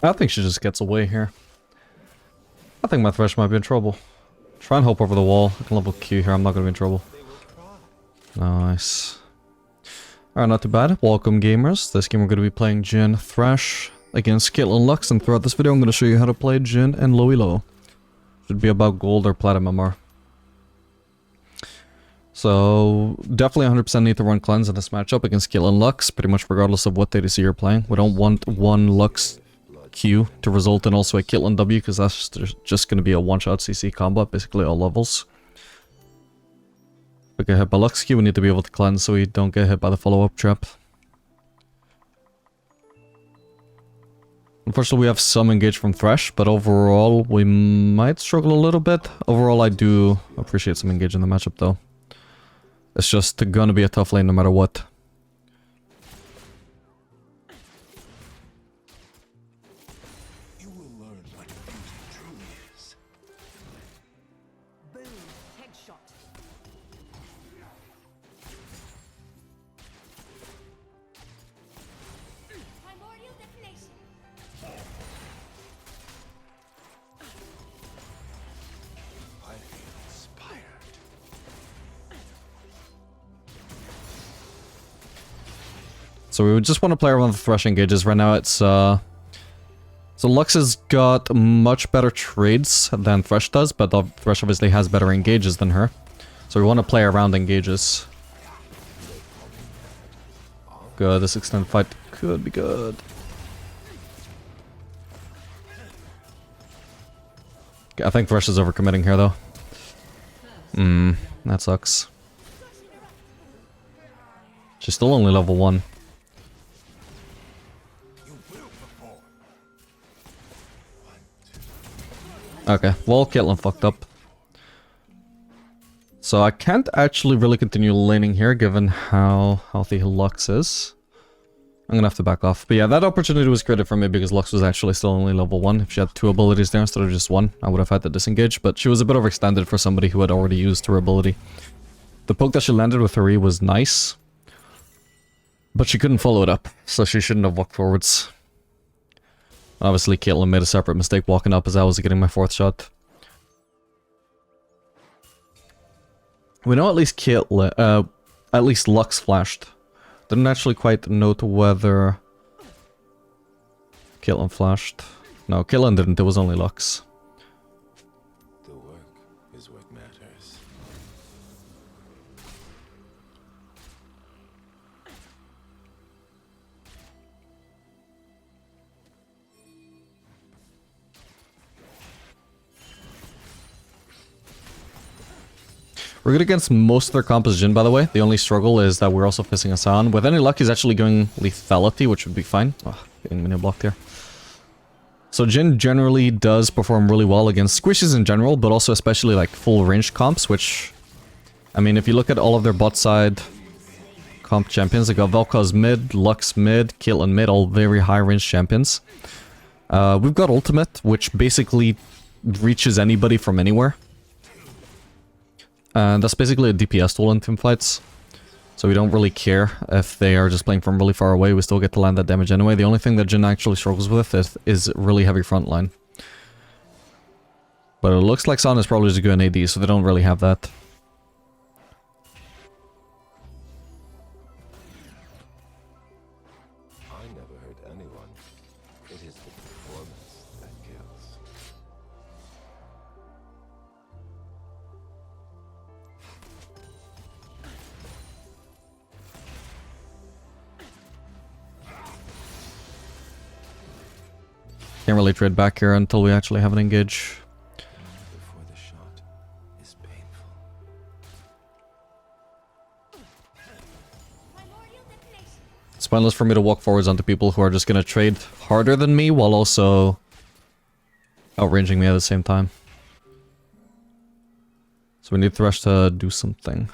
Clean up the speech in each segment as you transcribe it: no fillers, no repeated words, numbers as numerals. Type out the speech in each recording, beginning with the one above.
I think she just gets away here. I think my Thresh might be in trouble. Try and hop over the wall. I can level Q here, I'm not gonna be in trouble. Nice. Alright, not too bad. Welcome gamers. This game we're going to be playing Jhin Thresh against Caitlyn Lux, and throughout this video I'm going to show you how to play Jhin and low elo. Should be about gold or platinum MR. So, definitely 100% need to run cleanse in this matchup against Caitlyn Lux, pretty much regardless of what ADC you're playing. We don't want one Lux Q to result in also a Caitlyn W, because that's just going to be a one-shot CC combo, basically all levels. If we get hit by Lux Q, we need to be able to cleanse so we don't get hit by the follow-up trap. Unfortunately, we have some engage from Thresh, but overall, we might struggle a little bit. Overall, I do appreciate some engage in the matchup, though. It's just gonna be a tough lane no matter what. You will learn what beauty truly is. Boom, headshot. Primordial detonation. I feel inspired. So we would just want to play around the Thresh engages. Right now it's, so Lux has got much better trades than Thresh does, but the Thresh obviously has better engages than her. So we want to play around engages. Good, this extended fight could be good. Okay, I think Thresh is overcommitting here though. That sucks. She's still only level 1. Okay, well, Caitlyn fucked up. So I can't actually really continue laning here given how healthy Lux is. I'm gonna have to back off. But yeah, that opportunity was created for me because Lux was actually still only level 1. If she had 2 abilities there instead of just 1, I would have had to disengage. But she was a bit overextended for somebody who had already used her ability. The poke that she landed with her E was nice, but she couldn't follow it up, so she shouldn't have walked forwards. Obviously, Caitlyn made a separate mistake walking up as I was getting my 4th shot. We know at least Caitlyn, at least Lux flashed. Didn't actually quite note whether Caitlyn flashed. No, Caitlyn didn't, it was only Lux. The work is what matters. We're good against most of their comp as Jhin, by the way. The only struggle is that we're also facing a Sion. With any luck, he's actually going lethality, which would be fine. Oh, getting mini blocked here. So Jhin generally does perform really well against squishes in general, but also especially like full range comps, which... I mean, if you look at all of their bot side comp champions, they got Vel'Koz mid, Lux mid, Caitlyn mid, all very high range champions. We've got ultimate, which basically reaches anybody from anywhere. And that's basically a DPS tool in teamfights. So we don't really care if they are just playing from really far away, we still get to land that damage anyway. The only thing that Jhin actually struggles with is really heavy frontline. But it looks like San is probably just going AD, so they don't really have that. I never hurt anyone. It is the performance that kills. Can't really trade back here until we actually have an engage. Before the shot is painful. Primordial detonation. It's pointless for me to walk forwards onto people who are just gonna trade harder than me while also outranging me at the same time. So we need Thresh to do something.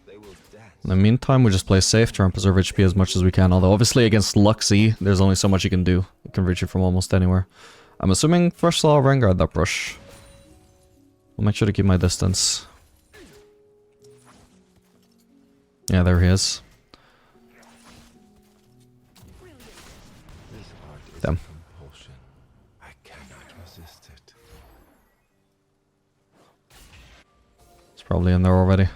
They will dance. In the meantime, we just play safe, try and preserve HP as much as we can. Although obviously against Luxy, there's only so much you can do. You can reach it from almost anywhere. I'm assuming Thresh saw Rengar that brush. I'll make sure to keep my distance. Yeah, there he is. Probably in there already.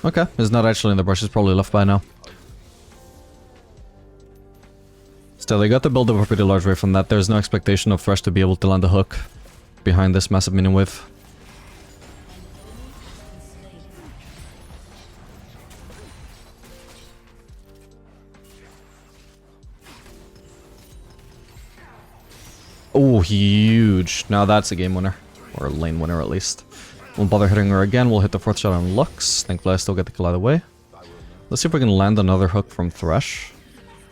Okay, he's not actually in the brush, he's probably left by now. Still, they got to build up a pretty large wave from that. There's no expectation of Thresh to be able to land a hook behind this massive minion wave. Oh, huge. Now that's a game winner. Or a lane winner, at least. Won't bother hitting her again. We'll hit the 4th shot on Lux. Thankfully, I still get the kill out of the way. Let's see if we can land another hook from Thresh.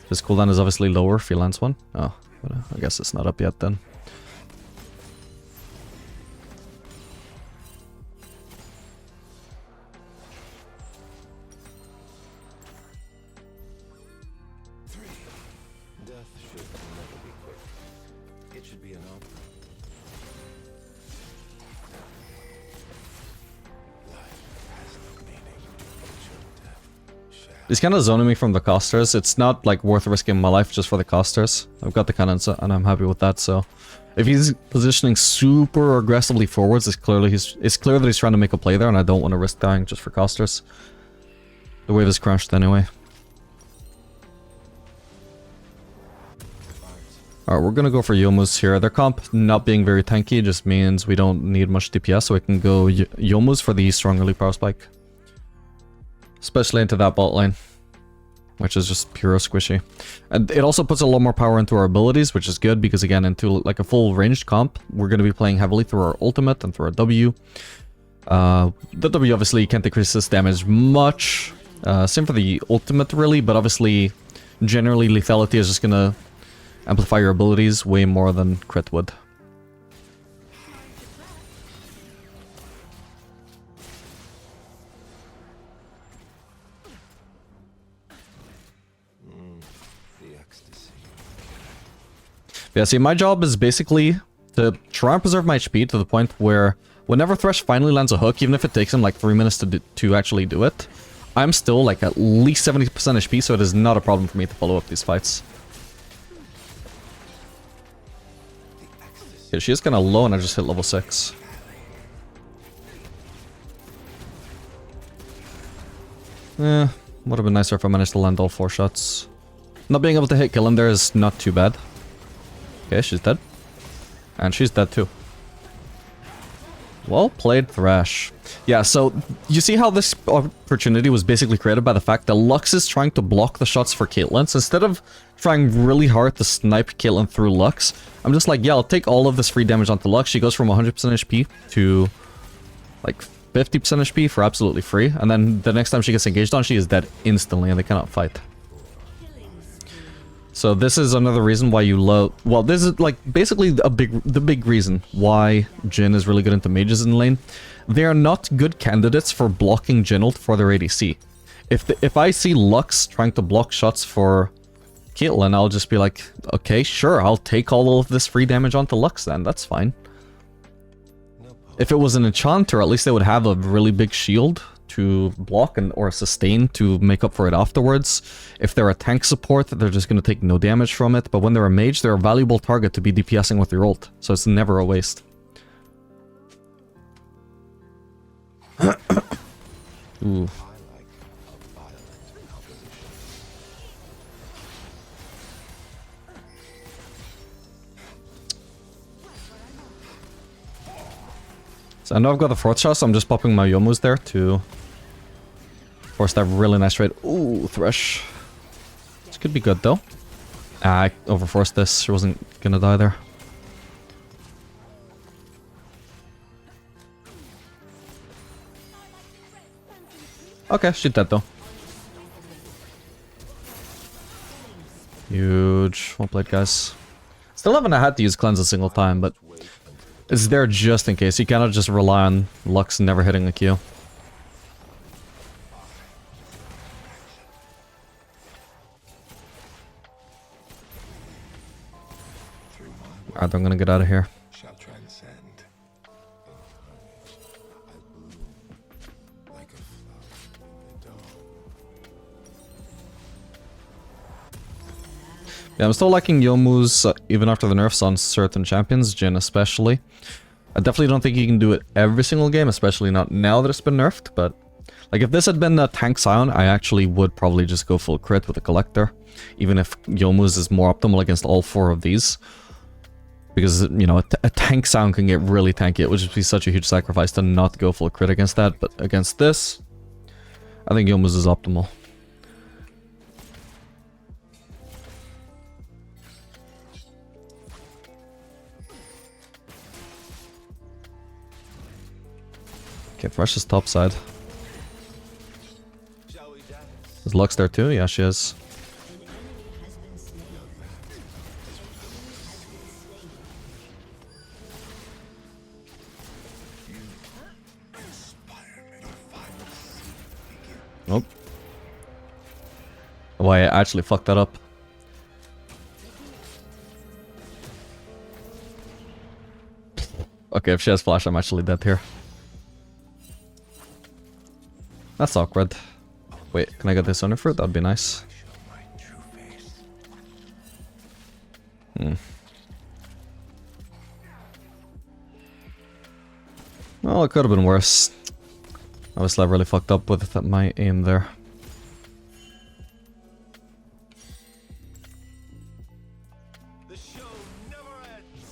His cooldown is obviously lower if he lands one. Oh, but I guess it's not up yet then. Death should never be quick. It should be an opera. Life has no meaning. Death shall. He's kind of zoning me from the casters. It's not like worth risking my life just for the casters. I've got the cannons and I'm happy with that, so... If he's positioning super aggressively forwards, it's clear that he's trying to make a play there and I don't want to risk dying just for casters. The wave is crashed anyway. Alright, we're gonna go for Youmu's here. Their comp not being very tanky just means we don't need much DPS, so we can go Youmu's for the strong early power spike. Especially into that bot lane, which is just pure squishy. And it also puts a lot more power into our abilities, which is good because again, into like a full ranged comp, we're gonna be playing heavily through our ultimate and through our W. The W obviously can't decrease this damage much. Same for the ultimate really, but obviously generally lethality is just gonna amplify your abilities way more than crit would. The ecstasy. Yeah, see, my job is basically to try and preserve my HP to the point where whenever Thresh finally lands a hook, even if it takes him like 3 minutes to actually do it, I'm still like at least 70% HP, so it is not a problem for me to follow up these fights. Yeah, she is kind of low and I just hit level 6. Would have been nicer if I managed to land all 4 shots. Not being able to hit kill him there is not too bad. Okay, she's dead. And she's dead too. Well played, Thresh. Yeah, so you see how this opportunity was basically created by the fact that Lux is trying to block the shots for Caitlyn. So instead of trying really hard to snipe Caitlyn through Lux, I'm just like, yeah, I'll take all of this free damage onto Lux. She goes from 100% HP to like 50% HP for absolutely free. And then the next time she gets engaged on, she is dead instantly and they cannot fight. So this is another reason why you love... Well, this is like basically the big reason why Jhin is really good into mages in lane. They are not good candidates for blocking Jhin ult for their ADC. If I see Lux trying to block shots for Caitlyn, I'll just be like, okay, sure, I'll take all of this free damage onto Lux then, that's fine. If it was an enchanter, at least they would have a really big shield to block or sustain to make up for it afterwards. If they're a tank support, they're just going to take no damage from it. But when they're a mage, they're a valuable target to be DPSing with your ult. So it's never a waste. Ooh. So I know I've got the 4th shot, so I'm just popping my Youmu's there to force that really nice trade. Ooh, Thresh. This could be good though. I overforced this. She wasn't gonna die there. Okay, she's dead though. Huge. Well played, guys. Still haven't had to use cleanse a single time, but it's there just in case. You cannot just rely on Lux never hitting a Q. Alright, I'm gonna get out of here. Shall transcend. In carnage, I bloom like a flower in the dawn. Yeah, I'm still liking Youmuu's, even after the nerfs on certain champions, Jhin especially. I definitely don't think you can do it every single game, especially not now that it's been nerfed, but... Like, if this had been a tank Scion, I actually would probably just go full crit with a Collector. Even if Youmuu's is more optimal against all 4 of these. Because, you know, a tank Scion can get really tanky. It would just be such a huge sacrifice to not go full crit against that. But against this, I think Youmuu's is optimal. Okay, Thresh is top side. Is Lux there too? Yeah, she is. Nope. Oh, I actually fucked that up. Okay, if she has flash, I'm actually dead here. That's awkward. Wait, can I get this under fruit? That'd be nice. Well, it could have been worse. Obviously, I really fucked up with my aim there. The show never ends.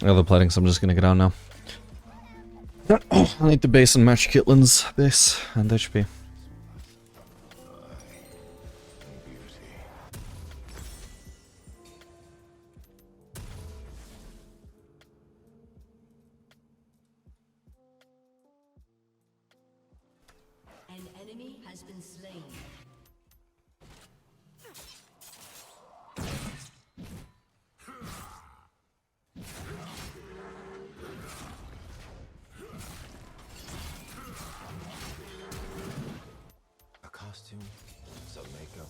I got the plating, so I'm just gonna get out now. I need to base and match Caitlyn's base and HP. An enemy has been slain. A costume, some makeup,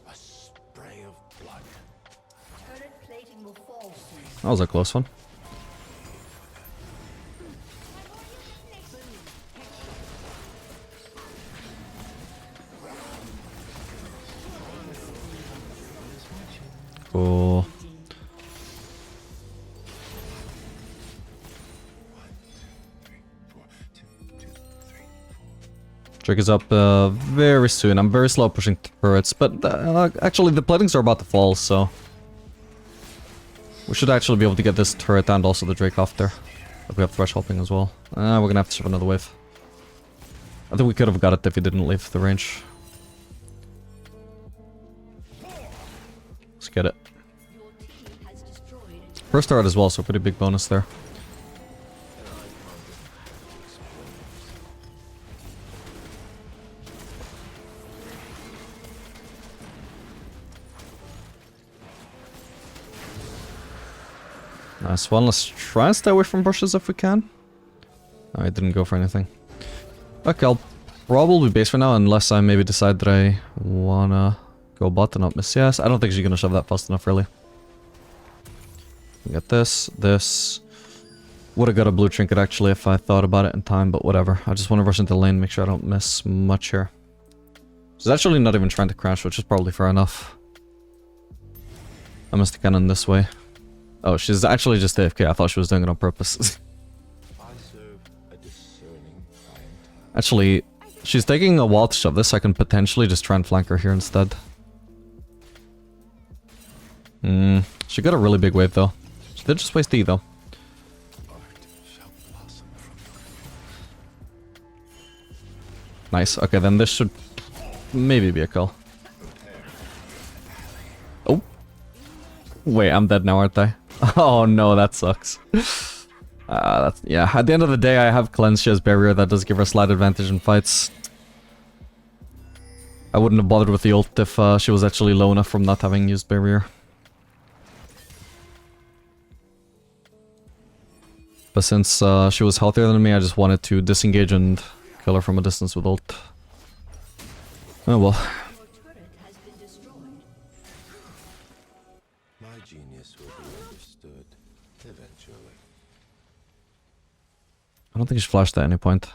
a spray of blood. Turret plating will fall soon. That was a close one. Cool. Trick is up very soon. I'm very slow pushing turrets, but actually the platings are about to fall, so... We should actually be able to get this turret and also the Drake off there. But we have Thresh helping as well. We're gonna have to shove another wave. I think we could have got it if he didn't leave the range. Let's get it. Your team has destroyed a First turret as well, so pretty big bonus there. Nice one. Let's try and stay away from bushes if we can. No, I didn't go for anything. Okay, I'll probably base for now unless I maybe decide that I wanna go bot and not miss CS. I don't think she's gonna shove that fast enough, really. Get this, this. Would have got a blue trinket actually if I thought about it in time, but whatever. I just want to rush into the lane, make sure I don't miss much here. She's actually not even trying to crash, which is probably fair enough. I missed the cannon this way. Oh, she's actually just AFK. I thought she was doing it on purpose. I serve a discerning clientele. Actually, she's taking a while to shove this. I can potentially just try and flank her here instead. She got a really big wave though. She did just waste E though. Art shall blossom from Nice. Okay, then this should maybe be a kill. Oh. Wait, I'm dead now, aren't I? Oh no, that sucks. That's, yeah, at the end of the day, I have Cleanse, she has Barrier. That does give her a slight advantage in fights. I wouldn't have bothered with the ult if she was actually low enough from not having used Barrier. But since she was healthier than me, I just wanted to disengage and kill her from a distance with ult. Oh well. Your turret has been destroyed. My genius will be understood eventually. I don't think she flashed at any point.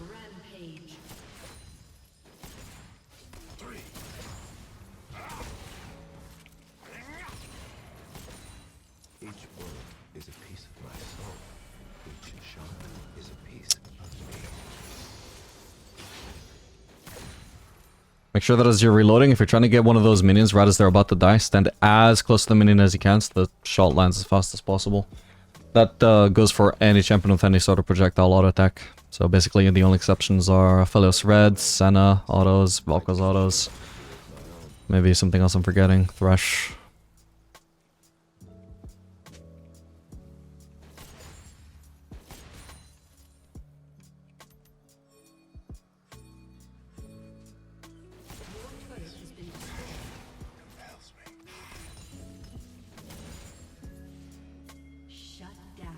Rampage. Each word is a piece of my soul. Each shot is a piece of me. Make sure that as you're reloading, if you're trying to get one of those minions right as they're about to die, stand as close to the minion as you can so the shot lands as fast as possible. That goes for any champion with any sort of projectile auto attack. So basically the only exceptions are Philios Red, Senna autos, Valky's autos. Maybe something else I'm forgetting. Thresh. Shut down.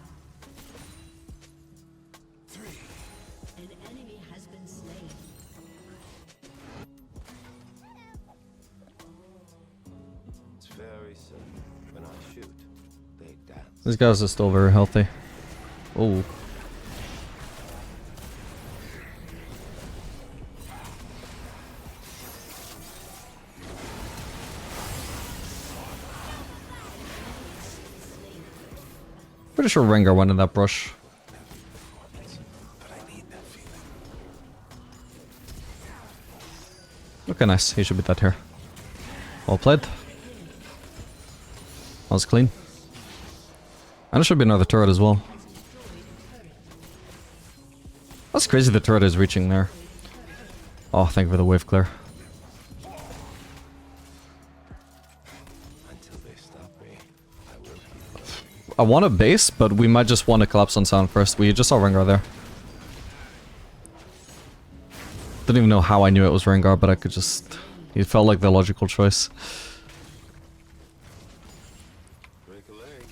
An enemy has been slain. It's very simple. When I shoot, they dance. These guys are still very healthy. Oh. Pretty sure Rengar went in that brush. Okay, nice. He should be dead here. Well played. That was clean. And there should be another turret as well. That's crazy the turret is reaching there. Oh, thank you for the wave clear. Until they stop me, I will keep. I want a base, but we might just want to collapse on sound first. We just saw Rengar there. Didn't even know how I knew it was Rengar, but I could just... It felt like the logical choice. Break a leg.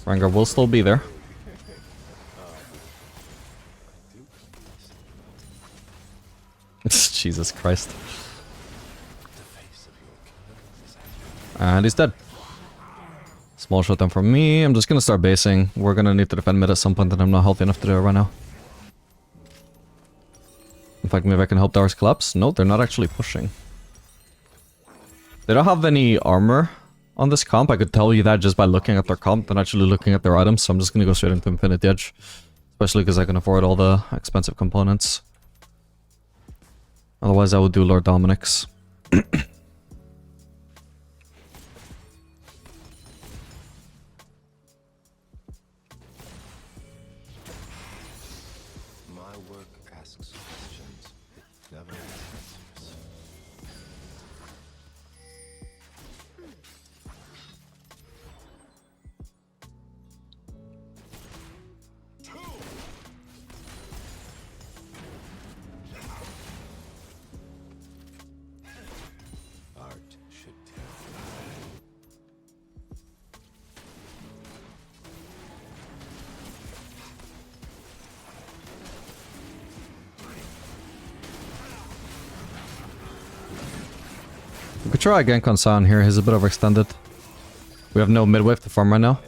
Rengar will still be there. Jesus Christ. And he's dead. Small shutdown from me. I'm just gonna start basing. We're gonna need to defend mid at some point, and I'm not healthy enough to do it right now. In fact, maybe I can help Darius collapse. No, they're not actually pushing. They don't have any armor on this comp. I could tell you that just by looking at their comp and actually looking at their items. So I'm just gonna go straight into Infinity Edge. Especially because I can afford all the expensive components. Otherwise, I would do Lord Dominic's. My work asks questions. It never answers. Art should terrify. We could try a gank on Sion here. He's a bit overextended. We have no mid-wave to farm right now.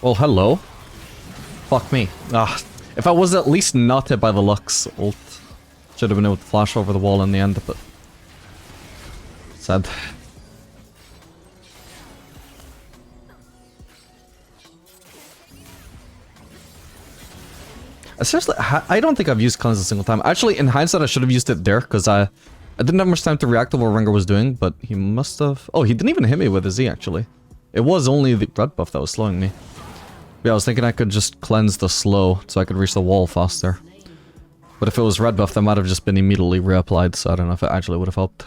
Well, hello. Fuck me. Ah, if I was at least not hit by the Lux ult, should have been able to flash over the wall in the end, but... Sad. Seriously, I don't think I've used cleanse a single time. Actually, in hindsight, I should have used it there, because I didn't have much time to react to what Rengar was doing, but he must have... Oh, he didn't even hit me with a Z, actually. It was only the red buff that was slowing me. Yeah, I was thinking I could just cleanse the slow, so I could reach the wall faster. But if it was red buff, that might have just been immediately reapplied, so I don't know if it actually would have helped.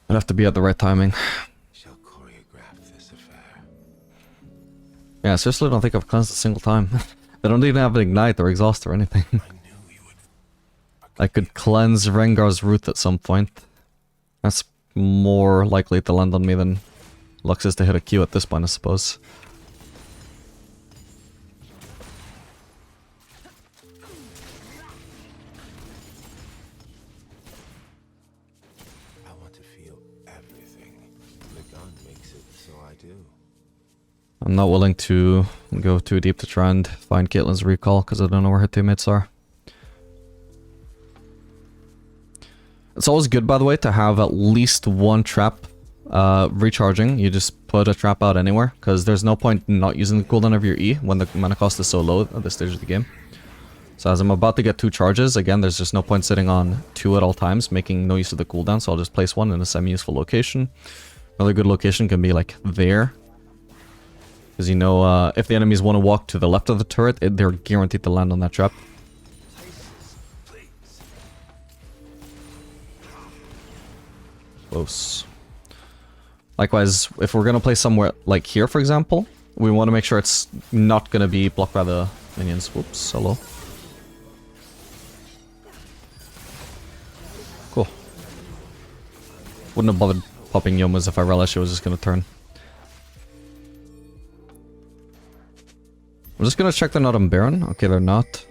I'd have to be at the right timing. Shall choreograph this affair. Yeah, I seriously don't think I've cleansed a single time. They don't even have an ignite or exhaust or anything. I knew you would. I could cleanse Rengar's root at some point. That's more likely to land on me than Lux is to hit a Q at this point, I suppose. I'm not willing to go too deep to try and find Caitlyn's recall because I don't know where her teammates are. It's always good, by the way, to have at least one trap recharging. You just put a trap out anywhere because there's no point not using the cooldown of your E when the mana cost is so low at this stage of the game. So as I'm about to get 2 charges, again, there's just no point sitting on 2 at all times, making no use of the cooldown, so I'll just place 1 in a semi-useful location. Another good location can be like there. Because you know, if the enemies want to walk to the left of the turret, they're guaranteed to land on that trap. Close. Likewise, if we're gonna play somewhere like here, for example, we want to make sure it's not gonna be blocked by the minions. Whoops, hello. Cool. Wouldn't have bothered popping Yomas if I realized she was just gonna turn. I'm just gonna check they're not on Baron. Okay, they're not.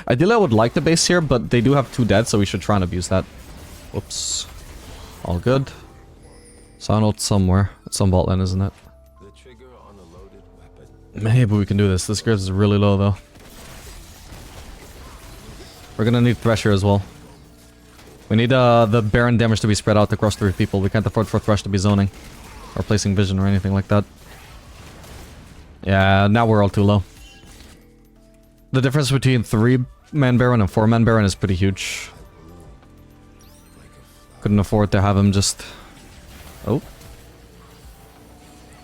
Ideally, I would like the base here, but they do have 2 dead, so we should try and abuse that. Whoops. All good. Sound ult somewhere. It's on bot lane, isn't it? The trigger on a loaded weapon. Maybe we can do this. This Graves is really low, though. We're gonna need Thresh here as well. We need the Baron damage to be spread out across 3 people. We can't afford for Thresh to be zoning. Or placing vision or anything like that. Yeah, now we're all too low. The difference between 3-man Baron and 4-man Baron is pretty huge. Couldn't afford to have him just... Oh.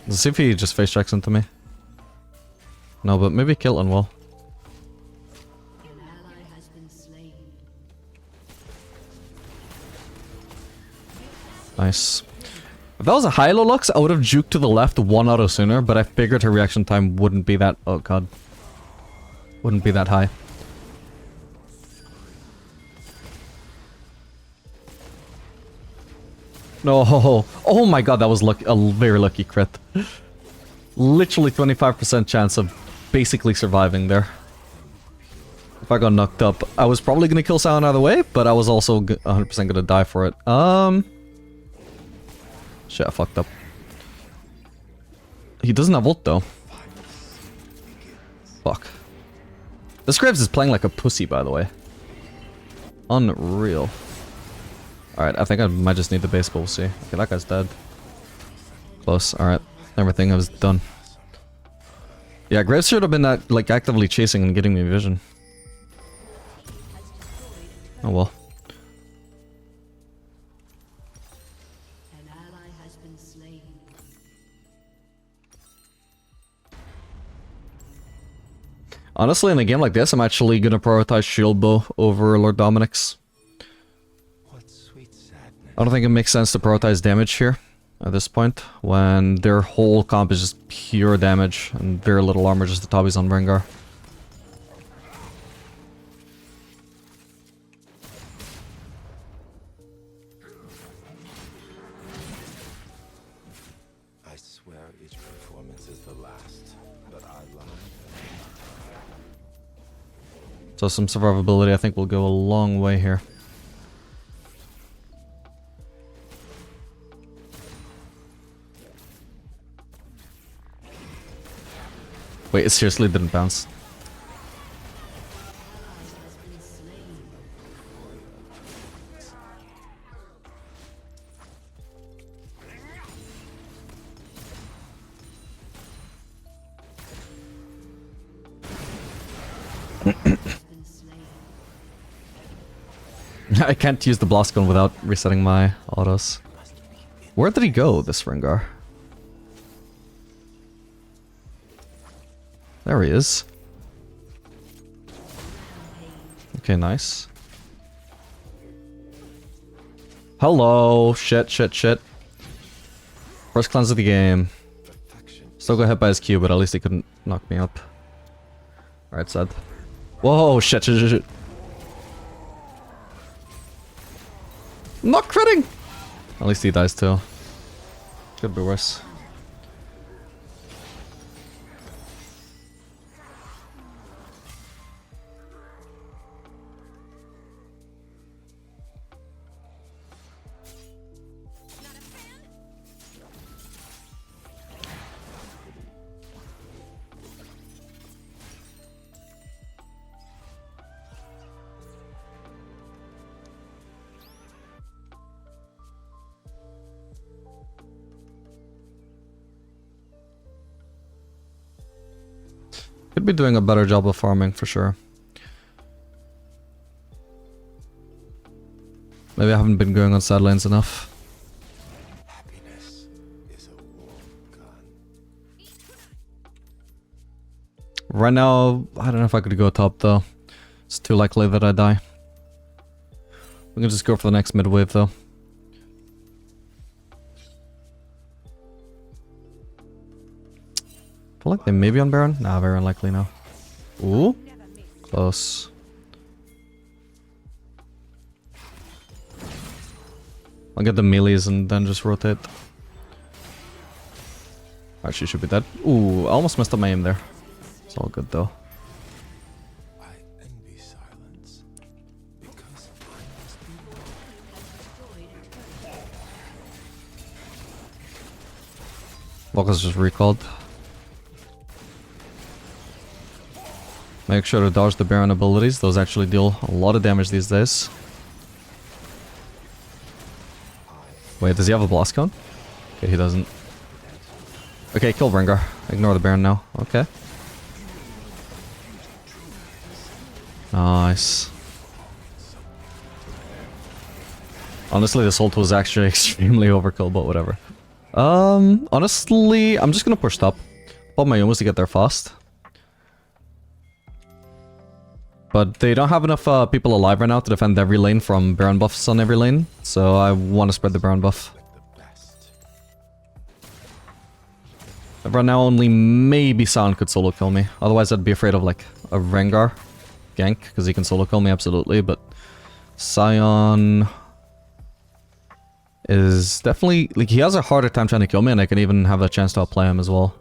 Let's see if he just face checks into me. No, but maybe Caitlyn will. An ally has been slain. Nice. If that was a high-low Lux, I would have juked to the left 1 auto sooner, but I figured her reaction time wouldn't be that... Oh god. Wouldn't be that high. No, oh my god, that was a very lucky crit. Literally 25% chance of basically surviving there. If I got knocked up, I was probably gonna kill Sion either way, but I was also 100% gonna die for it. Shit, I fucked up. He doesn't have ult though. Fuck. This Graves is playing like a pussy, by the way. Unreal. Alright, I think I might just need the base, but we'll see. Okay, that guy's dead. Close, alright. Everything was done. Yeah, Graves should have been like actively chasing and getting me vision. Oh well. An ally has been slain. Honestly, in a game like this, I'm actually gonna prioritize Shield Bow over Lord Dominic's. What sweet sadness. I don't think it makes sense to prioritize damage here at this point, when their whole comp is just pure damage and very little armor, just the Tobbies on Rengar. I swear each performance is the last, but I lied. So some survivability I think will go a long way here. Wait, it seriously didn't bounce. Has been slain. Has been slain. I can't use the blast gun without resetting my autos. Where did he go, this Rengar? There he is. Okay, nice. Hello! Shit, shit, shit. First cleanse of the game. Perfection. Still got hit by his Q, but at least he couldn't knock me up. Alright, sad. Whoa, shit, shit, shit, shit. I'm not critting! At least he dies too. Could be worse. Could be doing a better job of farming for sure. Maybe I haven't been going on side lanes enough. Happiness is a warm gun. Right now, I don't know if I could go top though. It's too likely that I die. We can just go for the next mid wave though. I feel like they may be on Baron. Nah, very unlikely now. Ooh, close. I'll get the melees and then just rotate. Actually, should be dead. Ooh, I almost messed up my aim there. It's all good though. I envy silence because I must be one. Walker's just recalled. Make sure to dodge the Baron abilities. Those actually deal a lot of damage these days. Wait, does he have a blast cone? Okay, he doesn't. Okay, kill Rengar. Ignore the Baron now. Okay. Nice. Honestly, this ult was actually extremely overkill, but whatever. Honestly, I'm just gonna push top. Pop my Yomus to get there fast. But they don't have enough people alive right now to defend every lane from Baron buffs on every lane. So I want to spread the Baron buff. Right now only maybe Sion could solo kill me. Otherwise I'd be afraid of like a Rengar gank. Because he can solo kill me absolutely. But Sion is definitely... like he has a harder time trying to kill me. And I can even have a chance to outplay him as well.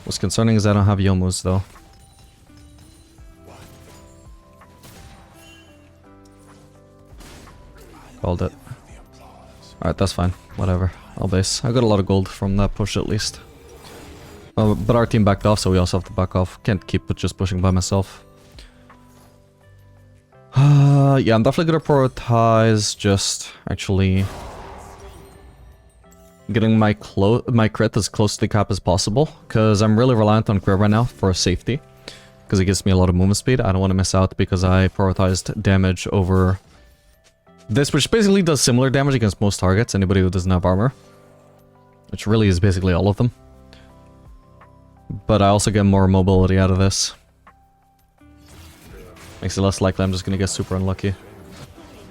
What's concerning is I don't have Yomus though. Called it. Alright, that's fine. Whatever. I'll base. I got a lot of gold from that push at least. But our team backed off, so we also have to back off. Can't keep just pushing by myself. Yeah, I'm definitely gonna prioritize just actually getting my crit as close to the cap as possible, because I'm really reliant on crit right now for safety, because it gives me a lot of movement speed. I don't want to miss out because I prioritized damage over this, which basically does similar damage against most targets, anybody who doesn't have armor, which really is basically all of them. But I also get more mobility out of this. Makes it less likely I'm just gonna get super unlucky.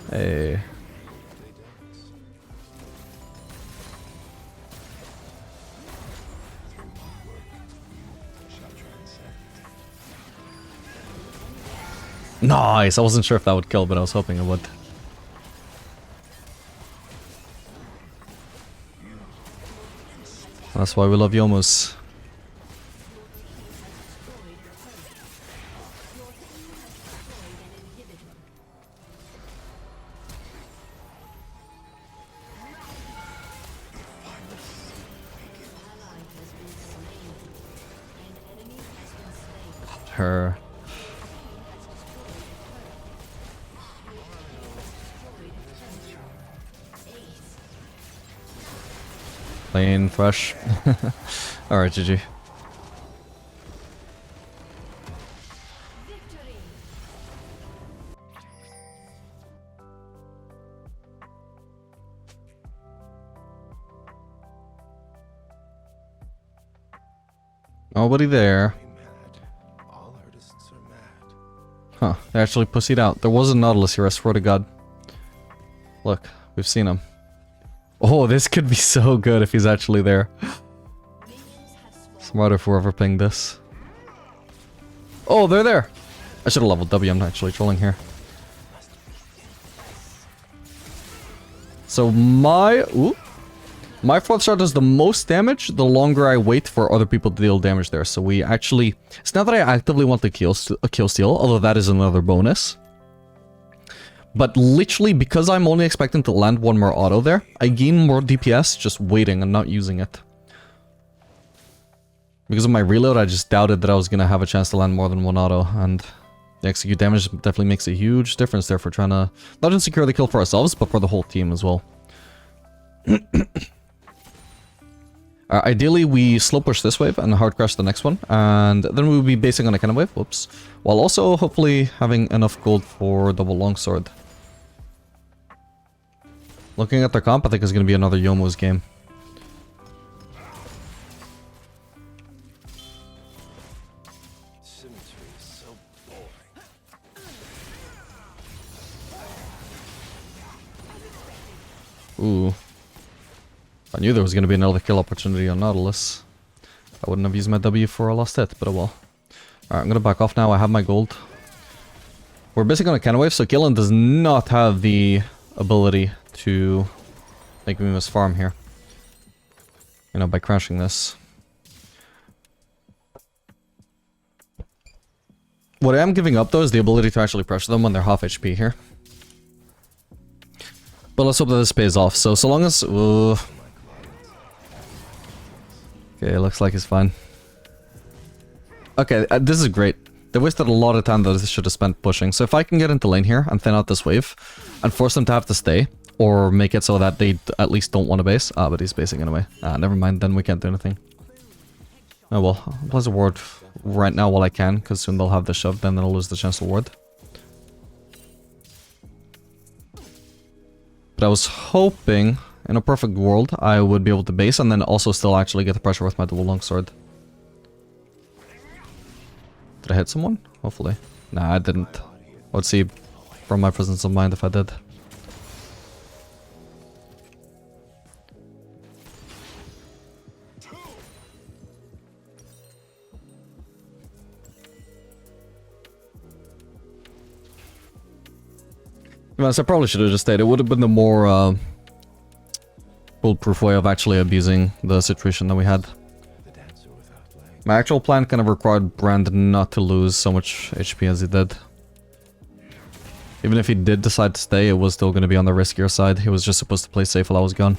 Hey. Nice! I wasn't sure if that would kill, but I was hoping it would. That's why we love Yomus. Her. Playing Thresh. Alright, GG. Nobody there. All artists are mad. Huh, they actually pussied out. There was a Nautilus here, I swear to God. Look, we've seen him. Oh, this could be so good if he's actually there. Smarter for whoever pinged this. Oh, they're there! I should have leveled W, I'm actually trolling here. So my... Ooh. My 4th star does the most damage the longer I wait for other people to deal damage there. So we actually... It's not that I actively want the kill steal, although that is another bonus. But literally, because I'm only expecting to land one more auto there, I gain more DPS just waiting and not using it. Because of my reload, I just doubted that I was going to have a chance to land more than one auto. And the execute damage definitely makes a huge difference there for trying to not just secure the kill for ourselves, but for the whole team as well. Ideally, we slow push this wave and hard crash the next one, and then we'll be basing on a cannon wave, whoops, while also hopefully having enough gold for double longsword. Looking at their comp, I think it's going to be another Youmuu's game. Symmetry is so boring. Ooh. I knew there was going to be another kill opportunity on Nautilus. I wouldn't have used my W for a lost hit, but oh well. Alright, I'm going to back off now. I have my gold. We're basically on a cannon wave, so Caitlyn does not have the ability to make me miss farm here. You know, by crashing this. What I am giving up, though, is the ability to actually pressure them when they're half HP here. But let's hope that this pays off. So long as... okay, looks like it's fine. Okay, this is great. They wasted a lot of time that they should have spent pushing. So if I can get into lane here and thin out this wave and force them to have to stay, or make it so that they at least don't want to base. Ah, but he's basing anyway. Ah, never mind, then we can't do anything. Oh well, I'll place a ward right now while I can, because soon they'll have the shove, then they'll lose the chance to ward. But I was hoping, in a perfect world, I would be able to base and then also still actually get the pressure with my double longsword. Did I hit someone? Hopefully. Nah, I didn't. I would see from my presence of mind if I did. I probably should have just stayed. It would have been the more foolproof way of actually abusing the situation that we had. My actual plan kind of required Brand not to lose so much HP as he did. Even if he did decide to stay, it was still going to be on the riskier side. He was just supposed to play safe while I was gone.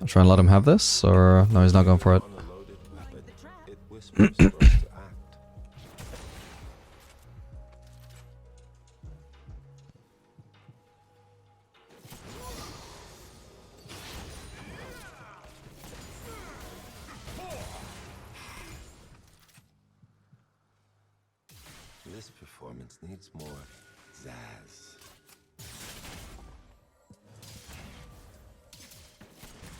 I'll try and let him have this, or no, he's not going for it. It whispers for us to act. This performance needs more zazz.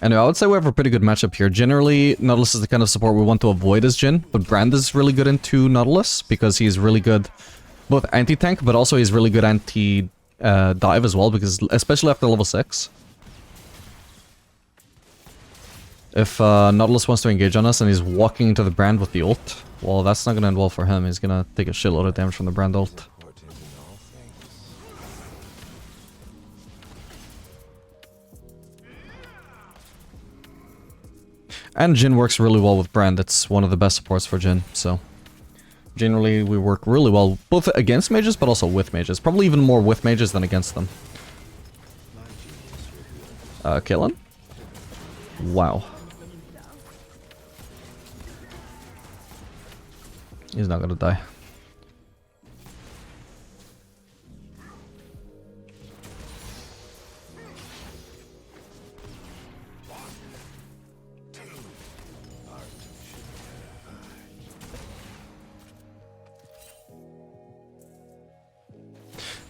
Anyway, I would say we have a pretty good matchup here. Generally, Nautilus is the kind of support we want to avoid as Jhin, but Brand is really good into Nautilus because he's really good both anti-tank, but also he's really good anti-dive as well, because especially after level 6. If Nautilus wants to engage on us and he's walking into the Brand with the ult, well, that's not going to end well for him. He's going to take a shitload of damage from the Brand ult. And Jhin works really well with Brand. It's one of the best supports for Jhin, so... Generally, we work really well, both against mages, but also with mages. Probably even more with mages than against them. Caitlyn? Wow. He's not gonna die.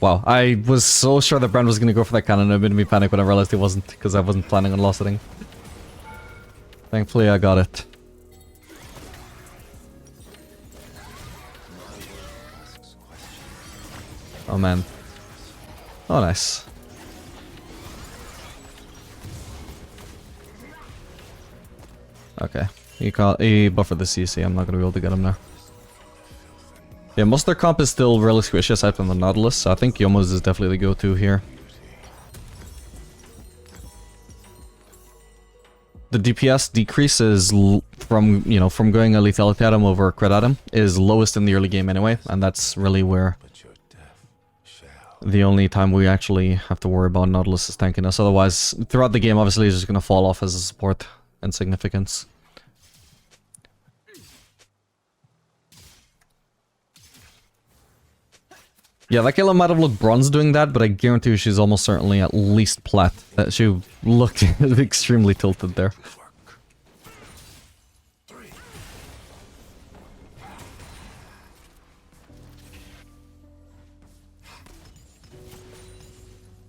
Wow, I was so sure that Brand was gonna go for that cannon. It made me panic when I realized he wasn't, because I wasn't planning on lost hitting. Thankfully, I got it. Oh man. Oh nice. Okay. He buffered the CC, I'm not gonna be able to get him there. Yeah, most of their comp is still really squishy aside from the Nautilus, so I think Youmuu's is definitely the go-to here. The DPS decrease is from going a lethality item over a crit item is lowest in the early game anyway, and that's really where the only time we actually have to worry about Nautilus is tankiness. Otherwise, throughout the game, obviously, he's just gonna fall off as a support in significance. Yeah, that Caitlyn might have looked bronze doing that, but I guarantee you she's almost certainly at least plat. She looked extremely tilted there.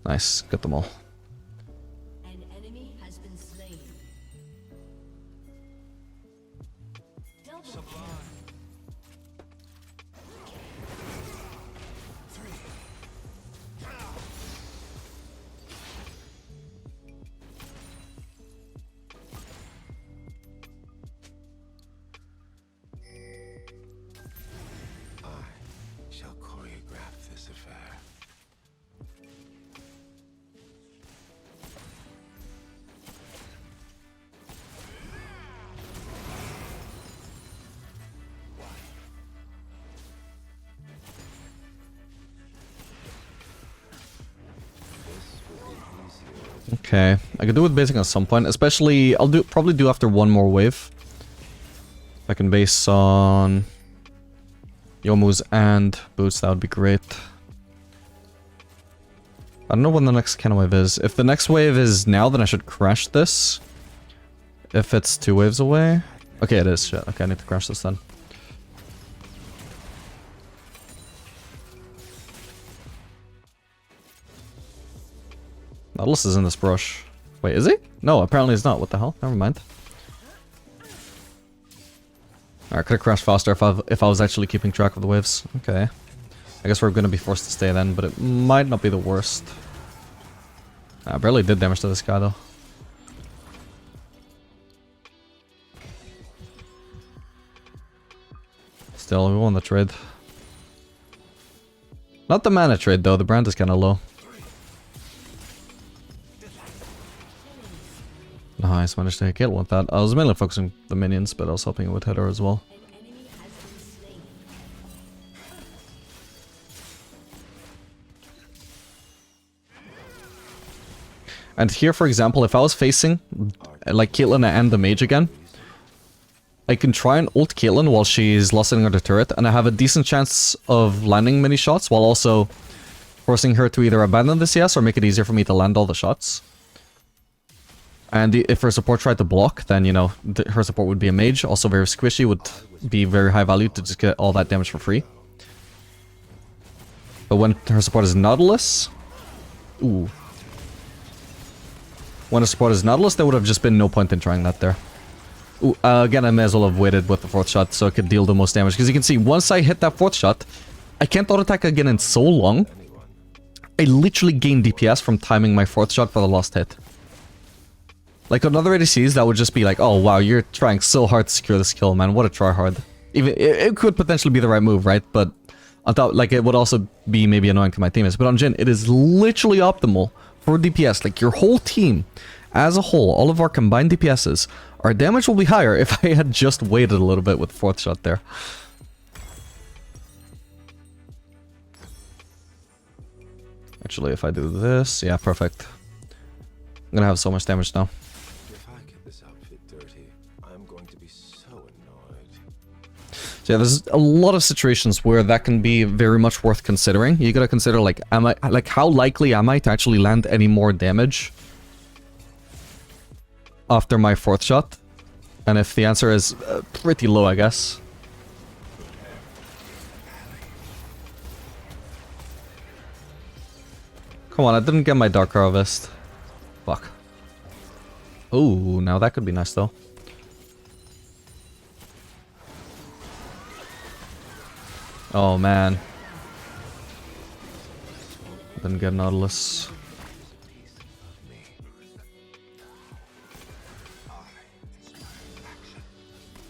Nice, got them all. An enemy has been slain. Double kill. I shall choreograph this affair. Okay, I could do with basing at some point, especially I'll probably do after one more wave. If I can base on Youmu's and boots, that would be great. I don't know when the next cannon wave is. If the next wave is now, then I should crash this. If it's 2 waves away. Okay, it is. Shit. Okay, I need to crash this then. Nautilus is in this brush. Wait, is he? No, apparently he's not. What the hell? Never mind. Alright, could have crashed faster if I was actually keeping track of the waves. Okay. I guess we're gonna be forced to stay then, but it might not be the worst. I barely did damage to this guy though. Still, we won the trade. Not the mana trade though, the brand is kinda low. Nice, managed to hit Caitlyn with that. I was mainly focusing the minions, but I was helping with header as well. An enemy has been slain. And here, for example, if I was facing like Caitlyn and the mage again, I can try and ult Caitlyn while she's losing her the turret, and I have a decent chance of landing many shots while also forcing her to either abandon the CS or make it easier for me to land all the shots. And if her support tried to block, then, you know, her support would be a mage, also very squishy, would be very high value to just get all that damage for free. But when her support is Nautilus... Ooh. When her support is Nautilus, there would have just been no point in trying that there. Ooh, again, I may as well have waited with the 4th shot so I could deal the most damage. Because you can see, once I hit that 4th shot, I can't auto-attack again in so long. I literally gained DPS from timing my 4th shot for the last hit. Like, on other ADCs, that would just be like, oh wow, you're trying so hard to secure this kill, man. What a tryhard. Even it could potentially be the right move, right? But on top, like, it would also be maybe annoying to my teammates. But on Jhin, it is literally optimal for DPS. Like, your whole team, as a whole, all of our combined DPSs, our damage will be higher if I had just waited a little bit with the 4th shot there. Actually, if I do this, yeah, perfect. I'm gonna have so much damage now. So yeah, there's a lot of situations where that can be very much worth considering. You gotta consider, like, how likely am I to actually land any more damage after my 4th shot? And if the answer is pretty low, I guess. Come on, I didn't get my Dark Harvest. Fuck. Ooh, now that could be nice though. Oh man. Didn't get Nautilus.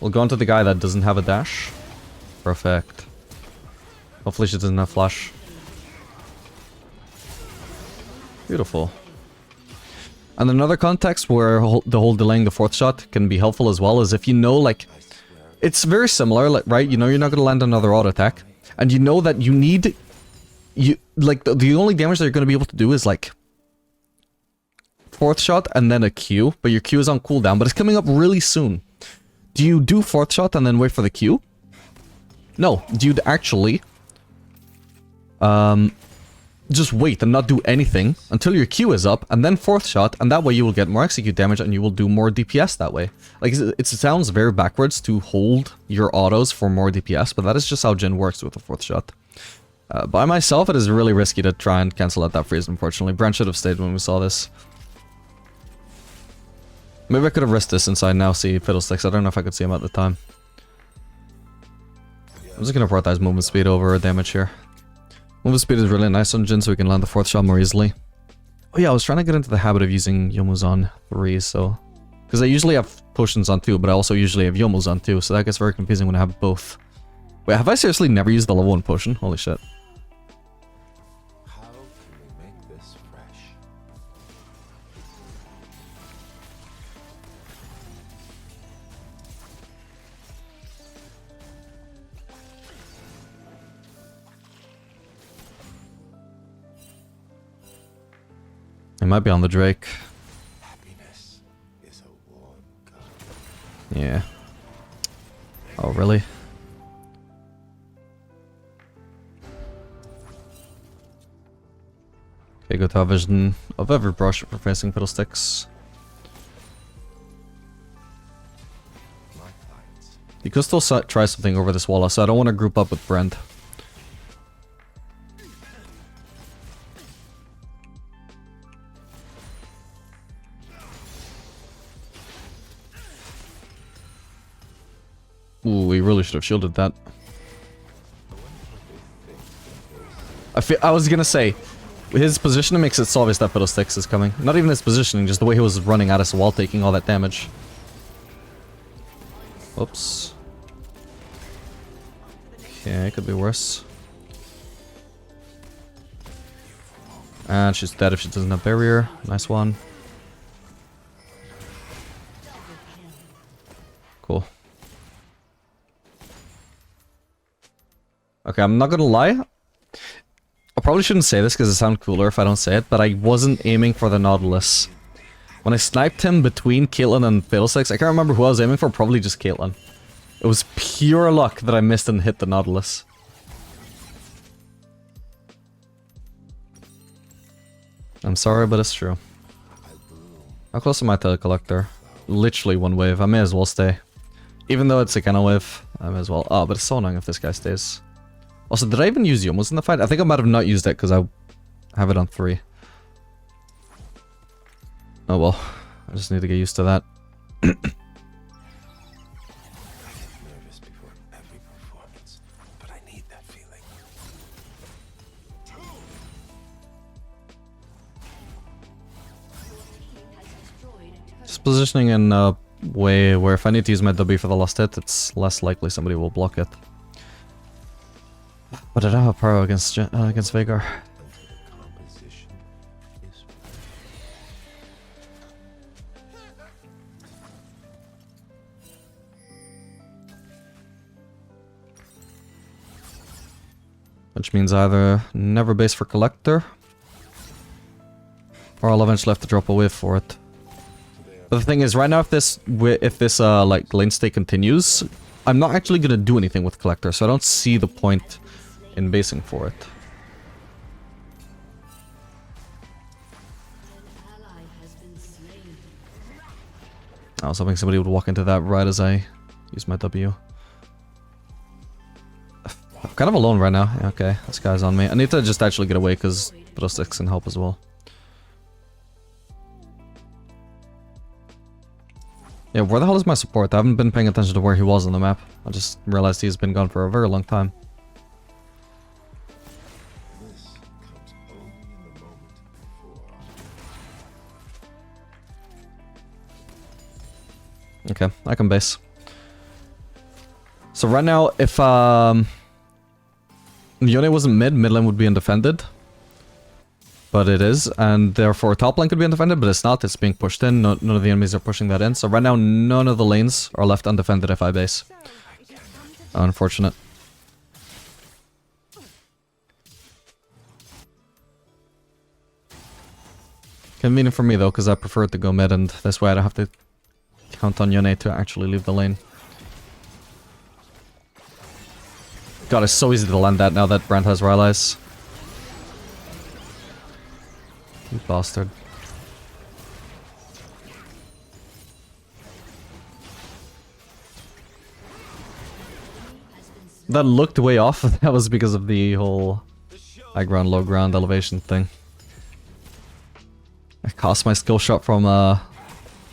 We'll go into the guy that doesn't have a dash. Perfect. Hopefully she doesn't have flash. Beautiful. And another context where the whole delaying the 4th shot can be helpful as well is if you know, like, it's very similar, like, right? You know you're not going to land another auto attack, and you know that you need, like, the only damage that you're going to be able to do is, like, 4th shot and then a Q, but your Q is on cooldown, but it's coming up really soon. Do you do 4th shot and then wait for the Q? No, you'd actually just wait and not do anything until your Q is up, and then 4th shot, and that way you will get more execute damage and you will do more DPS that way. Like, it sounds very backwards to hold your autos for more DPS, but that is just how Jhin works with the 4th shot. By myself, it is really risky to try and cancel out that freeze, unfortunately. Brand should have stayed when we saw this. Maybe I could have risked this since I now see Fiddlesticks. I don't know if I could see him at the time. I'm just going to prioritize movement speed over damage here. Movement speed is really nice on Jhin, so we can land the 4th shot more easily. Oh yeah, I was trying to get into the habit of using Youmu's on 3, so... Because I usually have potions on 2, but I also usually have Youmu's on 2, so that gets very confusing when I have both. Wait, have I seriously never used the level 1 potion? Holy shit. How can we make this fresh? It might be on the Drake. Happiness is a warm cup. Yeah. Oh, really? Okay, good to have vision of every brush for facing Fiddlesticks. My fights. You could still try something over this wall, so I don't want to group up with Brent. Ooh, we really should have shielded that. I was gonna say, his positioning makes it so obvious that Fiddlesticks is coming. Not even his positioning, just the way he was running at us while taking all that damage. Oops. Okay, it could be worse. And she's dead if she doesn't have barrier. Nice one. Cool. Okay, I'm not gonna lie. I probably shouldn't say this because it sounds cooler if I don't say it, but I wasn't aiming for the Nautilus. When I sniped him between Caitlyn and Fiddlesticks, I can't remember who I was aiming for, probably just Caitlyn. It was pure luck that I missed and hit the Nautilus. I'm sorry, but it's true. How close am I to the Collector? Literally one wave. I may as well stay. Even though it's a Cannon wave, I may as well. Oh, but it's so annoying if this guy stays. Also, did I even use Youmu's in the fight? I think I might have not used it because I have it on 3. Oh well. I just need to get used to that. Nervous before every performance, but I need that feeling. Just positioning in a way where if I need to use my W for the last hit, it's less likely somebody will block it. But I don't have power against Veigar. Composition is Which means either never base for Collector, or I'll eventually have to drop a wave for it. But the thing is, right now, if this like lane stay continues, I'm not actually gonna do anything with Collector, so I don't see the point in basing for it. I was hoping somebody would walk into that right as I use my W. I'm kind of alone right now. Yeah, okay, this guy's on me. I need to just actually get away because Fiddlesticks can help as well. Yeah, where the hell is my support? I haven't been paying attention to where he was on the map. I just realized he's been gone for a very long time. this comes only in the moment before. Okay, I can base. So right now, if Yone wasn't mid lane would be undefended. But it is, and therefore top lane could be undefended, but it's not. It's being pushed in. None of the enemies are pushing that in. So right now, none of the lanes are left undefended if I base. Unfortunate. Convenient for me though, because I prefer it to go mid, and this way I don't have to count on Yone to actually leave the lane. God, it's so easy to land that now that Brand has Rylai's. You bastard. That looked way off. That was because of the whole high ground, low ground elevation thing. I cast my skill shot from a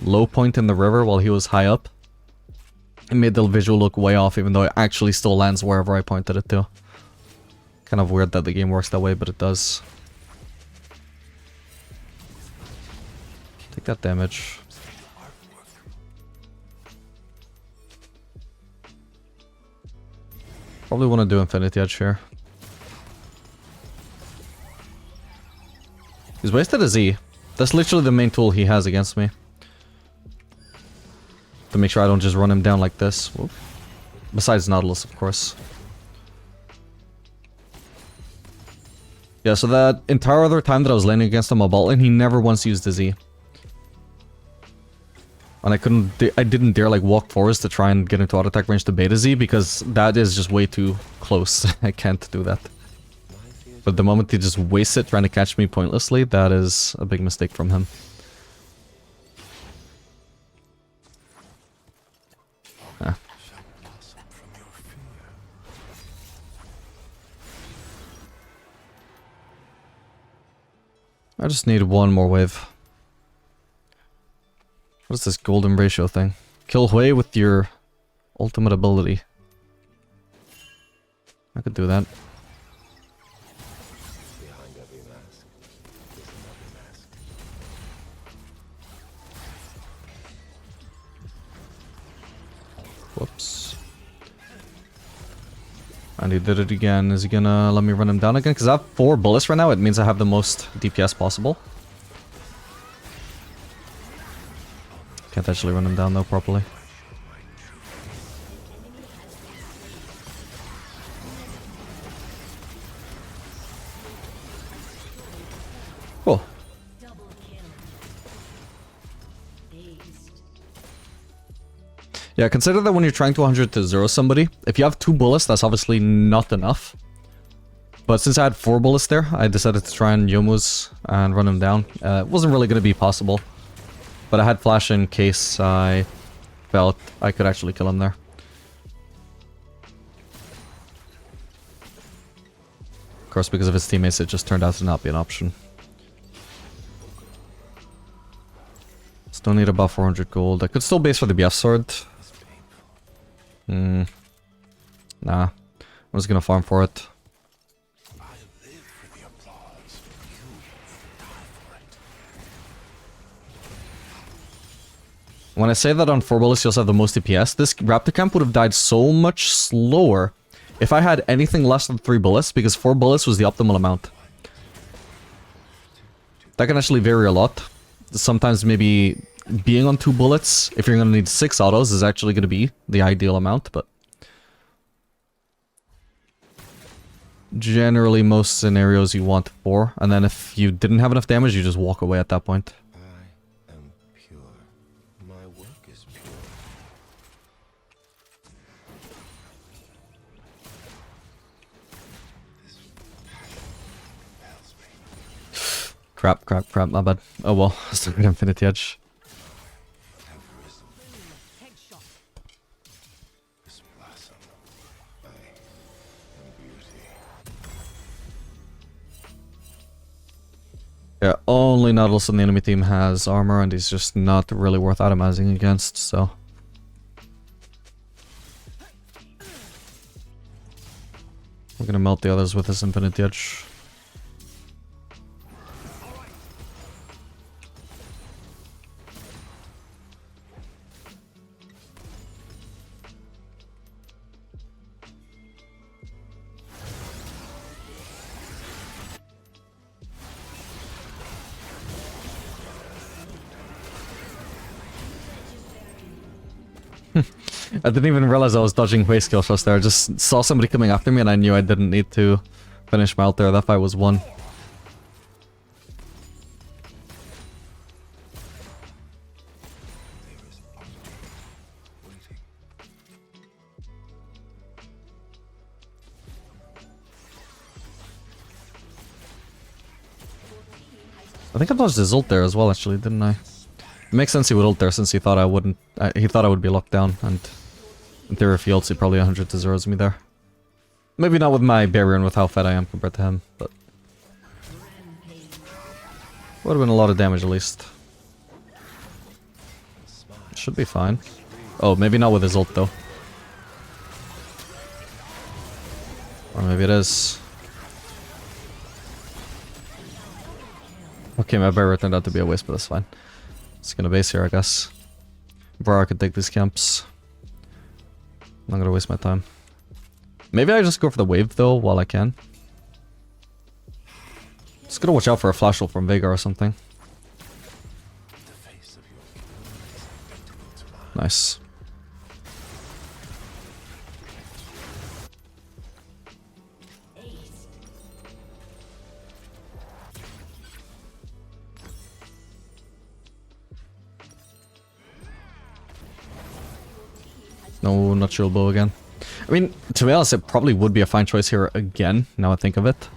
low point in the river while he was high up. It made the visual look way off, even though it actually still lands wherever I pointed it to. Kind of weird that the game works that way, but it does. Take that damage. Probably want to do Infinity Edge here. He's wasted a Z. That's literally the main tool he has against me. To make sure I don't just run him down like this. Whoop. Besides Nautilus, of course. Yeah, so that entire other time that I was laning against him on bot lane, he never once used the Z. And I didn't dare like walk forwards to try and get into auto attack range to beta Z because that is just way too close. I can't do that. But the moment he just wastes it trying to catch me pointlessly, that is a big mistake from him. Ah. I just need one more wave. What is this golden ratio thing? Kill Hui with your ultimate ability. I could do that. Behind every mask is another mask. Whoops. And he did it again. Is he gonna let me run him down again? Because I have 4 bullets right now. It means I have the most DPS possible. Can't actually run him down though properly. Cool. Double kill. Aced. Yeah, consider that when you're trying to 100 to 0 somebody, if you have 2 bullets, that's obviously not enough. But since I had 4 bullets there, I decided to try and Yomu's and run him down. It wasn't really going to be possible. But I had flash in case I felt I could actually kill him there. Of course, because of his teammates, it just turned out to not be an option. Still need about 400 gold. I could still base for the BF sword. Nah. I'm just gonna farm for it. When I say that on 4 bullets you also have the most DPS, this Raptor Camp would have died so much slower if I had anything less than 3 bullets, because 4 bullets was the optimal amount. That can actually vary a lot. Sometimes maybe being on 2 bullets, if you're going to need 6 autos, is actually going to be the ideal amount, but... generally, most scenarios you want 4, and then if you didn't have enough damage, you just walk away at that point. I am pure. My work is pure. This passion compels me. Crap, my bad. Oh well, still got Infinity Edge. Have risen. This blossom. I am beauty. Yeah, only Nautilus on the enemy team has armor, and he's just not really worth atomizing against, so... we're gonna melt the others with this Infinity Edge. I didn't even realize I was dodging waste skill shots there. I just saw somebody coming after me and I knew I didn't need to finish my ult there. That fight was won. I think I dodged his ult there as well, actually, didn't I? It makes sense he would ult there since he thought I wouldn't. He thought I would be locked down, and in theory, if he ults, he probably 100 to 0s me there. Maybe not with my barrier and with how fed I am compared to him, but would have been a lot of damage at least. Should be fine. Oh, maybe not with his ult though. Or maybe it is. Okay, my barrier turned out to be a waste, but that's fine. It's gonna base here, I guess. Bro, I could take these camps. I'm not gonna waste my time. Maybe I just go for the wave though while I can. Just gotta watch out for a flash ult from Veigar or something. Nice. No, not shield bow again. I mean, to be honest, it probably would be a fine choice here again, now I think of it.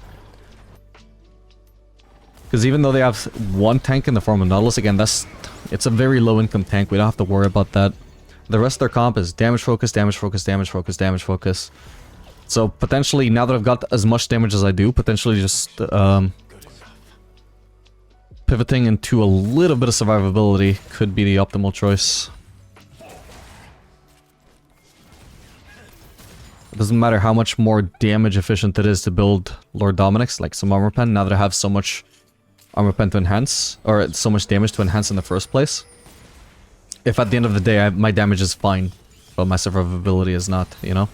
Because even though they have one tank in the form of Nautilus, again, it's a very low income tank, we don't have to worry about that. The rest of their comp is damage focus, damage focus, damage focus, damage focus. So potentially, now that I've got as much damage as I do, potentially just pivoting into a little bit of survivability could be the optimal choice. It doesn't matter how much more damage efficient it is to build Lord Dominic's, like some armor pen, now that I have so much armor pen to enhance, or so much damage to enhance in the first place. If at the end of the day my damage is fine, but my survivability is not, you know?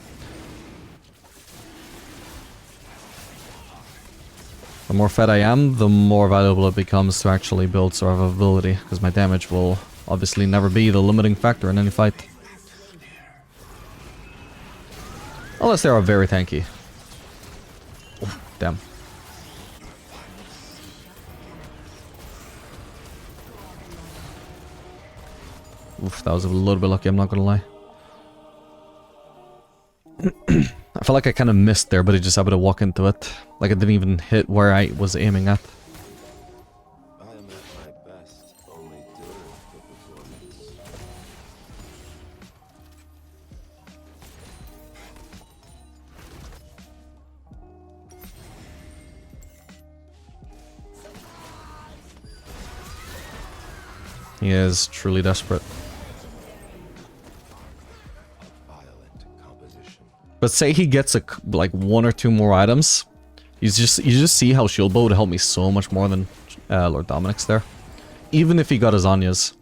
The more fed I am, the more valuable it becomes to actually build survivability, because my damage will obviously never be the limiting factor in any fight. Unless they are very tanky. Oh, damn. Oof, that was a little bit lucky, I'm not gonna lie. I felt like I kind of missed there, but he just happened to walk into it. Like it didn't even hit where I was aiming at. I am at my best only during the performance. He is truly desperate. Violent composition. But say he gets like one or two more items, you just see how shield bow would help me so much more than Lord Dominic's there. Even if he got his Anya's,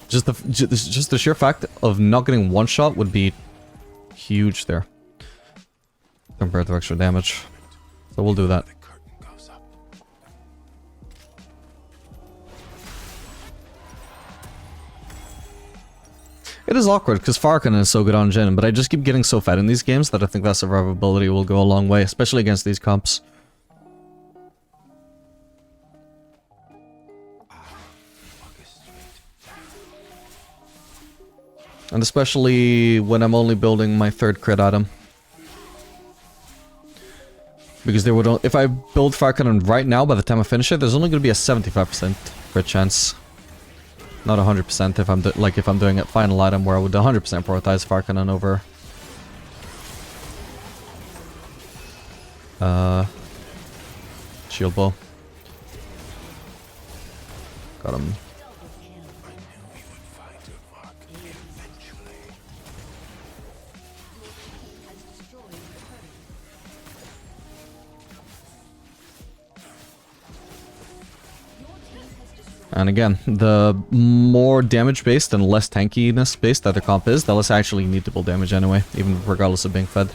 just the sheer fact of not getting one shot would be huge there compared to extra damage. So we'll do that. The curtain goes up. It is awkward because Farrakhan is so good on Jhin, but I just keep getting so fed in these games that I think that survivability will go a long way, especially against these comps. And especially when I'm only building my third crit item. Because there would if I build Farrakhan right now, by the time I finish it, there's only going to be a 75% crit chance. Not 100% if I'm doing a final item where I would 100% prioritize Farrakhan over shield bow. Got him. And again, the more damage based and less tankiness based that their comp is, the less I actually need to build damage anyway, even regardless of being fed.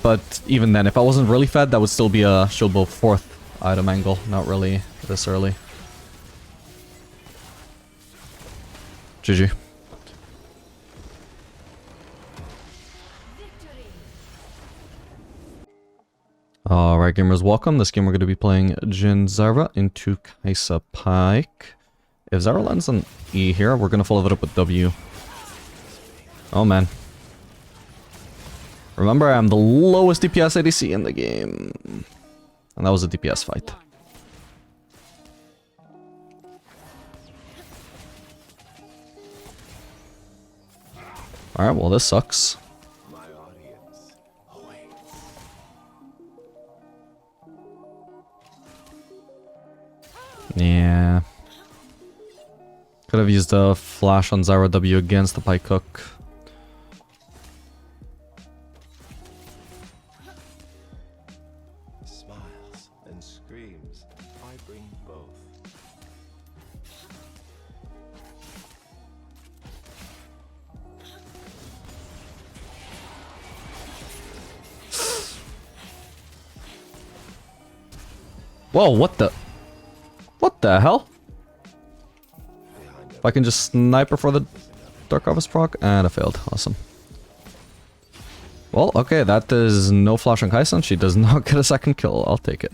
But even then, if I wasn't really fed, that would still be a shield bow 4th item angle, not really this early. GG. Alright gamers, welcome. This game we're going to be playing Jhin Zyra into Kai'Sa Pyke. If Zyra lands on E here, we're going to follow that up with W. Oh man. Remember, I am the lowest DPS ADC in the game. And that was a DPS fight. Alright, well this sucks. My audience awaits. Yeah. Could have used a flash on Zyra W against the Pike Hook. Smiles and screams. I bring both. Whoa, what the? What the hell? Behind If I can just snipe her for the Dark Harvest proc, and I failed. Awesome. Well, okay, that is no flash on Kaisen. She does not get a second kill. I'll take it.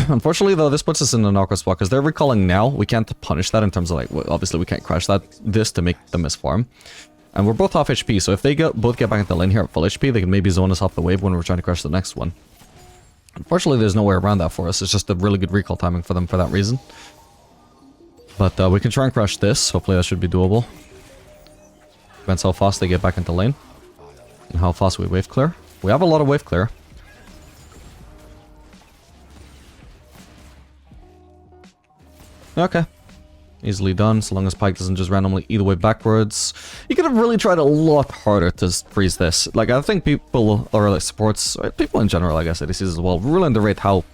Unfortunately, though, this puts us in an awkward spot because they're recalling now. We can't punish that in terms of like, obviously we can't crash this to make them miss farm. And we're both off HP, so if they both get back into the lane here at full HP, they can maybe zone us off the wave when we're trying to crash the next one. Unfortunately, there's no way around that for us. It's just a really good recall timing for them for that reason. But we can try and crash this. Hopefully that should be doable. Depends how fast they get back into lane. And how fast we wave clear. We have a lot of wave clear. Okay. Easily done, so long as Pyke doesn't just randomly either way backwards. You could have really tried a lot harder to freeze this. Like, I think people, or like supports, people in general, I guess, ADCs as well, really underrate how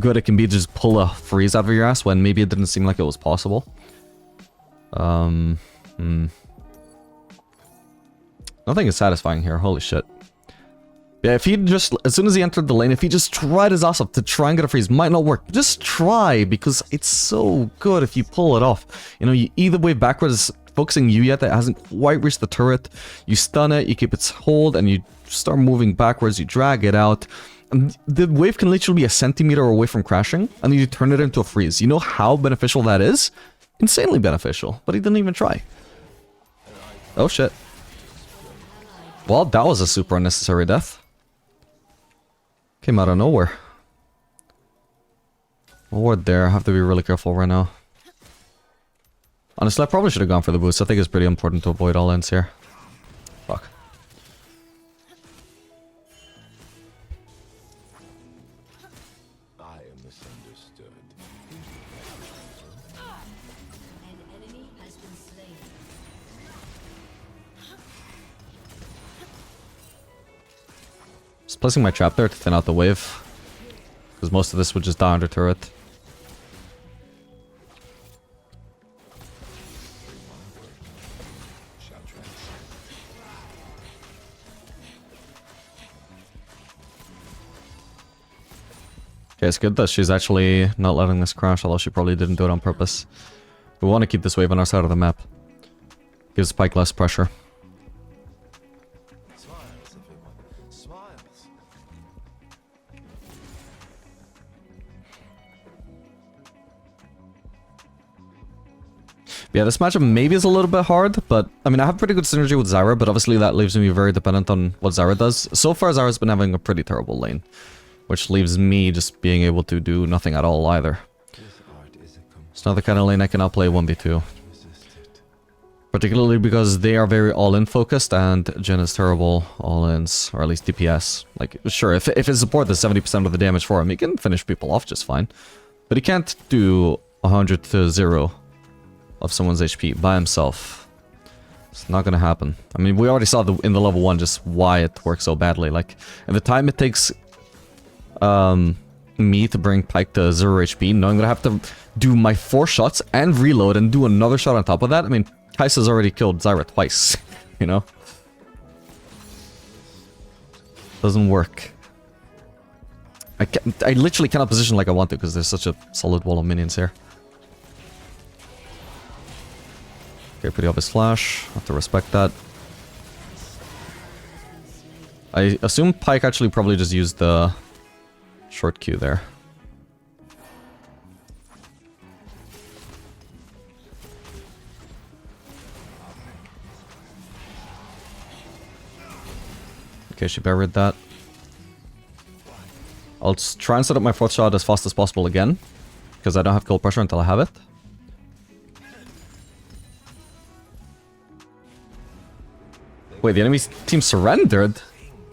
good it can be to just pull a freeze out of your ass when maybe it didn't seem like it was possible. Nothing is satisfying here, holy shit. Yeah, if he just, as soon as he entered the lane, if he just tried his ass off to try and get a freeze, might not work. Just try, because it's so good if you pull it off. You know, you either way backwards, focusing you yet that hasn't quite reached the turret. You stun it, you keep its hold, and you start moving backwards, you drag it out. And the wave can literally be a centimeter away from crashing, and then you turn it into a freeze. You know how beneficial that is? Insanely beneficial, but he didn't even try. Oh shit. Well, that was a super unnecessary death. Came out of nowhere. Ward there. I have to be really careful right now. Honestly, I probably should have gone for the boost. I think it's pretty important to avoid all ends here. Fuck. I am misunderstood. An enemy has been slain. Just placing my trap there to thin out the wave. Because most of this would just die under turret. Okay, it's good that she's actually not letting this crash, although she probably didn't do it on purpose. We want to keep this wave on our side of the map. Gives Pyke less pressure. Smiles, everyone. Smiles. Yeah, this matchup maybe is a little bit hard, but I mean, I have pretty good synergy with Zyra, but obviously that leaves me very dependent on what Zyra does. So far, Zyra's been having a pretty terrible lane, which leaves me just being able to do nothing at all either. This art is a It's not the kind of lane I can outplay 1v2. resisted. Particularly because they are very all-in focused, and Jhin is terrible all-ins, or at least DPS. Like, sure, if his support does 70% of the damage for him, he can finish people off just fine. But he can't do 100 to 0 of someone's HP by himself. It's not gonna happen. I mean, we already saw in the level 1 just why it works so badly. Like, and the time it takes me to bring Pyke to 0 HP, knowing that I have to do my 4 shots and reload and do another shot on top of that, I mean, Kai'Sa's already killed Zyra twice, you know? Doesn't work. I literally cannot position like I want to because there's such a solid wall of minions here. Okay, pretty obvious flash. Have to respect that. I assume Pyke actually probably just used the short Q there. Okay, she buried that. I'll try and set up my 4th shot as fast as possible again, because I don't have kill pressure until I have it. Wait, the enemy team surrendered?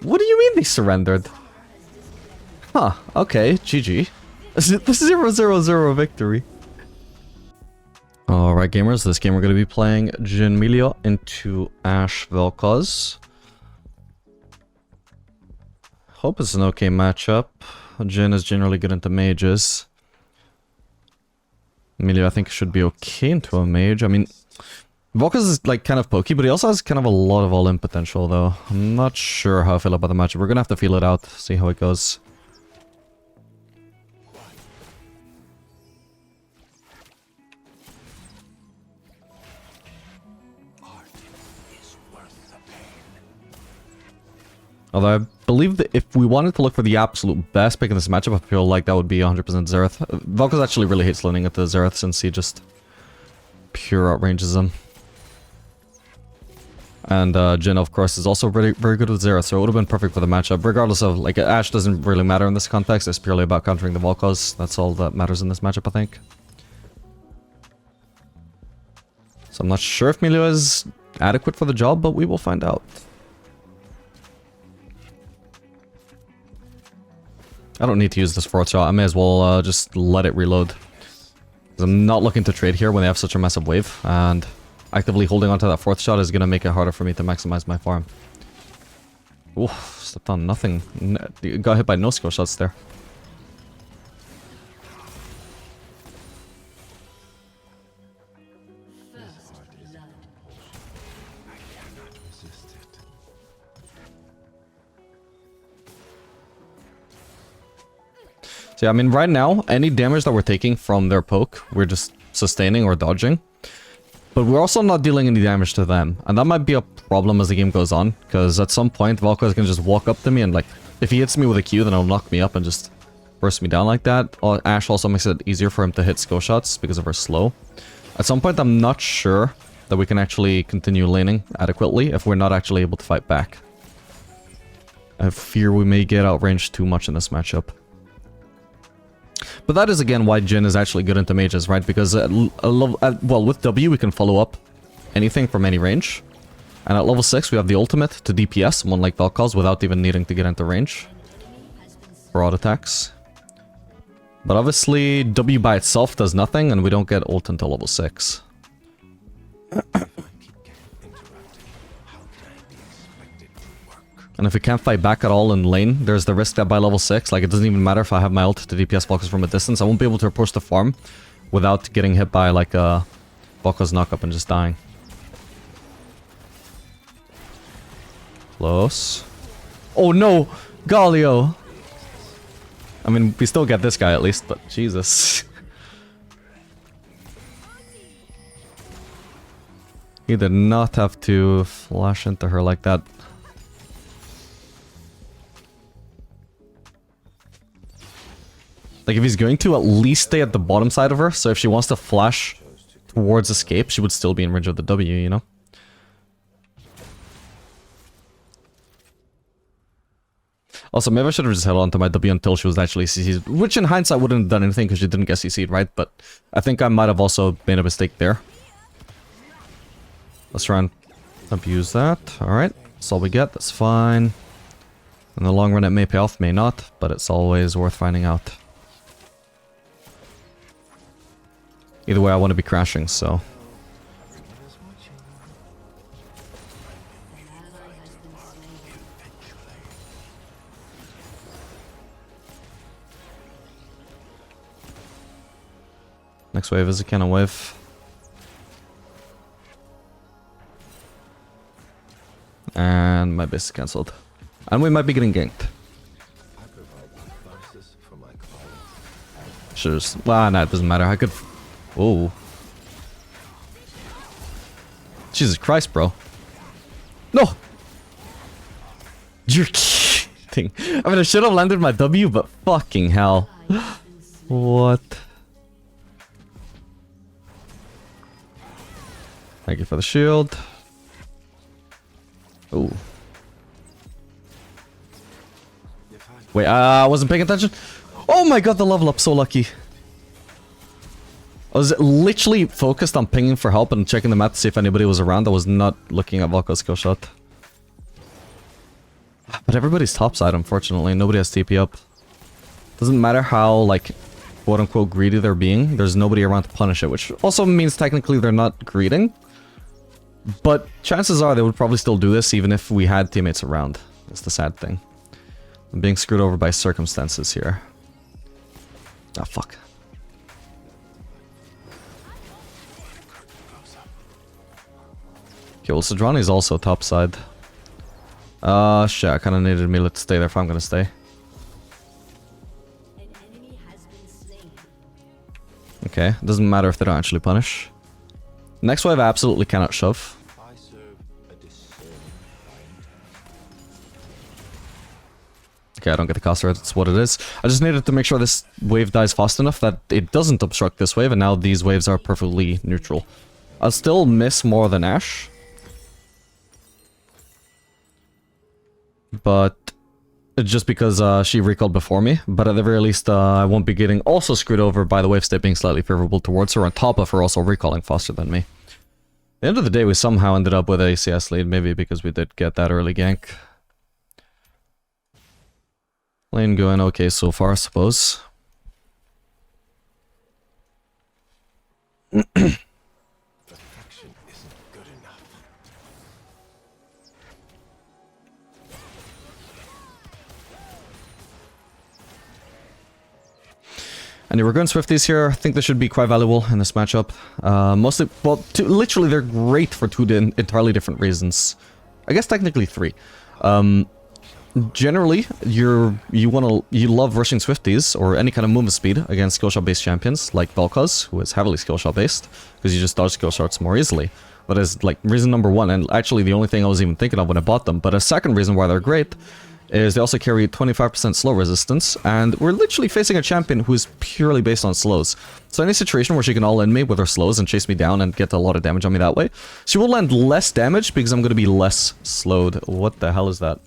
What do you mean they surrendered? Huh, okay, GG. This is 0-0-0 victory. Alright gamers, this game we're going to be playing Jhin Milio into Ashe Vel'Koz. Hope it's an okay matchup. Jhin is generally good into mages. Milio I think should be okay into a mage. I mean, Vel'Koz is like kind of pokey, but he also has kind of a lot of all-in potential though. I'm not sure how I feel about the matchup. We're going to have to feel it out, see how it goes. Although I believe that if we wanted to look for the absolute best pick in this matchup, I feel like that would be 100% Xerath. Vel'Koz actually really hates leaning into Xerath since he just pure outranges him. And Jhin, of course, is also very good with Xerath, so it would have been perfect for the matchup. Regardless of, like, Ashe doesn't really matter in this context. It's purely about countering the Vel'Koz. That's all that matters in this matchup, I think. So I'm not sure if Milio is adequate for the job, but we will find out. I don't need to use this 4th shot. I may as well just let it reload. Because I'm not looking to trade here when they have such a massive wave. And actively holding onto that 4th shot is going to make it harder for me to maximize my farm. Oof, stepped on nothing. Got hit by no skill shots there. So yeah, I mean, right now, any damage that we're taking from their poke, we're just sustaining or dodging. But we're also not dealing any damage to them. And that might be a problem as the game goes on. Because at some point, Vel'Koz can just walk up to me and, like, if he hits me with a Q, then he'll knock me up and just burst me down like that. Ashe also makes it easier for him to hit skill shots because of her slow. At some point, I'm not sure that we can actually continue laning adequately if we're not actually able to fight back. I fear we may get outranged too much in this matchup. But that is again why Jhin is actually good into mages, right? Because well, with W we can follow up anything from any range. And at level 6 we have the ultimate to DPS, one like Vel'Koz, without even needing to get into range. Broad attacks. But obviously W by itself does nothing, and we don't get ult until level 6. And if we can't fight back at all in lane, there's the risk that by level 6, like it doesn't even matter if I have my ult to DPS Vel'Koz from a distance, I won't be able to approach the farm without getting hit by like a Vel'Koz knockup and just dying. Close. Oh no! Galio! I mean, we still get this guy at least, but Jesus. He did not have to flash into her like that. Like, if he's going to, at least stay at the bottom side of her, so if she wants to flash towards escape, she would still be in range of the W, you know? Also, maybe I should have just held on to my W until she was actually CC'd, which in hindsight wouldn't have done anything because she didn't get CC'd, right? But I think I might have also made a mistake there. Let's try and abuse that. Alright, that's all we get, that's fine. In the long run it may pay off, may not, but it's always worth finding out. Either way, I want to be crashing, so... Next wave is a cannon wave. And my base is cancelled. And we might be getting ganked. Should just... Well, nah, it doesn't matter. I could... Oh. Jesus Christ, bro. No! You're kidding. I mean, I should have landed my W, but fucking hell. What? Thank you for the shield. Ooh. Wait, I wasn't paying attention. Oh my god, the level up, so lucky. I was literally focused on pinging for help and checking the map to see if anybody was around. I was not looking at Vel'Koz's skill shot. But everybody's topside, unfortunately. Nobody has TP up. Doesn't matter how, like, quote-unquote greedy they're being. There's nobody around to punish it, which also means technically they're not greeting. But chances are they would probably still do this even if we had teammates around. That's the sad thing. I'm being screwed over by circumstances here. Ah, fuck. Okay, well, Sodrani's also topside. Shit, I kinda needed Mila to stay there if I'm gonna stay. An enemy has been slain. Okay, doesn't matter if they don't actually punish. Next wave, I absolutely cannot shove. I serve a discerning clientele. Okay, I don't get the cost right, it's what it is. I just needed to make sure this wave dies fast enough that it doesn't obstruct this wave, and now these waves are perfectly neutral. I'll still miss more than Ashe. But just because she recalled before me, but at the very least I won't be getting also screwed over by the wave state being slightly favorable towards her, on top of her also recalling faster than me. At the end of the day, we somehow ended up with a CS lead, maybe because we did get that early gank. Lane going okay so far, I suppose. Perfection isn't good enough. And we're going Swifties here. I think they should be quite valuable in this matchup. Mostly, well, literally they're great for two entirely different reasons. I guess technically three. Generally, you love rushing Swifties or any kind of movement speed against skillshot based champions like Vel'Koz, who is heavily skillshot based, because you just dodge skill shots more easily. That is like reason number one, and actually the only thing I was even thinking of when I bought them. But a second reason why they're great is they also carry 25% slow resistance, and we're literally facing a champion who is purely based on slows. So any situation where she can all-in me with her slows and chase me down and get a lot of damage on me that way, she will land less damage because I'm going to be less slowed. What the hell is that?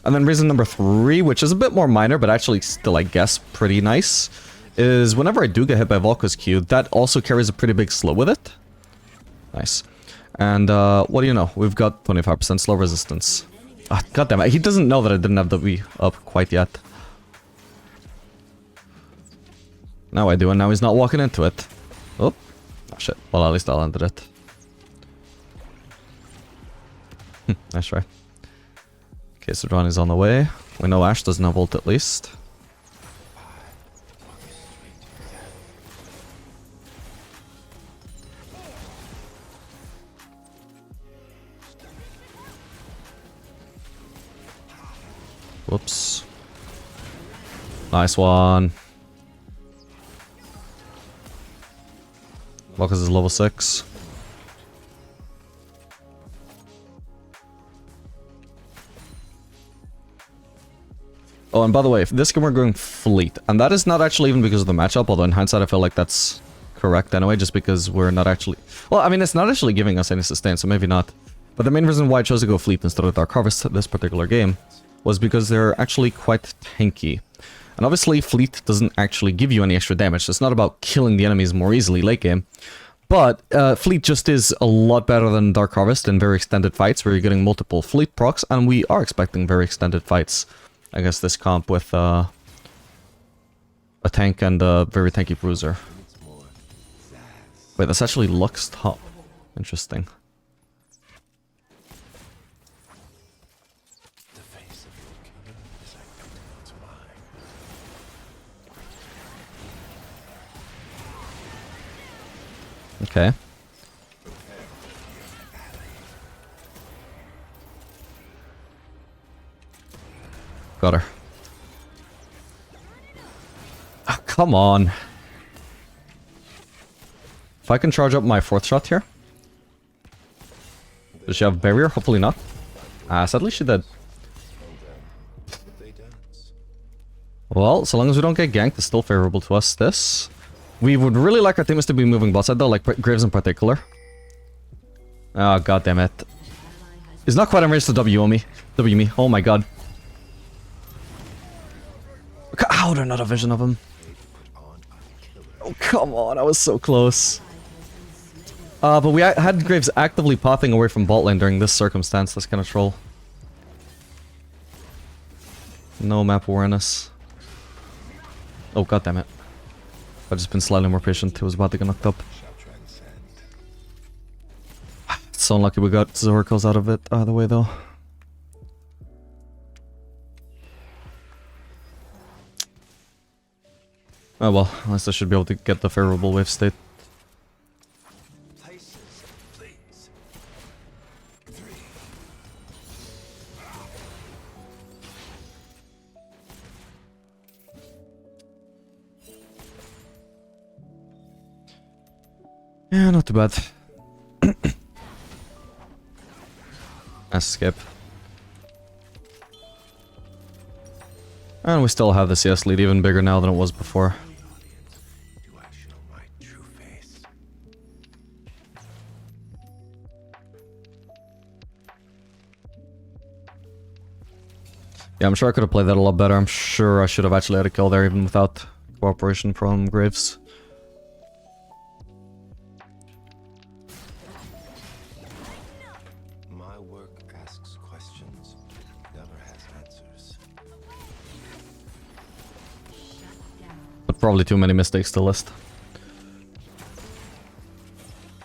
And then reason number three, which is a bit more minor, but actually still, I guess, pretty nice, is whenever I do get hit by Vel'Koz's Q, that also carries a pretty big slow with it. Nice. And what do you know? We've got 25% slow resistance. Ah, goddammit, he doesn't know that I didn't have the V up quite yet. Now I do, and now he's not walking into it. Oh, shit. Well, at least I landed it. Nice try. Okay, so Sodrani's on the way. We know Ashe doesn't have ult at least. Whoops. Nice one. Vel'Koz is level 6. Oh, and by the way, this game we're going fleet. And that is not actually even because of the matchup, although in hindsight I feel like that's correct anyway, just because we're not actually... Well, I mean, it's not actually giving us any sustain, so maybe not. But the main reason why I chose to go fleet instead of Dark Harvest this particular game was because they're actually quite tanky. And obviously, fleet doesn't actually give you any extra damage. It's not about killing the enemies more easily late game. But fleet just is a lot better than Dark Harvest in very extended fights, where you're getting multiple fleet procs, and we are expecting very extended fights. I guess this comp with a tank and a very tanky bruiser. Wait, that's actually Lux top. Interesting. The face of your killer is identical to mine. Okay. Got her. Oh, come on. If I can charge up my 4th shot here. Does she have barrier? Hopefully not. Sadly she did. They dance. Well, so long as we don't get ganked, it's still favorable to us. This. We would really like our teammates to be moving bot side though, like Graves in particular. Oh, god damn it. He's not quite on range to W me. W me. Oh my god. How did I not have vision of him? Oh, come on. I was so close. But we had Graves actively popping away from bot lane during this circumstance. That's kind of troll. No map awareness. Oh, god damn it. I've just been slightly more patient. It was about to get knocked up. Shall transcend. It's so unlucky we got Zorkos out of it either way though. Oh well, at least I should be able to get the favorable wave state. Places, please. 3. Yeah, not too bad. Escape. And we still have the CS lead, even bigger now than it was before. Do I show my true face? Yeah, I'm sure I could have played that a lot better. I'm sure I should have actually had a kill there even without cooperation from Graves. My work asks questions, never has answers. But probably too many mistakes to list.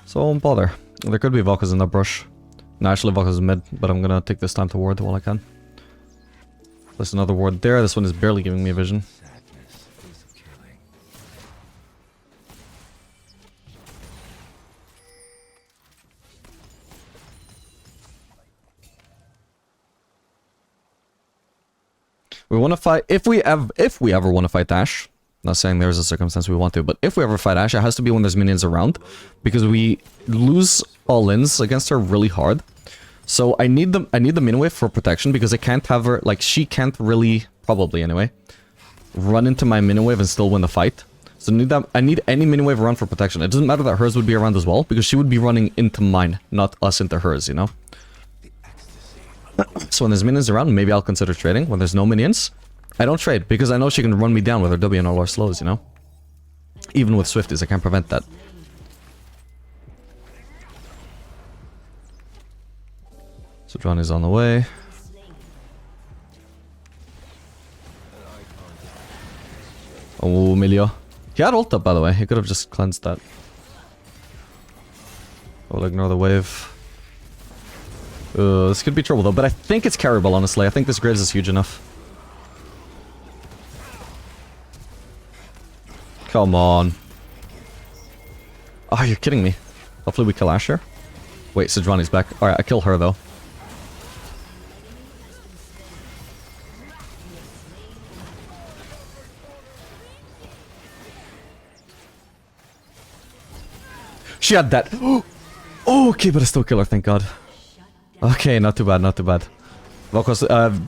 So I won't bother. There could be Valkas in the brush. No, actually Valkas is mid, but I'm gonna take this time to ward while I can. There's another ward there. This one is barely giving me a vision. Sadness is killing. We want to fight if we ever want to fight Ashe. Not saying there's a circumstance we want to, but if we ever fight Ashe, it has to be when there's minions around, because we lose all-ins against her really hard. So I need the minion wave for protection, because I can't have her, like, she can't really, probably anyway, run into my minion wave and still win the fight. So I need any minion wave around for protection. It doesn't matter that hers would be around as well, because she would be running into mine, not us into hers, you know? The ecstasy. So when there's minions around, maybe I'll consider trading. When there's no minions, I don't trade, because I know she can run me down with her W and all our slows, you know? Even with Swifties, I can't prevent that. So Johnny's on the way. Oh, Milio. He had ult up, by the way. He could have just cleansed that. I will ignore the wave. This could be trouble, though. But I think it's carryable, honestly. I think this Graves is huge enough. Come on. Oh, you're kidding me. Hopefully we kill Ashe here. Wait, Sejuani's back. Alright, I kill her, though. She had that. Oh, okay, but I still kill her, thank god. Okay, not too bad, not too bad. Valkos,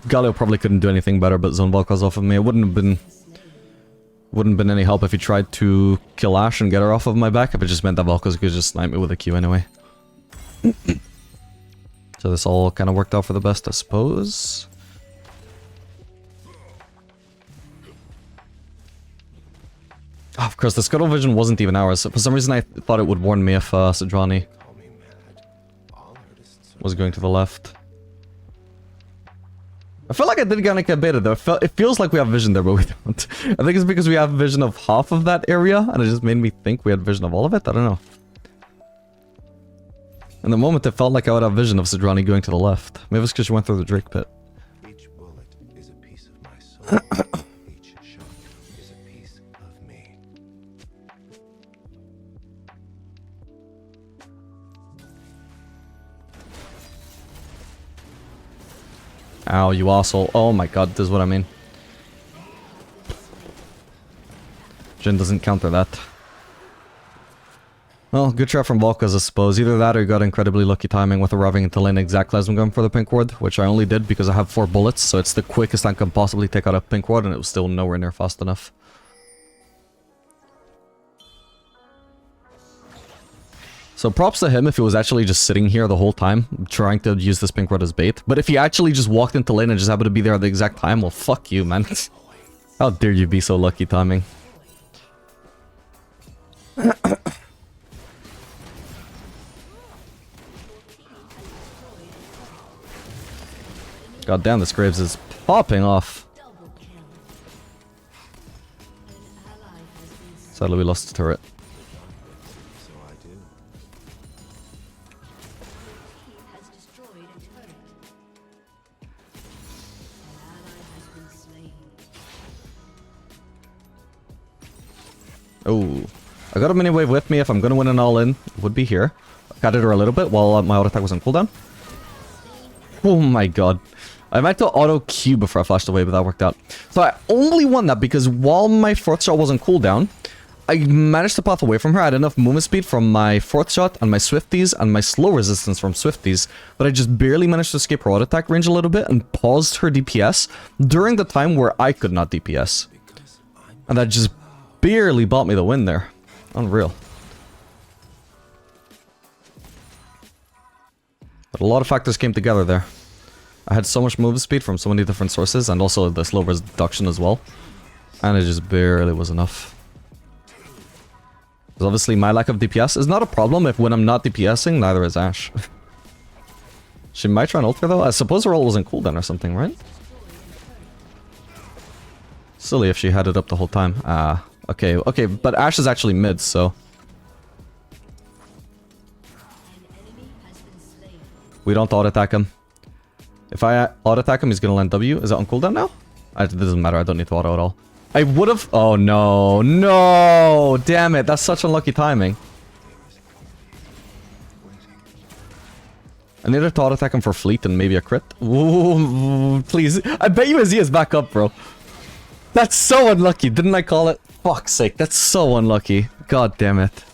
Galio probably couldn't do anything better but zone Valkos off of me. It wouldn't have been any help if he tried to kill Ashe and get her off of my back, if it just meant that Valkos could just snipe me with a Q anyway. So this all kind of worked out for the best, I suppose. Oh, of course, the Scuttle Vision wasn't even ours. For some reason I thought it would warn me if Sejuani Call me mad. All artists was going to the left. I feel like I did get a beta though. It feels like we have vision there, but we don't. I think it's because we have vision of half of that area, and it just made me think we had vision of all of it. I don't know. In the moment, it felt like I would have vision of Sejuani going to the left. Maybe it's because she went through the Drake pit. Each bullet is a piece of my soul. Each shot is a piece of me. Ow, you asshole. Oh my god, this is what I mean. Jhin doesn't counter that. Well, good try from Valkas, I suppose. Either that or you got incredibly lucky timing with arriving into lane exactly as I'm going for the pink ward, which I only did because I have 4 bullets, so it's the quickest I can possibly take out a pink ward, and it was still nowhere near fast enough. So props to him if he was actually just sitting here the whole time, trying to use this pink ward as bait. But if he actually just walked into lane and just happened to be there at the exact time, well, fuck you, man. How dare you be so lucky timing. God damn, this Graves is popping off. Sadly, we lost the turret. So I do. He has destroyed a turret. An ally has been slain. Oh, I got a mini wave with me. If I'm gonna win an all-in, it would be here. I guided her a little bit while my auto attack was on cooldown. Oh my god. I meant to auto Q before I flashed away, but that worked out. So I only won that because while my fourth shot was on cooldown, I managed to path away from her. I had enough movement speed from my fourth shot and my Swifties and my slow resistance from Swifties, but I just barely managed to escape her auto attack range a little bit and paused her DPS during the time where I could not DPS. And that just barely bought me the win there. Unreal. But a lot of factors came together there. I had so much movement speed from so many different sources, and also the slow reduction as well. And it just barely was enough. Because obviously my lack of DPS is not a problem if when I'm not DPSing, neither is Ashe. She might try and ult her though. I suppose her ult was in cooldown or something, right? Silly if she had it up the whole time. Ah, okay, okay, but Ashe is actually mid, so... We don't auto-attack him. If I auto-attack him, he's gonna land W. Is it on cooldown now? It doesn't matter, I don't need to auto at all. I would've... Oh no, no! Damn it, that's such unlucky timing. I needed to auto-attack him for fleet and maybe a crit. Ooh, please. I bet you Azzy is back up, bro. That's so unlucky, didn't I call it? Fuck's sake, that's so unlucky. God damn it.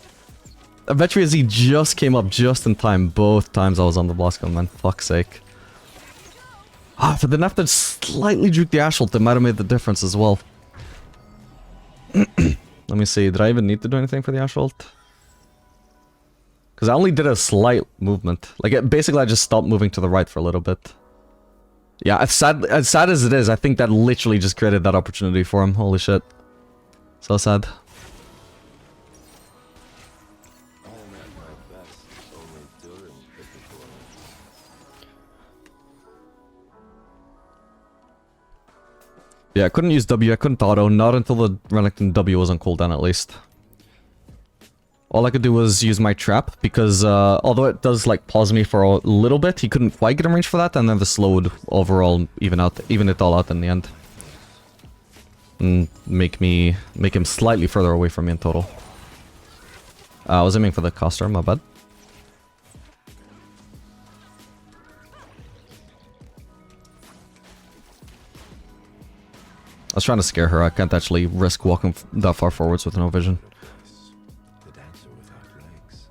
I bet you Azzy just came up just in time both times I was on the boss gun, man. Fuck's sake. Ah, if I didn't have to slightly juke the Ashe ult, it might have made the difference as well. Let me see, did I even need to do anything for the Ashe ult? Because I only did a slight movement. Like, basically I just stopped moving to the right for a little bit. Yeah, as sad as it is, I think that literally just created that opportunity for him. Holy shit. So sad. Yeah, I couldn't use W, I couldn't auto, not until the Renekton W was on cooldown at least. All I could do was use my trap, because although it does like pause me for a little bit, he couldn't quite get in range for that, and then the slow would overall even it all out in the end. And make him slightly further away from me in total. I was aiming for the caster, my bad. I was trying to scare her. I can't actually risk walking that far forwards with no vision. The dancer without legs.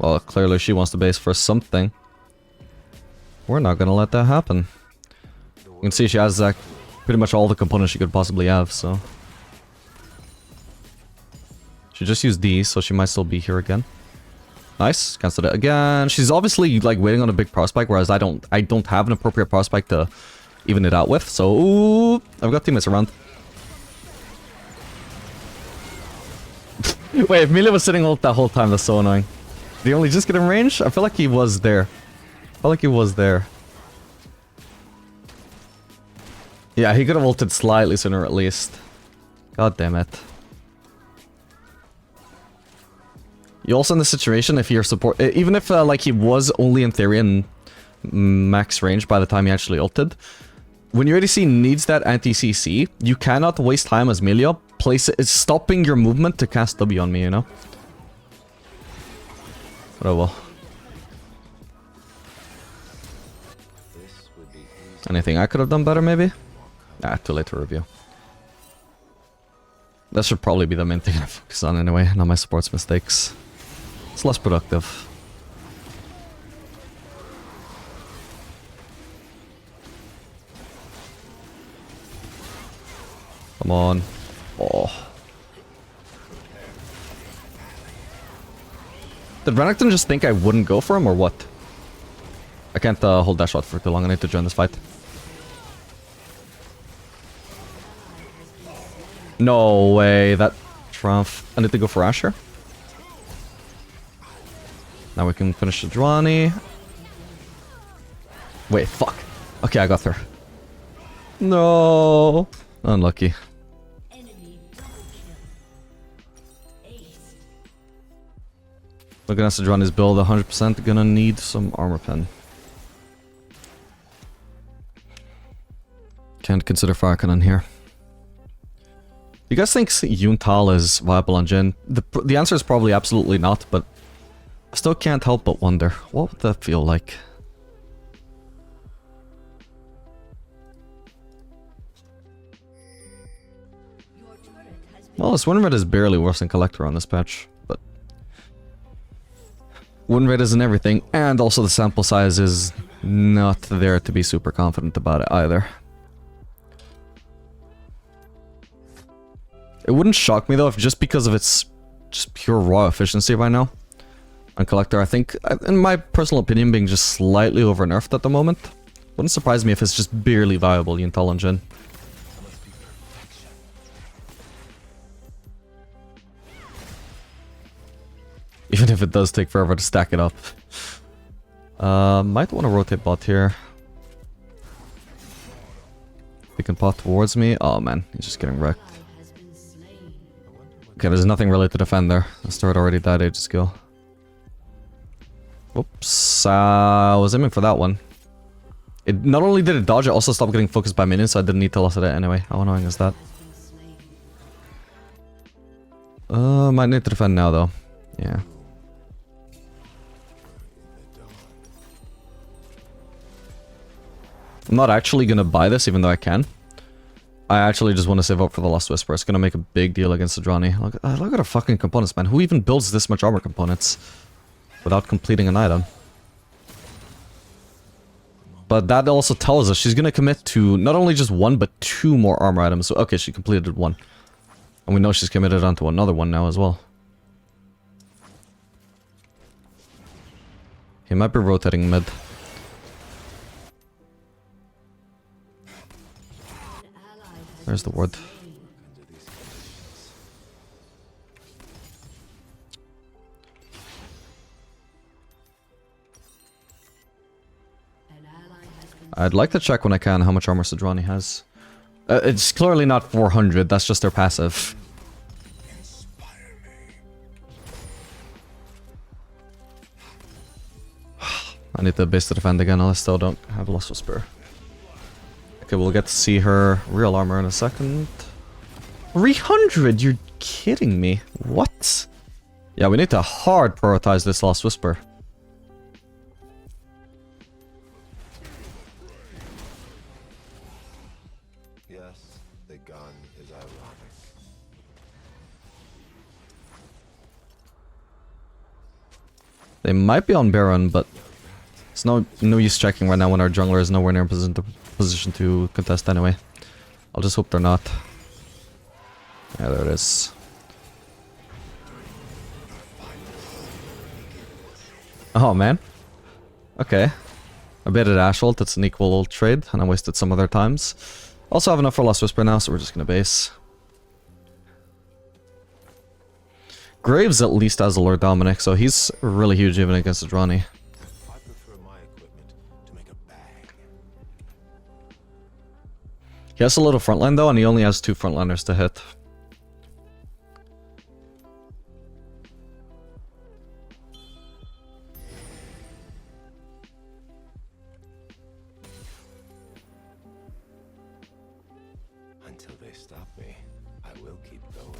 Well, clearly she wants to base for something. We're not gonna let that happen. You can see she has pretty much all the components she could possibly have, so... She just used D, so she might still be here again. Nice, cancelled it again. She's obviously like waiting on a big prospect, whereas I don't have an appropriate prospect to even it out with, so... Ooh, I've got teammates around. Wait, if Melee was sitting ult that whole time, that's so annoying. Did he only just get in range? I feel like he was there. I feel like he was there. Yeah, he could have ulted slightly sooner at least. God damn it. You also in this situation, if you're support... Even if like he was only in theory in max range by the time he actually ulted, when your ADC needs that anti-CC, you cannot waste time as Melia stopping your movement to cast W on me, you know? But oh well. Anything I could have done better, maybe? Ah, too late to review. That should probably be the main thing I focus on anyway, not my sports mistakes. It's less productive. Come on. Oh. Did Renekton just think I wouldn't go for him or what? I can't hold that shot for too long. I need to join this fight. No way. That Trump. I need to go for Ashe here. Now we can finish the Sejuani. Wait, fuck. Okay, I got her. No. Unlucky. Enemy double kill. Ace. Looking at Sejuani's build, 100% gonna need some armor pen. Can't consider Fire Cannon here. You guys think Yuntal is viable on Jhin? The answer is probably absolutely not, but I still can't help but wonder. What would that feel like? Your turret has been Well, this win rate is barely worse than Collector on this patch, but win rate isn't everything, and also the sample size is not there to be super confident about it either. It wouldn't shock me though if just because of its just pure raw efficiency right now on Collector, I think, in my personal opinion, being just slightly over nerfed at the moment. Wouldn't surprise me if it's just barely viable Yuntal on Jhin. Even if it does take forever to stack it up. Might want to rotate bot here. He can pot towards me. Oh man, he's just getting wrecked. has been slain. Okay, there's nothing really to defend there. The turret already died ages ago. Whoops. I was aiming for that one. It not only did it dodge, it also stopped getting focused by minions, so I didn't need to loss it anyway. How annoying is that? Might need to defend now though. Yeah. I'm not actually gonna buy this, even though I can. I actually just want to save up for the Last Whisper. It's gonna make a big deal against Sejuani. Look at our fucking components, man. Who even builds this much armor components without completing an item? But that also tells us she's gonna commit to not only just one, but two more armor items. So, okay, she completed one. And we know she's committed onto another one now as well. He might be rotating mid. There's the ward. I'd like to check when I can how much armor Sejuani has. It's clearly not 400, that's just their passive. I need the base to defend again, I still don't have Last Whisper. Okay, we'll get to see her real armor in a second. 300? You're kidding me. What? Yeah, we need to hard prioritize this Last Whisper. Yes, the gun is ironic. They might be on Baron, but it's no use checking right now when our jungler is nowhere near position to contest anyway. I'll just hope they're not. Yeah, there it is. Oh man. Okay. I baited Ashe ult, it's an equal trade, and I wasted some other times. Also have enough for Last Whisper now, so we're just gonna base. Graves at least has a Lord Dominic, so he's really huge even against Sejuani. I prefer my equipment to make a bag. He has a little frontline though, and he only has 2 frontliners to hit. Until they stop me, I will keep going.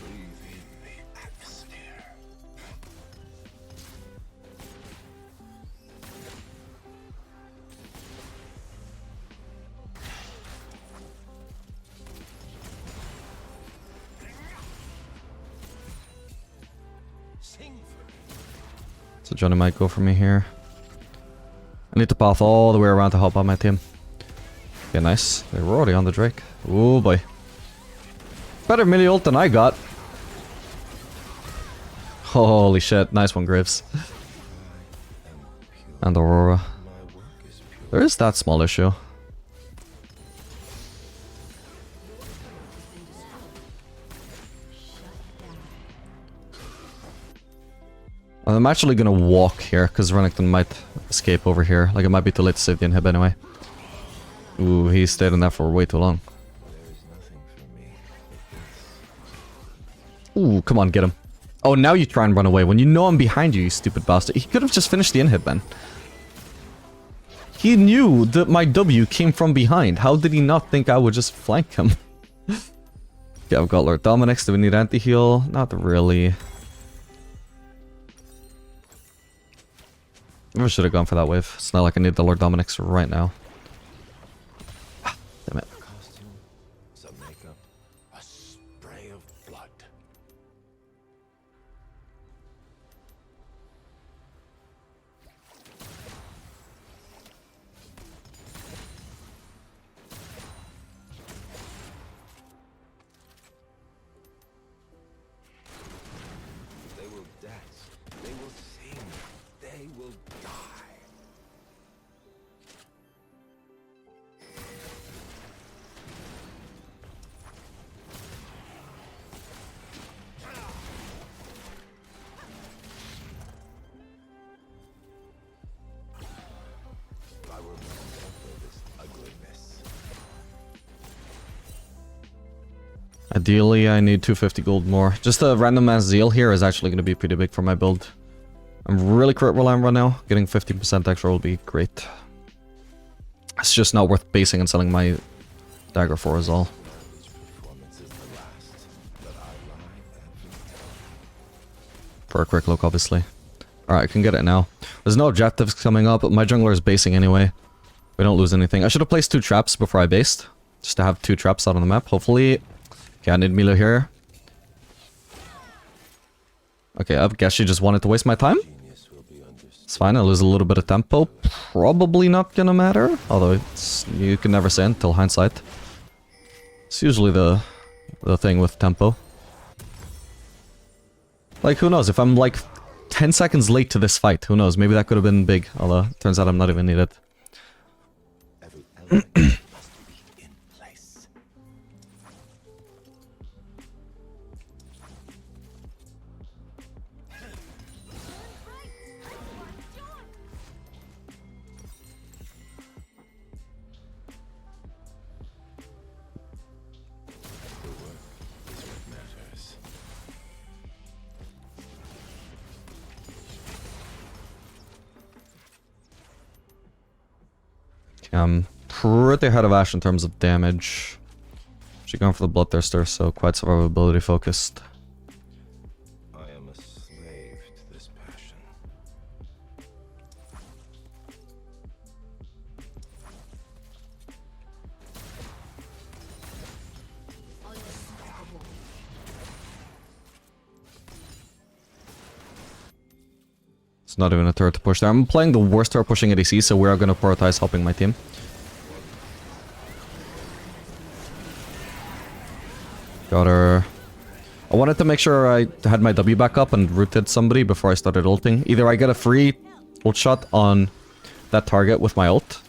Breathe in the atmosphere. Sing for me. So Johnny might go for me here. I need to path all the way around to help out my team. Okay, nice. They were already on the Drake. Oh boy. Better melee ult than I got. Holy shit. Nice one, Graves. And Aurora. There is that small issue. I'm actually gonna walk here, because Renekton might escape over here. Like, it might be too late to save the inhib anyway. Ooh, he stayed in there for way too long. Ooh, come on, get him. Oh, now you try and run away when you know I'm behind you, you stupid bastard. He could have just finished the inhib, man. He knew that my W came from behind. How did he not think I would just flank him? Okay, I've got Lord Dominic's. Do we need anti-heal? Not really. Maybe I should have gone for that wave. It's not like I need the Lord Dominic's right now. Damn it. Costume, some makeup, a spray of blood. They will dance, they will sing, they will die. I will not suffer this ugliness. Ideally, I need 250 gold more. Just a random ass Zeal here is actually going to be pretty big for my build. I'm really crit reliant right now. Getting 50% extra will be great. It's just not worth basing and selling my dagger for as all. Each performance is the last, but I lie every time. For a quick look, obviously. Alright, I can get it now. There's no objectives coming up, but my jungler is basing anyway. We don't lose anything. I should have placed 2 traps before I based. Just to have 2 traps out on the map, hopefully. Okay, I need Milo here. Okay, I guess she just wanted to waste my time. Genius will be understood. It's fine, I lose a little bit of tempo. Probably not gonna matter. Although, you can never say until hindsight. It's usually the thing with tempo. Like, who knows? If I'm like 10 seconds late to this fight, who knows? Maybe that could have been big. Although, turns out I'm not even needed. Every element must be in place. The work is what matters. I'm pretty ahead of Ashe in terms of damage. She's going for the Bloodthirster, so quite survivability focused. I am a slave to this passion. It's not even a turret to push there. I'm playing the worst turret pushing ADC, so we are going to prioritize helping my team. Got her. I wanted to make sure I had my W back up and rooted somebody before I started ulting. Either I get a free ult shot on that target with my ult,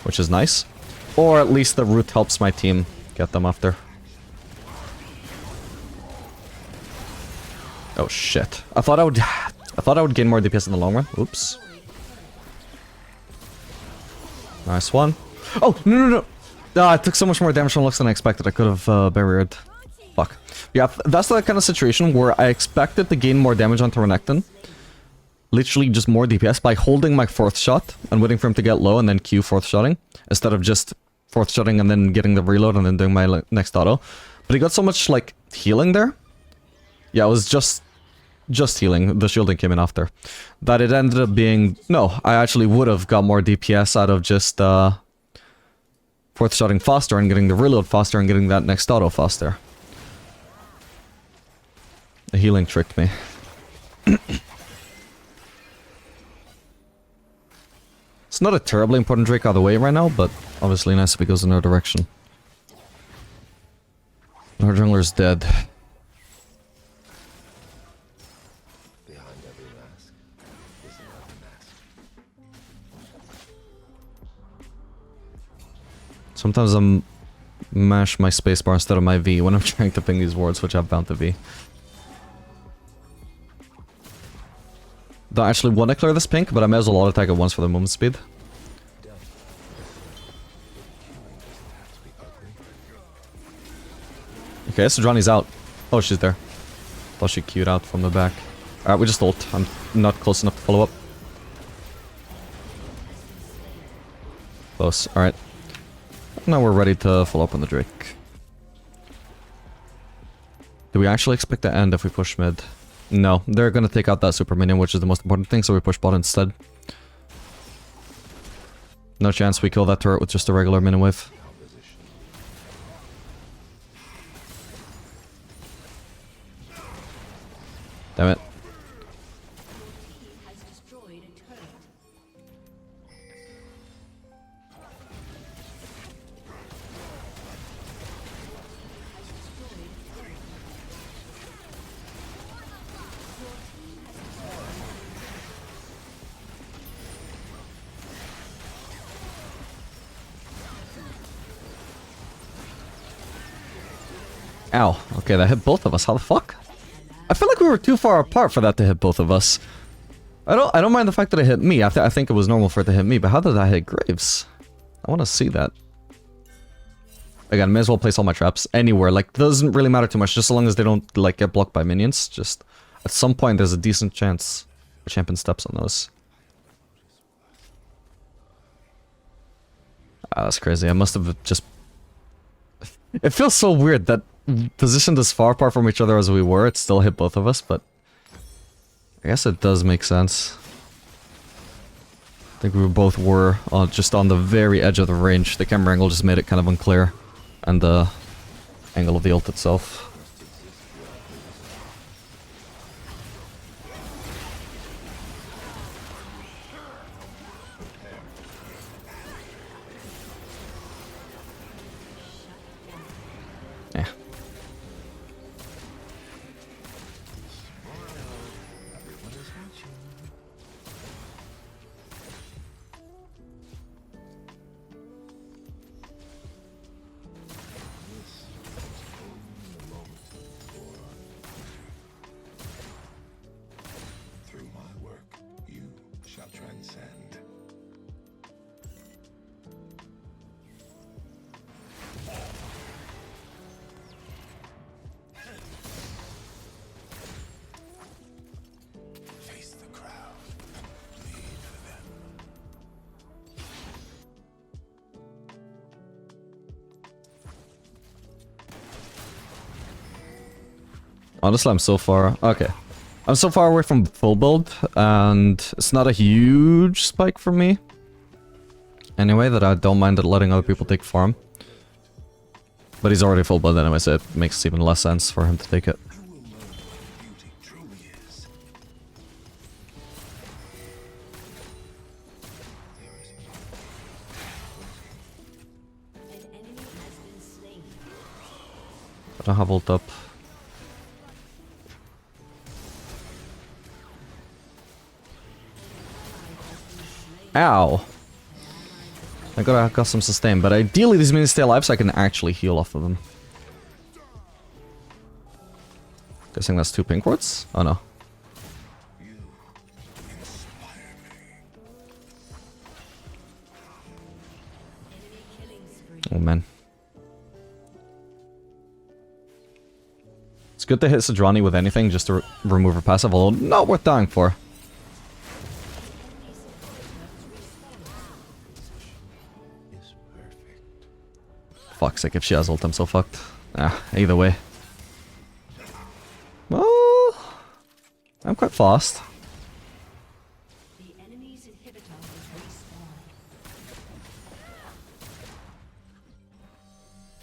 which is nice, or at least the root helps my team get them after. Oh shit. I thought I would gain more DPS in the long run. Oops. Nice one. Oh, no. I took so much more damage from looks than I expected. I could have barriered. Fuck. Yeah, that's the kind of situation where I expected to gain more damage onto Renekton. Literally just more DPS by holding my 4th shot and waiting for him to get low and then Q 4th shotting. Instead of just 4th shotting and then getting the reload and then doing my next auto. But he got so much, like, healing there. Yeah, it was just healing. The shielding came in after. That it ended up being... No, I actually would have got more DPS out of just 4th shotting faster and getting the reload faster and getting that next auto faster. The healing tricked me. It's not a terribly important Drake either way right now, but obviously nice if he goes in our direction. Our jungler's dead. Behind every mask is another mask. Sometimes I'm mash my spacebar instead of my V when I'm trying to ping these wards, which I've bound to V. Don't actually want to clear this pink, but I may as well auto attack at once for the movement speed. Okay, so Johnny's out. Oh, she's there. Thought she queued out from the back. Alright, we just ult. I'm not close enough to follow up. Close. Alright. Now we're ready to follow up on the Drake. Do we actually expect to end if we push mid? No, they're gonna take out that super minion, which is the most important thing, so we push bot instead. No chance we kill that turret with just a regular minion wave. Damn it. Has destroyed a turret. Ow. Okay, that hit both of us. How the fuck? I feel like we were too far apart for that to hit both of us. I don't mind the fact that it hit me. I think it was normal for it to hit me, but how did that hit Graves? I want to see that. Again, may as well place all my traps anywhere. Like, doesn't really matter too much, just so long as they don't, like, get blocked by minions. Just, at some point, there's a decent chance the champion steps on those. Ah, that's crazy. I must have just... It feels so weird that positioned as far apart from each other as we were, it still hit both of us, but... I guess it does make sense. I think we both were just on the very edge of the range. The camera angle just made it kind of unclear. And the angle of the ult itself. Yeah. Through my work, you shall transcend. Face the crowd. Bleed for them. Honestly, I'm so far... Okay. I'm so far away from full build, and it's not a huge spike for me. Anyway, that I don't mind letting other people take farm. But he's already full build anyway, so it makes even less sense for him to take it. You will learn what beauty truly is. An enemy has been slain. I don't have ult up. Ow. I got some sustain, but ideally these minions stay alive so I can actually heal off of them. Guessing that's 2 pink wards? Oh no. Oh man. It's good to hit Sedrani with anything just to remove her passive, although not worth dying for. Is perfect. Fuck's sake, if she has ult, I'm so fucked. Ah, either way. Well, I'm quite fast. The enemy's inhibitor has respawned.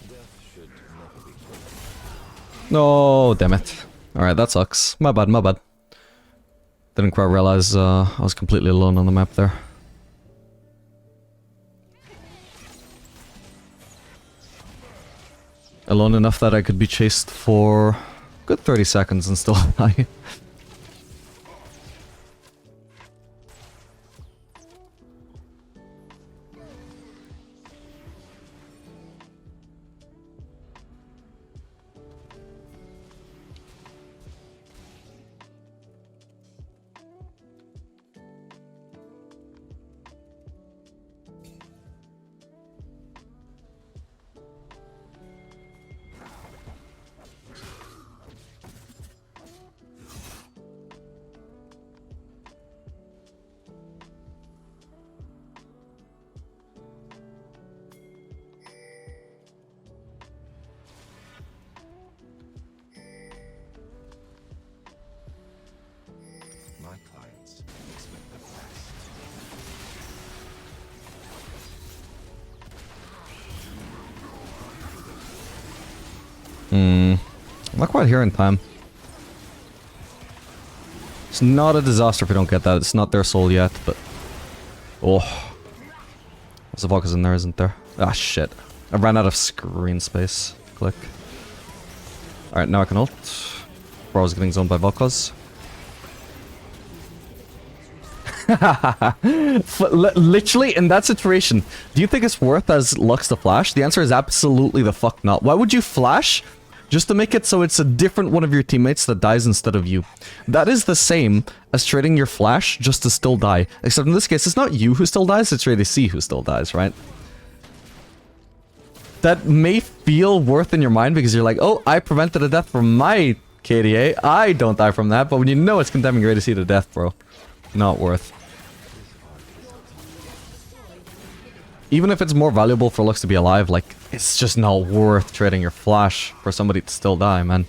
Death should never be told. No, damn it. Alright, that sucks. My bad, my bad. Didn't quite realize I was completely alone on the map there. Alone enough that I could be chased for a good 30 seconds and still die. My clients expect the best. I'm not quite here in time. It's not a disaster if we don't get that. It's not their soul yet, but... Oh. There's a Valky's in there, isn't there? Ah, shit. I ran out of screen space. Click. Alright, now I can ult. Bro, I was getting zoned by Valky's. Literally, in that situation, do you think it's worth as Lux to flash? The answer is absolutely the fuck not. Why would you flash? Just to make it so it's a different one of your teammates that dies instead of you. That is the same as trading your flash just to still die. Except in this case, it's not you who still dies, it's your ADC who still dies, right? That may feel worth in your mind because you're like, oh, I prevented a death from my KDA. I don't die from that. But when you know it's condemning your ADC to death, bro. Not worth. Even if it's more valuable for Lux to be alive, like, it's just not worth trading your flash for somebody to still die, man.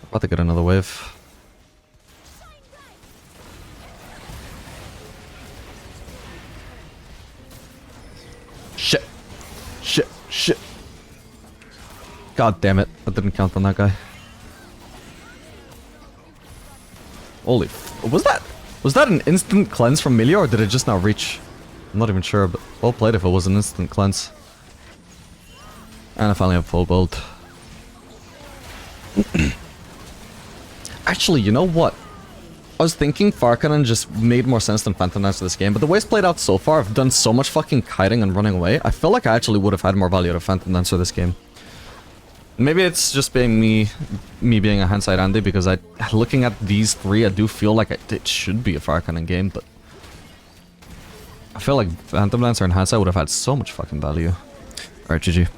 About to get another wave. Shit. Shit. Shit. God damn it. That didn't count on that guy. Holy f- Was that an instant cleanse from Melia or did it just not reach? I'm not even sure, but well played if it was an instant cleanse. And I finally have full build. Actually, you know what? I was thinking Farcanon just made more sense than Phantom Dance for this game, but the way it's played out so far, I've done so much fucking kiting and running away. I feel like I actually would have had more value out of Phantom Dancer this game. Maybe it's just being me being a hindsight Andy, because looking at these three, I do feel like it should be a Farcanon game, but I feel like Phantom Dancer and hindsight would have had so much fucking value. Alright, GG.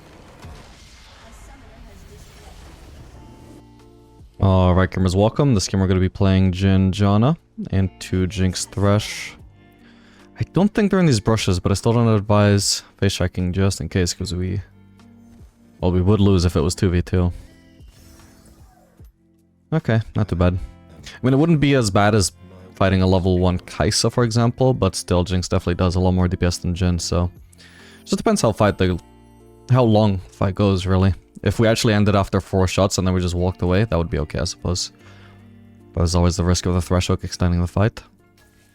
Alright, gamers, welcome. This game we're going to be playing Jhin Janna and 2 Jinx Thresh. I don't think they're in these brushes, but I still don't advise face checking just in case, because we would lose if it was 2v2. Okay, not too bad. I mean, it wouldn't be as bad as fighting a level 1 Kaisa, for example, but still, Jinx definitely does a lot more DPS than Jhin, so... Just depends how long fight goes, really. If we actually ended after 4 shots and then we just walked away, that would be okay, I suppose. But there's always the risk of the Thresh hook extending the fight.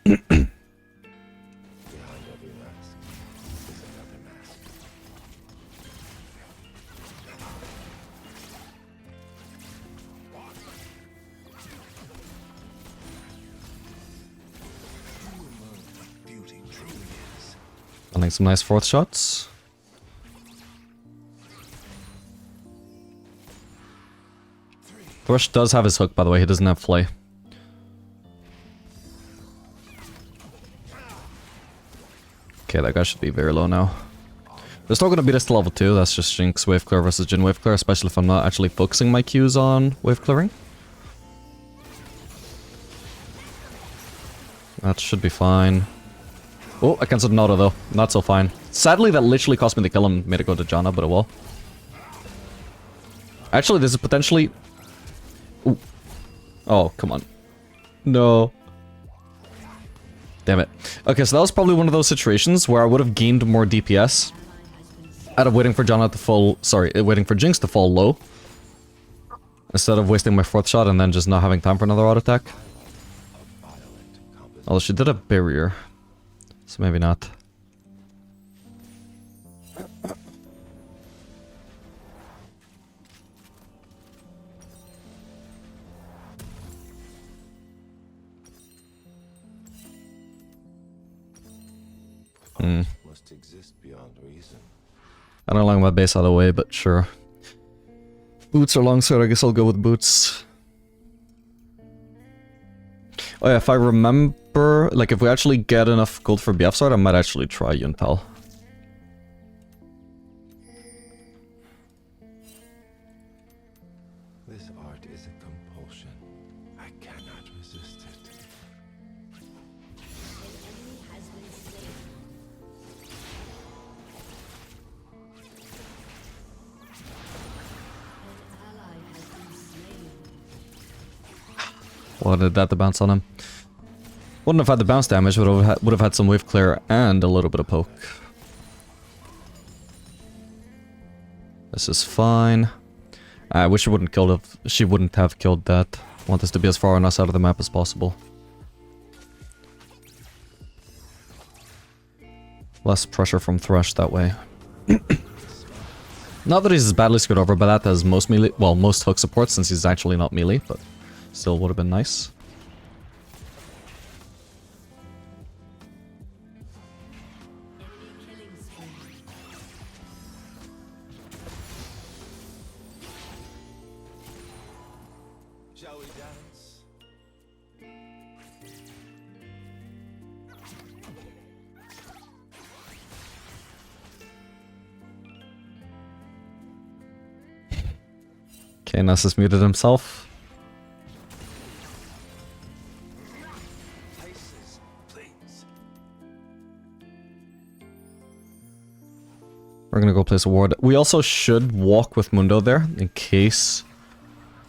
Behind every mask is another mask. Beauty truly is. Landing some nice 4th shots. Thresh does have his hook, by the way, he doesn't have flay. Okay, that guy should be very low now. They're still gonna beat us to level 2, that's just Jinx wave clear versus Jhin wave clear, especially if I'm not actually focusing my Qs on wave clearing. That should be fine. Oh, I cancelled an auto though, not so fine. Sadly, that literally cost me the kill and made it go to Janna, but it will. Actually, this is potentially... Ooh. Oh, come on. No. Damn it. Okay, so that was probably one of those situations where I would have gained more DPS out of waiting for Janna to fall... Sorry, waiting for Jinx to fall low. Instead of wasting my 4th shot and then just not having time for another auto attack. Although she did have barrier. So maybe not. must exist beyond reason. I don't like my base out of the way, but sure. Boots or longsword, I guess I'll go with boots. Oh yeah, if I remember, like if we actually get enough gold for BF sword, I might actually try Yuntal. This art is a compulsion. I cannot resist it. Has been slain. An ally has been slain. Wanted that to bounce on him. Wouldn't have had the bounce damage, but would have had some wave clear and a little bit of poke. This is fine. I wish she wouldn't have killed that. I want this to be as far on us out of the map as possible. Less pressure from Thresh that way. Not that he's as badly screwed over by that as most melee, well, most hook support, since he's actually not melee, but still would have been nice. Enemy killing spree. Shall we dance? Okay, Nessus muted himself. Places, please. We're gonna go place a ward. We also should walk with Mundo there, in case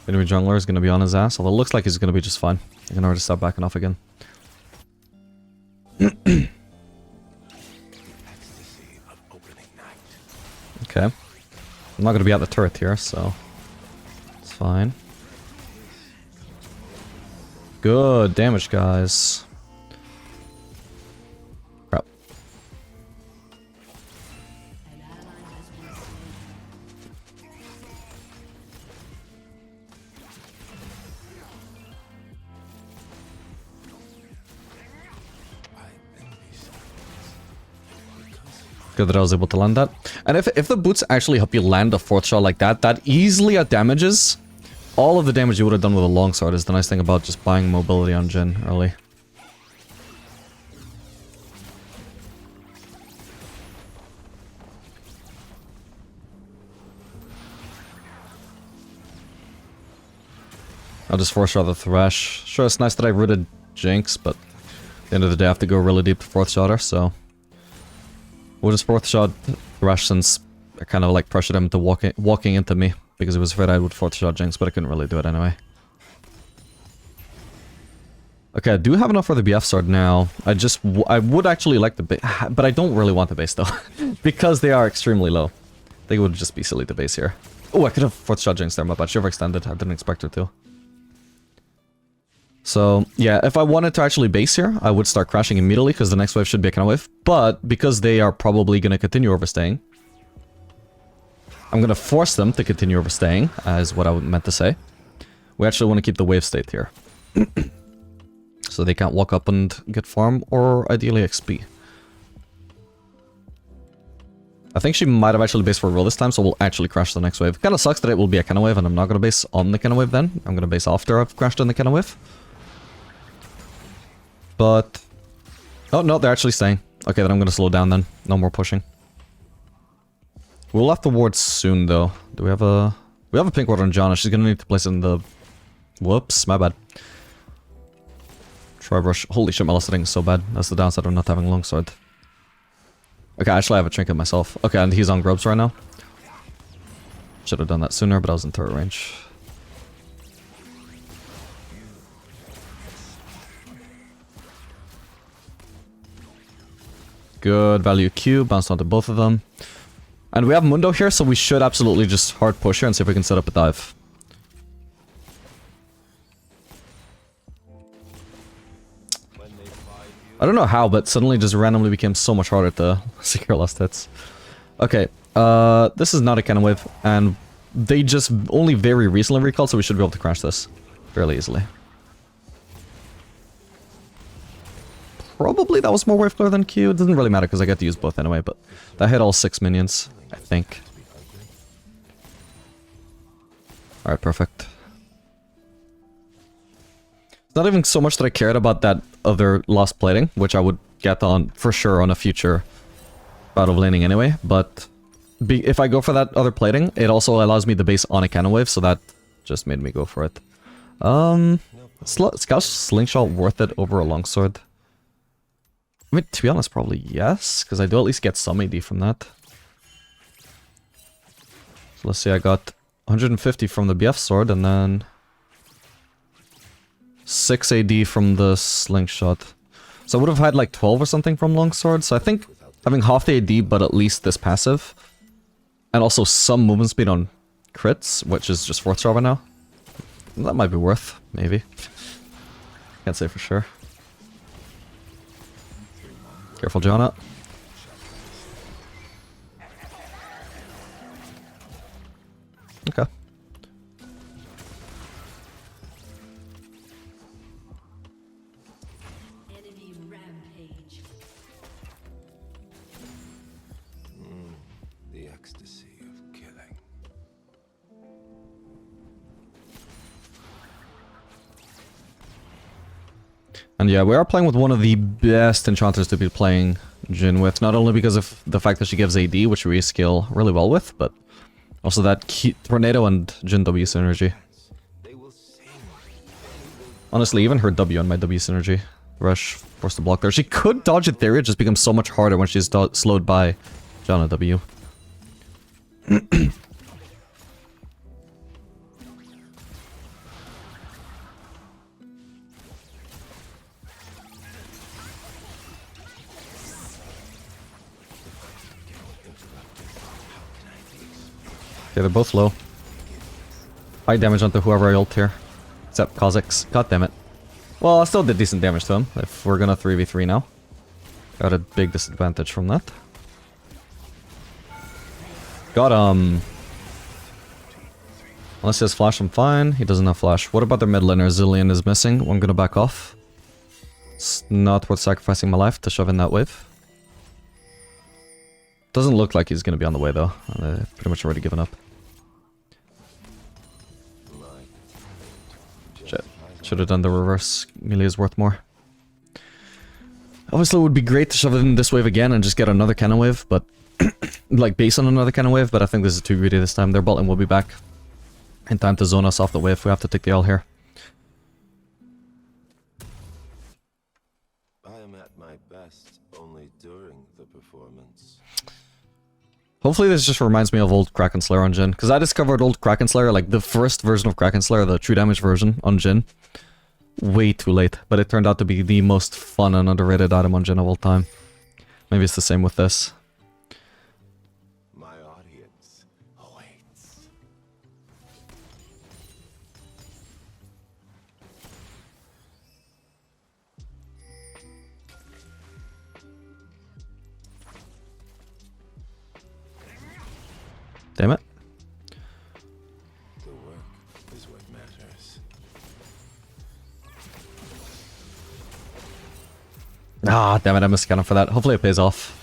enemy jungler is gonna be on his ass, although it looks like he's gonna be just fine. I can already start backing off again. Ecstasy of opening night. Okay. I'm not gonna be at the turret here, so it's fine. Good damage, guys. Crap. An ally has been slain. I envy silence. Because Good that I was able to land that. And if the boots actually help you land a 4th shot like that, that easily out damages all of the damage you would have done with a longsword, is the nice thing about just buying mobility on Jhin early. I'll just 4th shot the Thresh. Sure, it's nice that I rooted Jinx, but at the end of the day I have to go really deep to 4th shot her, so we'll just 4th shot Thresh, since I kind of like pressured him to walking into me because he was afraid I would 4th shot Jinx, but I couldn't really do it anyway. Okay, I do have enough for the BF sword now. I would actually like the base, but I don't really want the base though, because they are extremely low. They would just be silly to base here. Oh, I could have 4th shot Jinx there, my bad. She overextended. I didn't expect her to. So, yeah, if I wanted to actually base here, I would start crashing immediately, because the next wave should be a counter wave. But, because they are probably going to continue overstaying, I'm going to force them to continue overstaying, is what I meant to say. We actually want to keep the wave state here. So they can't walk up and get farm, or ideally XP. I think she might have actually based for a roll this time, so we'll actually crash the next wave. Kind of sucks that it will be a counter wave, and I'm not going to base on the counter wave then. I'm going to base after I've crashed on the counter wave. But... oh, no, they're actually staying. Okay, then I'm going to slow down then. No more pushing. We'll have to ward soon, though. Do we have a... we have a pink ward on Janna. She's going to need to place it in the... whoops, my bad. Try rush. Holy shit, my last setting is so bad. That's the downside of not having longsword. Okay, actually I have a trinket myself. Okay, and he's on grubs right now. Should have done that sooner, but I was in turret range. Good value Q, bounced onto both of them. And we have Mundo here, so we should absolutely just hard push here and see if we can set up a dive. I don't know how, but suddenly just randomly became so much harder to secure last hits. Okay, this is not a cannon wave, and they just only very recently recalled, so we should be able to crash this fairly easily. probably that was more wave clear than Q. It doesn't really matter because I get to use both anyway, but that hit all 6 minions, I think. Alright, perfect. It's not even so much that I cared about that other lost plating, which I would get on for sure on a future bout of laning anyway, but if I go for that other plating, it also allows me to base on a cannon wave, so that just made me go for it. Scout's slingshot worth it over a longsword? I mean, to be honest, probably yes, because I do at least get some AD from that. So let's see, I got 150 from the BF sword, and then 6 AD from the slingshot. So I would have had like 12 or something from longsword, so I think having half the AD, but at least this passive, and also some movement speed on crits, which is just 4th star right now. That might be worth, maybe. Can't say for sure. Careful, Jonah. Okay. Enemy rampage. The ecstasy of killing. And yeah, we are playing with one of the best enchanters to be playing Jhin with, not only because of the fact that she gives AD, which we scale really well with, but also that Tornado and Jhin W synergy. They will sing. Honestly, even her W and my W synergy. Thresh forced to block there. She could dodge it there, it just becomes so much harder when she's slowed by Janna W. Okay, they're both low. High damage onto whoever I ult here. Except Kha'Zix. God damn it. Well, I still did decent damage to him, if we're gonna 3v3 now. Got a big disadvantage from that. Got, unless he has flash, I'm fine. He doesn't have flash. What about their mid laner? Zillion is missing. I'm gonna back off. It's not worth sacrificing my life to shove in that wave. Doesn't look like he's gonna be on the way though. Pretty much already given up. Shit. Should have done the reverse. Melee is worth more. Obviously it would be great to shove it in this wave again and just get another cannon wave, but like base on another cannon wave, but I think this is too greedy this time. Their bot lane will be back in time to zone us off the wave. We have to take the L here. I am at my best only during the performance. Hopefully this just reminds me of old Kraken Slayer on Jhin, because I discovered old Kraken Slayer, like the first version of Kraken Slayer, the true damage version on Jhin, way too late, but it turned out to be the most fun and underrated item on Jhin of all time. Maybe it's the same with this. My audience awaits. Damn it. The work is what matters. Ah, damn it, I missed cannon for that. Hopefully it pays off.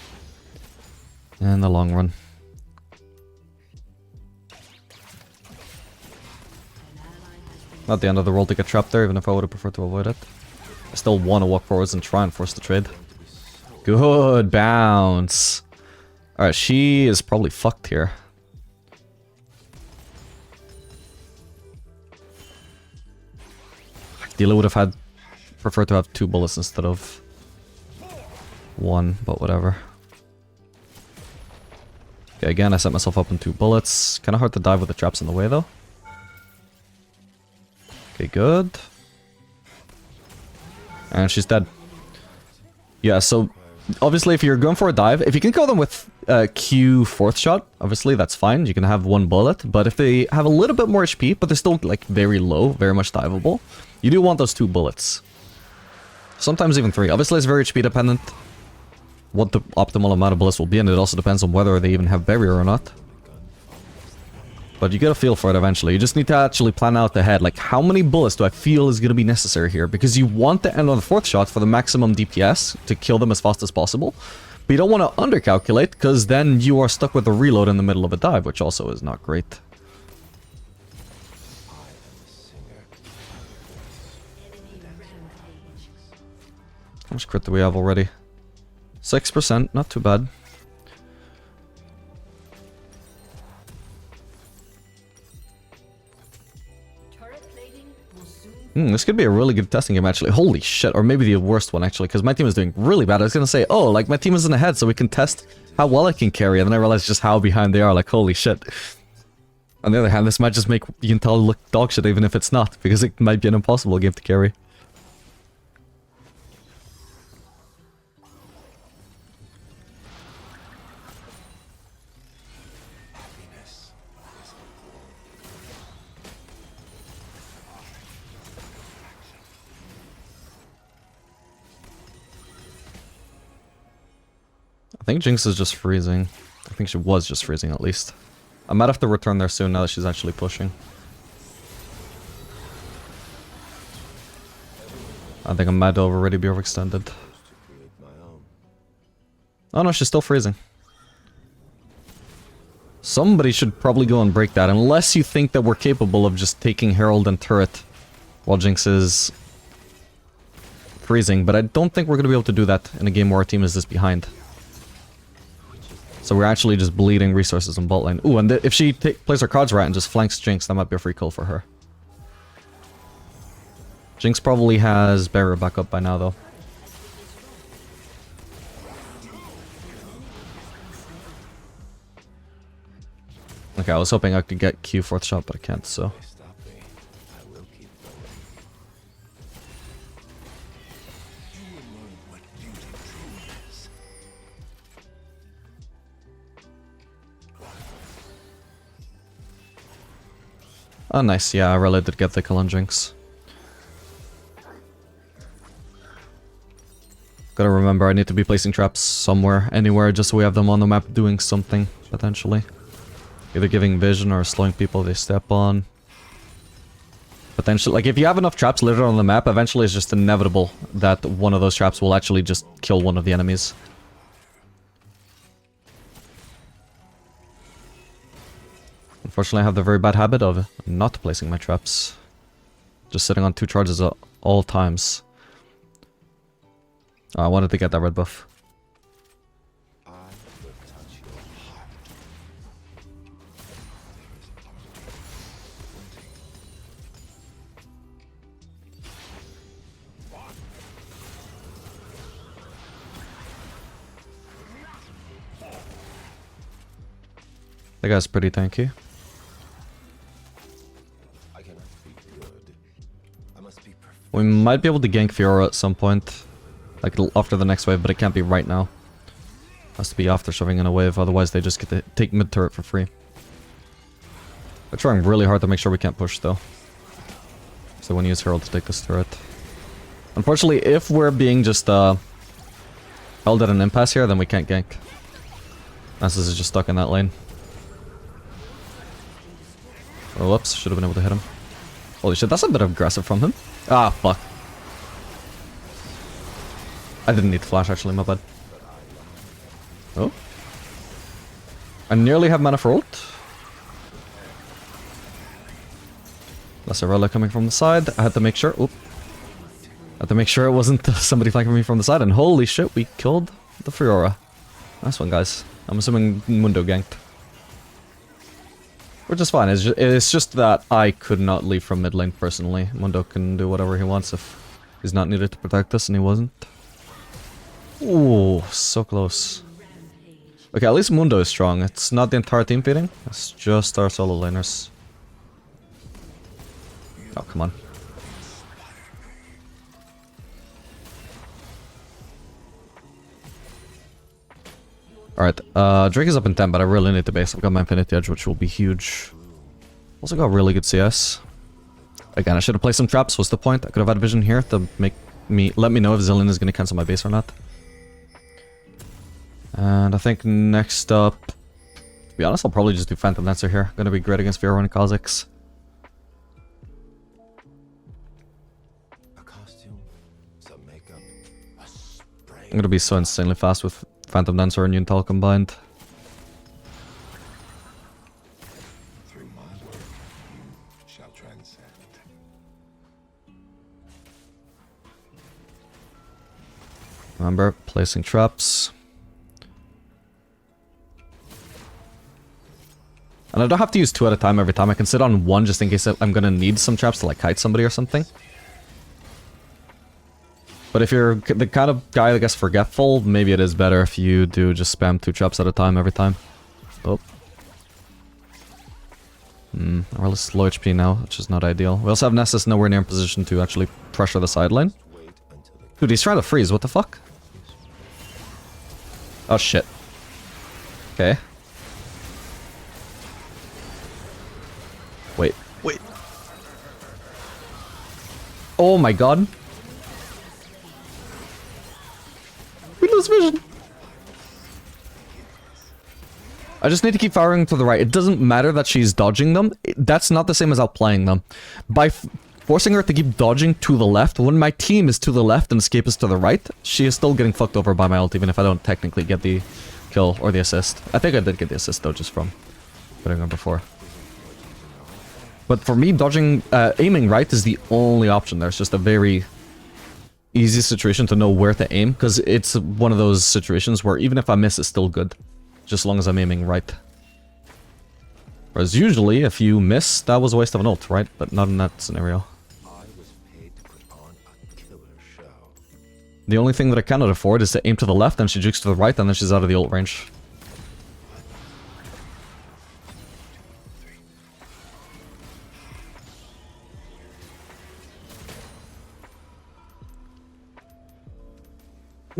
In the long run. Not the end of the world to get trapped there, even if I would have preferred to avoid it. I still want to walk forwards and try and force the trade. Good bounce. Alright, she is probably fucked here. Ideally would have preferred to have 2 bullets instead of 1, but whatever. Okay, again, I set myself up in 2 bullets. Kinda hard to dive with the traps in the way, though. Okay, good. And she's dead. Yeah, so obviously if you're going for a dive, if you can kill them with Q 4th shot, obviously that's fine. You can have 1 bullet, but if they have a little bit more HP, but they're still like very low, very much diveable, you do want those 2 bullets. Sometimes even 3. Obviously it's very HP dependent what the optimal amount of bullets will be, and it also depends on whether they even have barrier or not. But you get a feel for it eventually. You just need to actually plan out ahead. Like, how many bullets do I feel is going to be necessary here? Because you want to end on the 4th shot for the maximum DPS to kill them as fast as possible. But you don't want to undercalculate, because then you are stuck with a reload in the middle of a dive, which also is not great. How much crit do we have already? 6%, not too bad. This could be a really good testing game, actually. Holy shit, or maybe the worst one, actually, because my team is doing really bad. I was gonna say, oh, like, my team isn't ahead, so we can test how well I can carry, and then I realized just how behind they are, like, holy shit. On the other hand, this might just make Yintal look dog shit, even if it's not, because it might be an impossible game to carry. I think Jinx is just freezing. I think she was just freezing, at least. I might have to return there soon now that she's actually pushing. I think I might already be overextended. Oh no, she's still freezing. Somebody should probably go and break that, unless you think that we're capable of just taking Herald and Turret while Jinx is freezing, but I don't think we're going to be able to do that in a game where our team is this behind. So we're actually just bleeding resources in bot lane. Ooh, and if she plays her cards right and just flanks Jinx, that might be a free kill for her. Jinx probably has Barrier back up by now, though. Okay, I was hoping I could get Q 4th shot, but I can't, so... Oh, nice. Yeah, I really did get the kill on Jinx. Gotta remember, I need to be placing traps somewhere, anywhere, just so we have them on the map doing something, potentially. Either giving vision or slowing people they step on. Potentially, like, if you have enough traps littered on the map, eventually it's just inevitable that one of those traps will actually just kill one of the enemies. Unfortunately, I have the very bad habit of not placing my traps. Just sitting on 2 charges at all times. Oh, I wanted to get that red buff. That guy's pretty tanky. We might be able to gank Fiora at some point. Like after the next wave, but it can't be right now. Has to be after shoving in a wave, otherwise they just get to take mid turret for free. We're trying really hard to make sure we can't push though. So when you use Herald to take this turret. Unfortunately, if we're being just held at an impasse here, then we can't gank. Nasus is just stuck in that lane. Oh, whoops, should have been able to hit him. Holy shit, that's a bit aggressive from him. Ah, fuck. I didn't need to flash, actually, my bad. Oh. I nearly have mana for ult. Lesser relic coming from the side. I had to make sure. Oop. I had to make sure it wasn't somebody flanking me from the side. And holy shit, we killed the Fiora. Nice one, guys. I'm assuming Mundo ganked. Which is fine. It's just that I could not leave from mid lane personally. Mundo can do whatever he wants if he's not needed to protect us, and he wasn't. Ooh, so close. Okay, at least Mundo is strong. It's not the entire team feeding. It's just our solo laners. Oh, come on. Alright, Drake is up in 10, but I really need to base. I've got my Infinity Edge, which will be huge. Also got really good CS. Again, I should have placed some traps, what's the point? I could have had vision here to make let me know if Zillion is going to cancel my base or not. And I think next up... be honest, I'll probably just do Phantom Dancer here. Gonna be great against Fiora and Kha'Zix. A costume, some makeup, a spray. I'm gonna be so insanely fast with Phantom Dancer and Yuntal combined. Through my work, you shall transcend. Remember, placing traps. And I don't have to use 2 at a time every time. I can sit on 1 just in case I'm gonna need some traps to like kite somebody or something. But if you're the kind of guy that gets forgetful, maybe it is better if you do just spam 2 traps at a time every time. Oh. We're a little slow HP now, which is not ideal. We also have Nessus nowhere near in position to actually pressure the sideline. Wait until the Dude, he's trying to freeze. What the fuck? Oh, shit. Okay. Wait. Wait. Oh my god. We lose vision. I just need to keep firing to the right. It doesn't matter that she's dodging them. That's not the same as outplaying them. By forcing her to keep dodging to the left, when my team is to the left and escape is to the right, she is still getting fucked over by my ult, even if I don't technically get the kill or the assist. I think I did get the assist though, just from putting her before. But for me, dodging, aiming right is the only option there. It's just a very easy situation to know where to aim, because it's one of those situations where even if I miss, it's still good, just as long as I'm aiming right. Whereas usually, if you miss, that was a waste of an ult, right? But not in that scenario. I was paid to put on a killer show. The only thing that I cannot afford is to aim to the left, and she jukes to the right, and then she's out of the ult range. I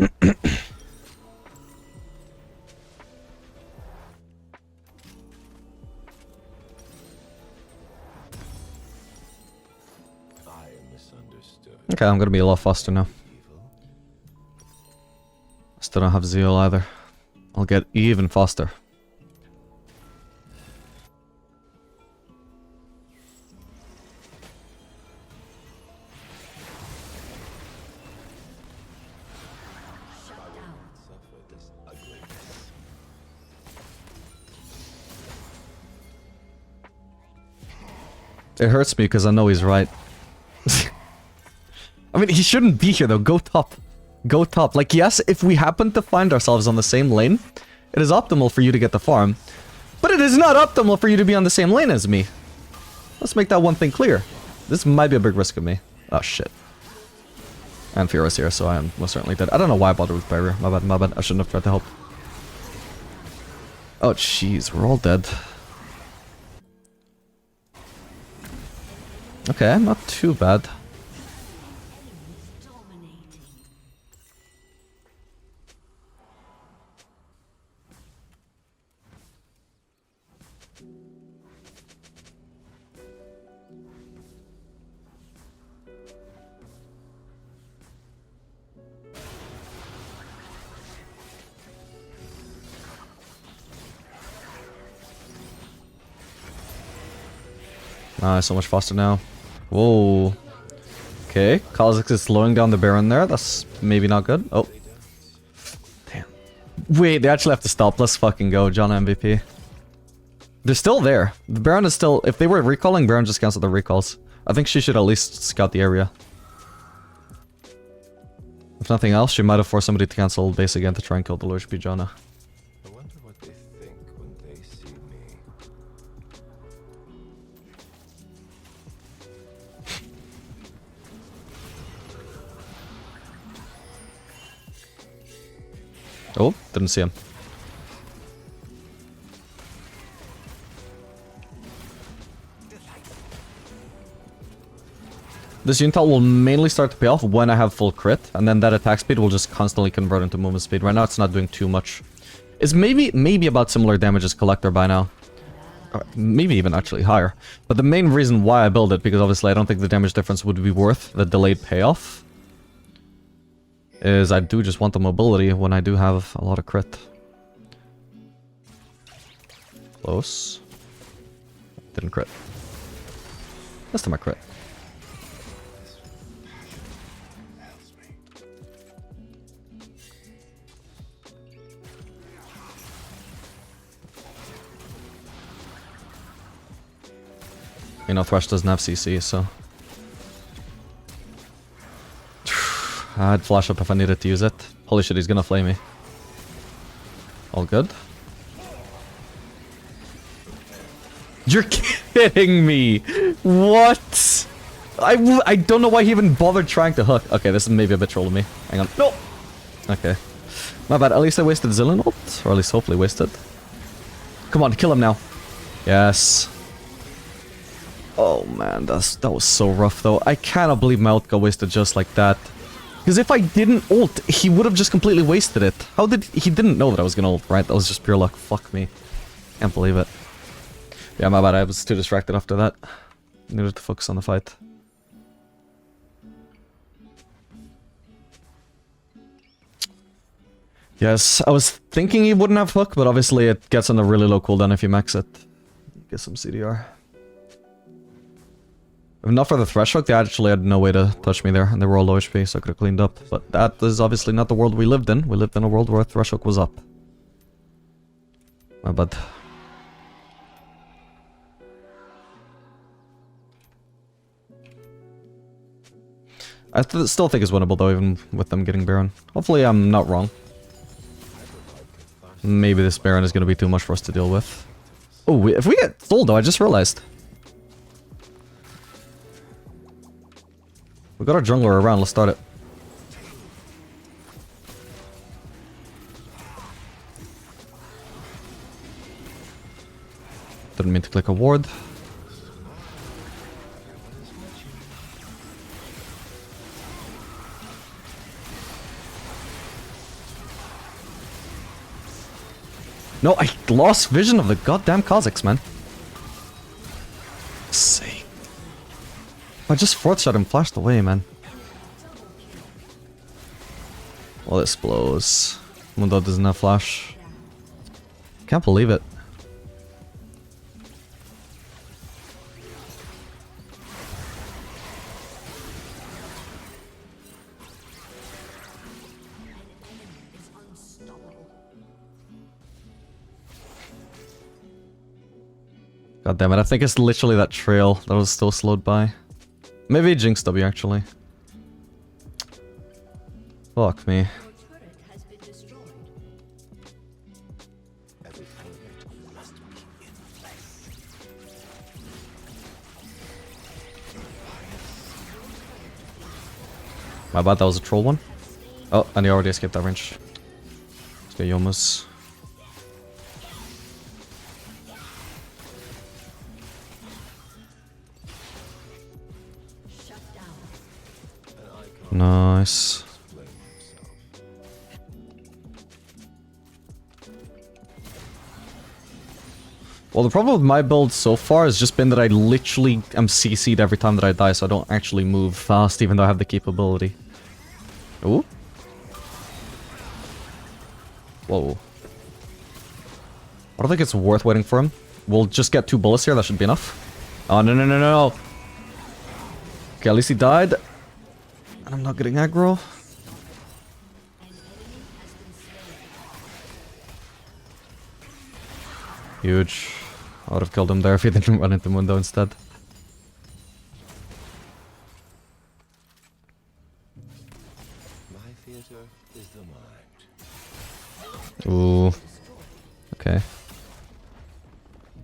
am misunderstood. Okay, I'm gonna be a lot faster now. Evil. Still don't have Zeal either. I'll get even faster. Suffer this ugliness. It hurts me because I know he's right. I mean, he shouldn't be here though. Go top. Go top. Like, yes, if we happen to find ourselves on the same lane, it is optimal for you to get the farm. But it is not optimal for you to be on the same lane as me. Let's make that one thing clear. This might be a big risk of me. Oh, shit. And Fiora's here, so I am most certainly dead. I don't know why I bothered with barrier. My bad, my bad. I shouldn't have tried to help. Oh, jeez. We're all dead. Okay, not too bad. Dominating. Nice, so much faster now. Whoa. Okay, Kha'Zix is slowing down the Baron there. That's maybe not good. Oh. Damn. Wait, they actually have to stop. Let's fucking go, John MVP. They're still there. The Baron is still... If they were recalling, Baron just canceled the recalls. I think she should at least scout the area. If nothing else, she might have forced somebody to cancel base again to try and kill the low HP Janna. I wonder what they think when they see me. Oh, didn't see him. This Yuntal will mainly start to pay off when I have full crit, and then that attack speed will just constantly convert into movement speed. Right now it's not doing too much. It's maybe about similar damage as Collector by now. Or maybe even actually higher. But the main reason why I build it, because obviously I don't think the damage difference would be worth the delayed payoff, is I do just want the mobility when I do have a lot of crit. Close. Didn't crit. This time I crit. You know, Thresh doesn't have CC, so... I'd flash up if I needed to use it. Holy shit, he's gonna flame me. All good? You're kidding me! What? I don't know why he even bothered trying to hook. Okay, this is maybe a bit trolling me. Hang on. No! Okay. My bad, at least I wasted Zillion ult. Or at least hopefully wasted. Come on, kill him now. Yes. Oh man, that was so rough though. I cannot believe my ult got wasted just like that. Because if I didn't ult, he would have just completely wasted it. How did... He didn't know that I was gonna ult, right? That was just pure luck. Fuck me. Can't believe it. Yeah, my bad. I was too distracted after that. Needed to focus on the fight. Yes, I was thinking he wouldn't have hook, but obviously it gets on a really low cooldown if you max it. Get some CDR. If not for the Thresh hook, they actually had no way to touch me there, and they were all low HP, so I could have cleaned up. But that is obviously not the world we lived in. We lived in a world where Thresh hook was up. My bad. I still think it's winnable though, even with them getting Baron. Hopefully I'm not wrong. Maybe this Baron is going to be too much for us to deal with. Oh, if we get sold though, I just realized. We got our jungler around, let's start it. Didn't mean to click a ward. No, I lost vision of the goddamn Kazakhs, man. Sake. I just fourth shot and flashed away, man. Well, this blows. Mundo doesn't have flash. Can't believe it. God damn it, I think it's literally that trail that was still slowed by. Maybe Jinx W actually. Fuck me. My bad, that was a troll one. Oh, and he already escaped that range. Let's get Yomas. Nice. Well, the problem with my build so far has just been that I literally am CC'd every time that I die, so I don't actually move fast, even though I have the capability. Ooh. Whoa. I don't think it's worth waiting for him. We'll just get 2 bullets here, that should be enough. Oh, no, no, no, no. Okay, at least he died. And I'm not getting aggro. Huge. I would have killed him there if he didn't run into Mundo instead. My theater is the mind. Ooh. Okay.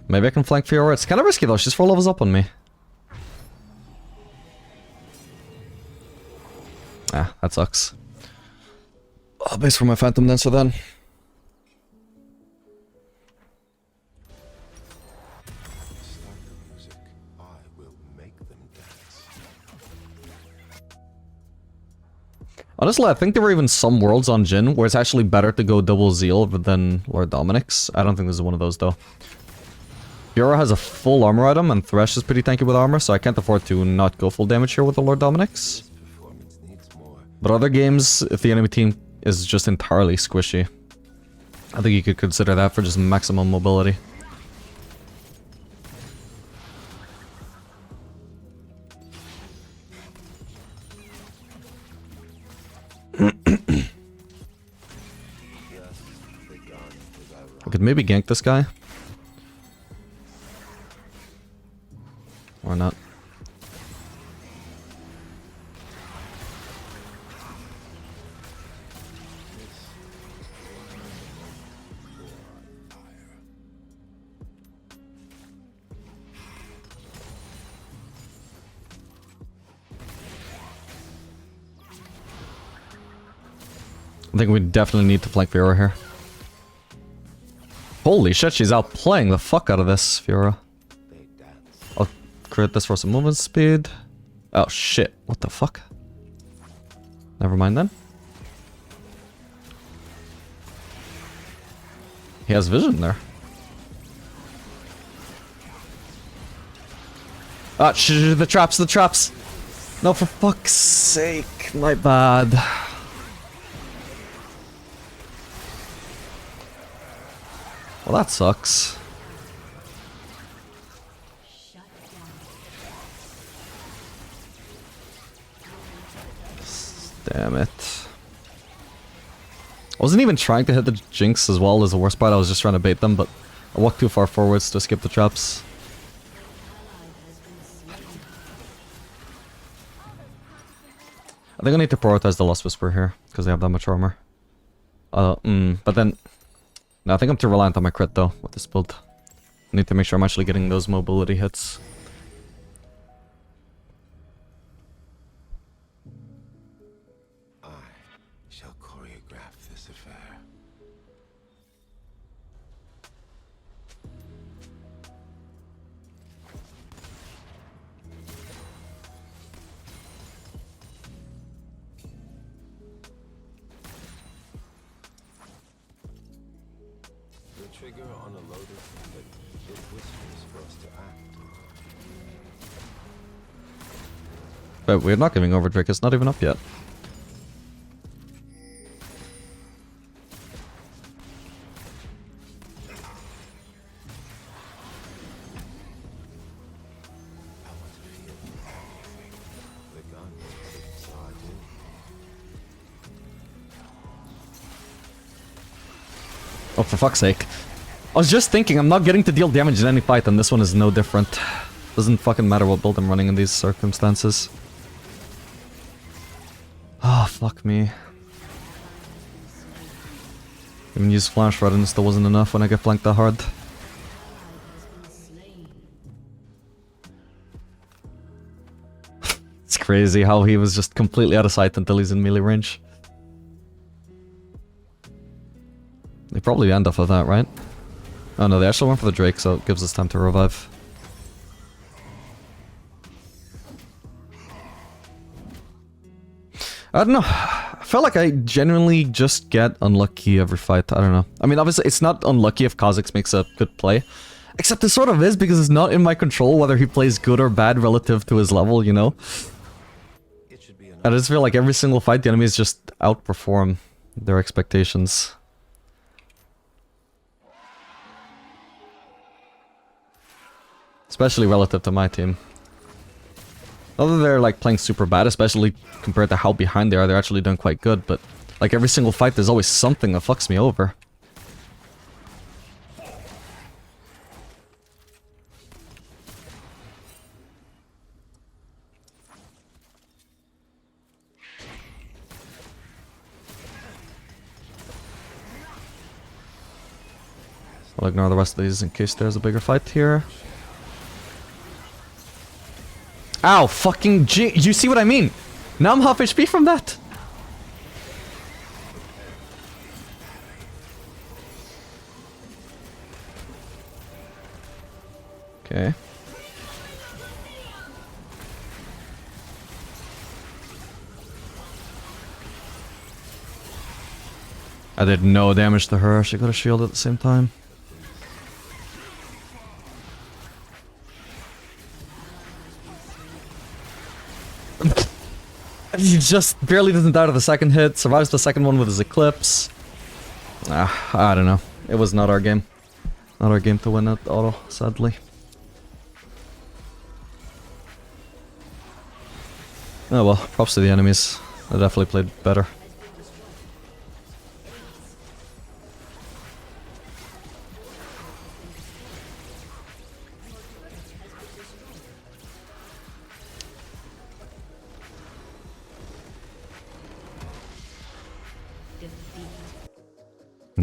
Maybe I can flank Fiora. It's kind of risky though, she's 4 levels up on me. Ah, that sucks. Oh, base for my Phantom Dancer then. Start the music. I will make them dance. Honestly, I think there were even some worlds on Jhin where it's actually better to go double Zeal than Lord Dominic's. I don't think this is one of those though. Fiora has a full armor item and Thresh is pretty tanky with armor, so I can't afford to not go full damage here with the Lord Dominic's. But other games, if the enemy team is just entirely squishy, I think you could consider that for just maximum mobility. maybe gank this guy. Or not. I think we definitely need to flank Fiora here. Holy shit, she's outplaying the fuck out of this, Fiora. I'll create this for some movement speed. Oh shit, what the fuck? Never mind then. He has vision there. Ah, the traps, the traps! No, for fuck's sake, my bad. Well, that sucks. Damn it. I wasn't even trying to hit the Jinx as well as the worst part. I was just trying to bait them, but I walked too far forwards to skip the traps. I think I need to prioritize the Lost Whisper here, because they have that much armor. But then... No, I think I'm too reliant on my crit though, with this build. I need to make sure I'm actually getting those mobility hits. I shall choreograph this affair. The trigger on a loaded but it whispers for us to act. But we're not giving over Drake, it's not even up yet. I want to feel everything. The gun is all I do. Oh, for fuck's sake. I was just thinking, I'm not getting to deal damage in any fight, and this one is no different. Doesn't fucking matter what build I'm running in these circumstances. Oh, fuck me. Even use Flash Flood and it still wasn't enough when I get flanked that hard. It's crazy how he was just completely out of sight until he's in melee range. They probably end off of that, right? Oh no, they actually went for the Drake, so it gives us time to revive. I don't know. I felt like I genuinely just get unlucky every fight. I don't know. I mean, obviously, it's not unlucky if Kha'Zix makes a good play. Except it sort of is, because it's not in my control whether he plays good or bad relative to his level, you know? I just feel like every single fight, the enemies just outperform their expectations. Especially relative to my team. Not that they're like playing super bad, especially compared to how behind they are, they're actually doing quite good, but like every single fight there's always something that fucks me over. I'll ignore the rest of these in case there's a bigger fight here. Ow, fucking you see what I mean? Now I'm half HP from that. Okay. I did no damage to her, she got a shield at the same time. He just barely doesn't die to the second hit, survives the second one with his Eclipse. I don't know. It was not our game. Not our game to win that auto, sadly. Oh well, props to the enemies. They definitely played better.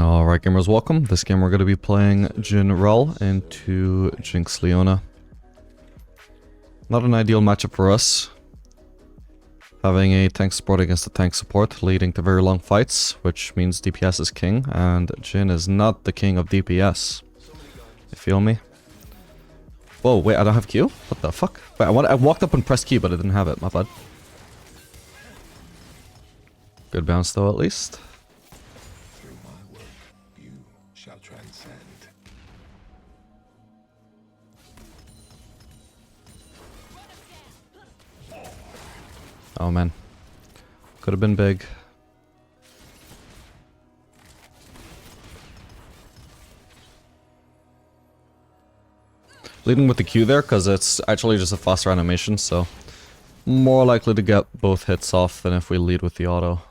Alright gamers, welcome. This game we're going to be playing Jhin into Jinx Leona. Not an ideal matchup for us. Having a tank support against a tank support, leading to very long fights, which means DPS is king, and Jhin is not the king of DPS. You feel me? Whoa, wait, I don't have Q? What the fuck? Wait, I walked up and pressed Q, but I didn't have it, my bad. Good bounce though, at least. Through my work, you shall transcend. Oh man. Could have been big. Leading with the Q there, because it's actually just a faster animation, so more likely to get both hits off than if we lead with the auto.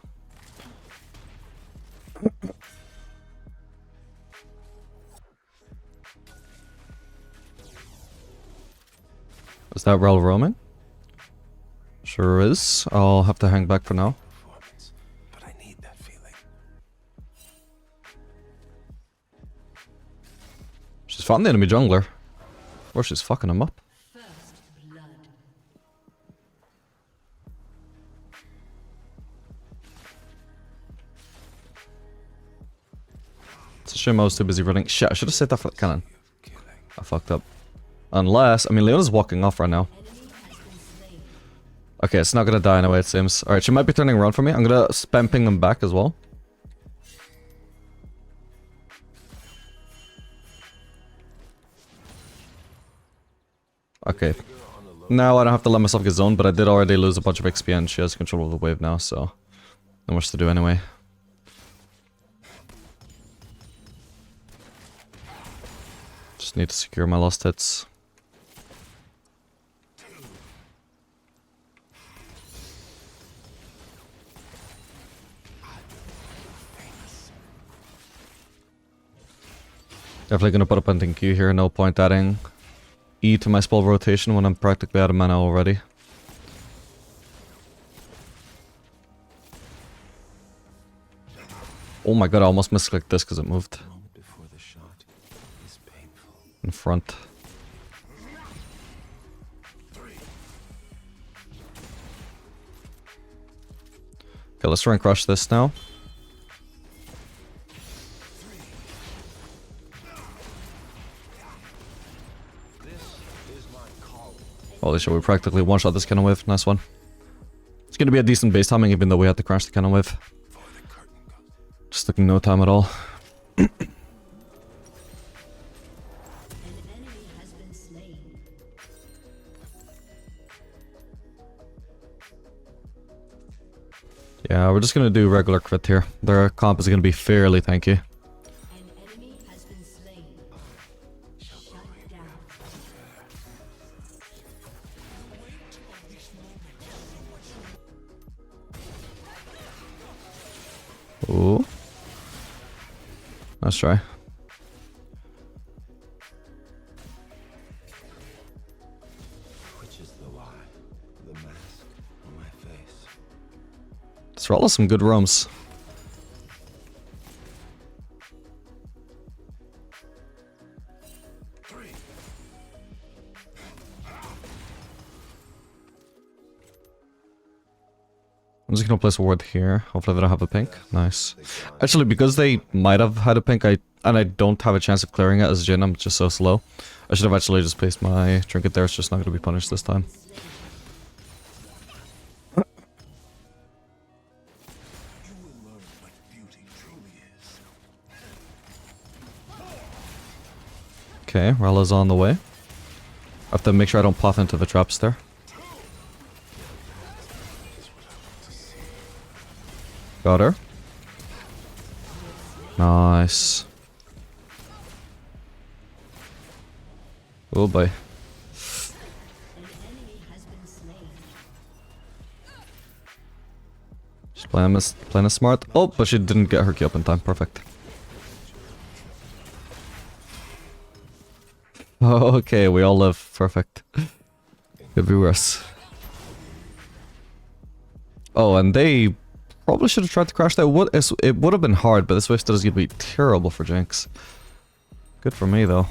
Is that Rel roaming? Sure is. I'll have to hang back for now. Performance, but I need that feeling. She's found the enemy jungler. Or she's fucking him up. First blood. It's a shame I was too busy running. Shit, I should have saved that for the cannon. Killing. I fucked up. Unless, I mean, Leona's walking off right now. Enemy has been slain. Okay, it's not gonna die anyway, it seems. Alright, she might be turning around for me. I'm gonna spam ping them back as well. Okay. Now I don't have to let myself get zoned, but I did already lose a bunch of XP and she has control of the wave now, so not much to do anyway. Just need to secure my lost hits. Definitely gonna put a punting Q here, no point adding E to my spell rotation when I'm practically out of mana already. Oh my god, I almost misclicked this because it moved Moment before the shot is painful. in front. Okay, let's try and crush this now. Holy shit, we practically one-shot this cannon wave. Nice one. It's gonna be a decent base timing even though we had to crash the cannon wave. Before the curtain goes. Just took no time at all. An enemy has been slain. Yeah, we're just gonna do regular crit here. Their comp is gonna be fairly tanky. An enemy has been slain. Shut down. Ooh. Let's try. Which is the lie? The mask on my face. Let's roll us some good roams. I'm just gonna place a ward here. Hopefully they don't have a pink. Nice. Actually, because they might have had a pink, and I don't have a chance of clearing it as Jhin, I'm just so slow. I should have actually just placed my trinket there. It's just not gonna be punished this time. You will learn what beauty truly is. Okay, Rella's on the way. I have to make sure I don't pop into the traps there. Got her. Nice. Oh boy. An enemy has been slain. She's playing a smart. Oh, but she didn't get her key up in time. Perfect. Okay, we all live. Perfect. Could be worse. Oh, and they Probably should have tried to crash that. It would have been hard, but this wasted is going to be terrible for Jinx. Good for me, though.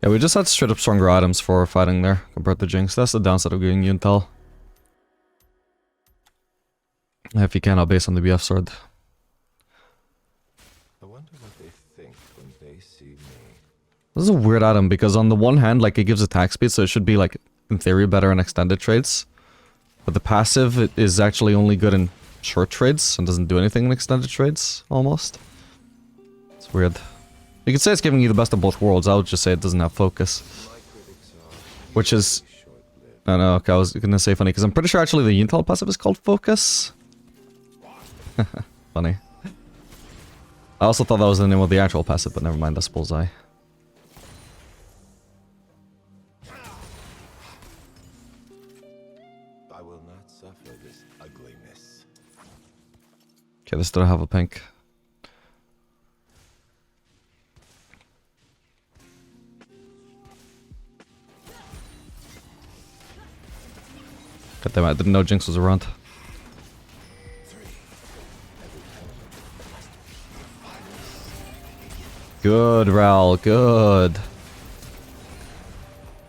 Yeah, we just had straight up stronger items for fighting there compared to Jinx. That's the downside of going Yuntal. If you cannot base on the BF sword. I wonder what they think when they see me. This is a weird item because on the one hand, like, it gives attack speed, so it should be, like, in theory better in extended trades. But the passive is actually only good in short trades and doesn't do anything in extended trades, almost. It's weird. You could say it's giving you the best of both worlds. I would just say it doesn't have focus. My critics are Which is... short-lived. I know, okay, I was gonna say funny, because I'm pretty sure actually the Yuntal passive is called Focus. Funny. I also thought that was the name of the actual passive, but never mind, that's Bullseye. I will not suffer this ugliness. Okay, this doesn't have a pink. God damn it, I didn't know Jinx was around. Good, Ral, good.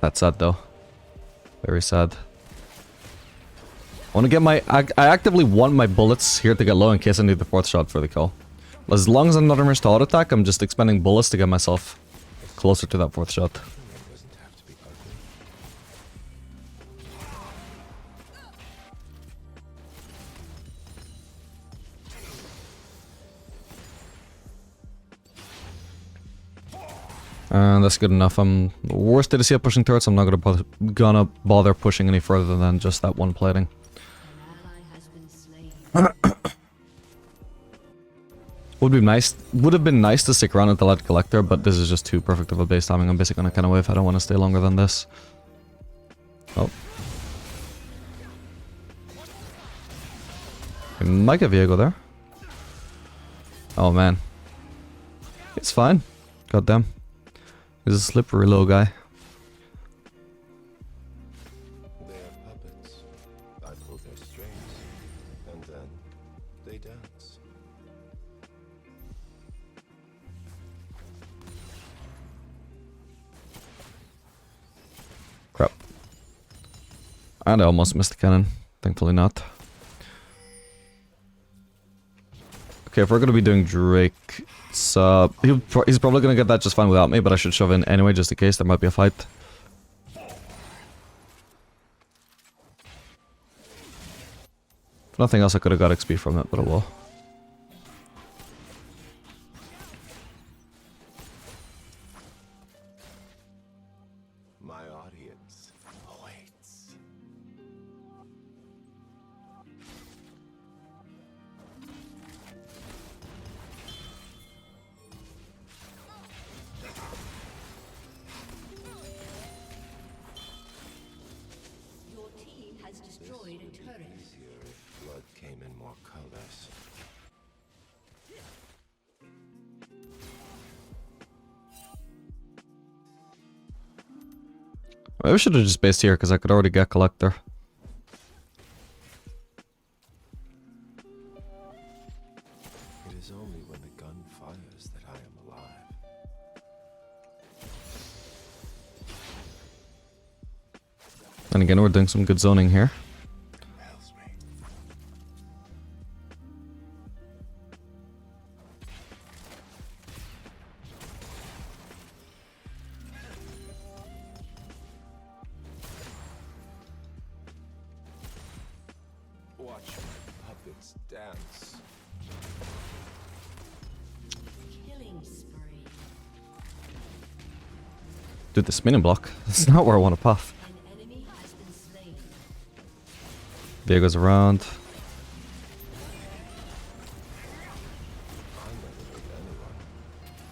That's sad though. Very sad. I want to get my... I actively want my bullets here to get low in case I need the 4th shot for the kill. As long as I'm not immersed to auto attack, I'm just expending bullets to get myself closer to that 4th shot. It doesn't have to be ugly. And that's good enough. I'm worst ADC at pushing turrets. I'm not gonna bother pushing any further than just that one plating. An ally has been slain. Would have been nice to stick around until I'd collector, but this is just too perfect of a base timing. I'm basically gonna kind of wave. I don't want to stay longer than this. Oh. We might get Viego there. Oh man. It's fine. Goddamn. He's a slippery little guy. They are puppets. I pull their strings, and then they dance. Crap. And I almost missed the cannon. Thankfully not. Okay, if we're gonna be doing Drake, he's probably gonna get that just fine without me, but I should shove in anyway just in case there might be a fight. If nothing else, I could have got XP from it, but oh well. My audience awaits. Your team has This destroyed would a be turret. easier if blood came in more colors. Maybe we should have just based here because I could already get collector. It is only when the gun fires that I am alive. And again, we're doing some good zoning here. Compels me. Watch my puppets dance. Killing spree. Dude, this minion block. That's not where I want to puff. An enemy has been slain. Diego's around. I never hurt anyone.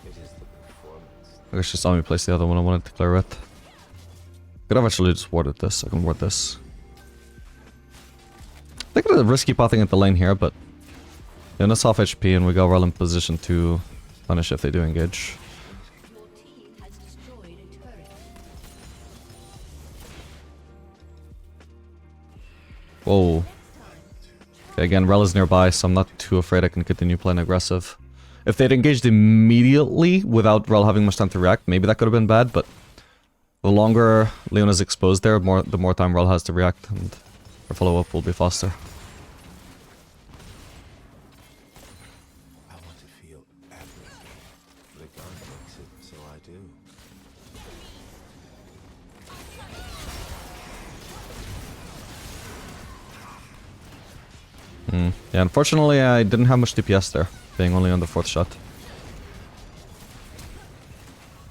It is the performance. I guess she saw me place the other one. I wanted to clear it. Could have actually just warded this. I can ward this. I think it's a risky pathing at the lane here, but yeah, that's half HP and we got well in position to punish if they do engage. Your team has destroyed Whoa. Okay, again, Rel is nearby, so I'm not too afraid I can continue playing aggressive. If they'd engaged immediately without Rel having much time to react, maybe that could have been bad, but the longer Leona's exposed there, the more time Rel has to react, and her follow-up will be faster. I want to feel everything. The gun makes it, so I do. Yeah, unfortunately I didn't have much DPS there, being only on the 4th shot.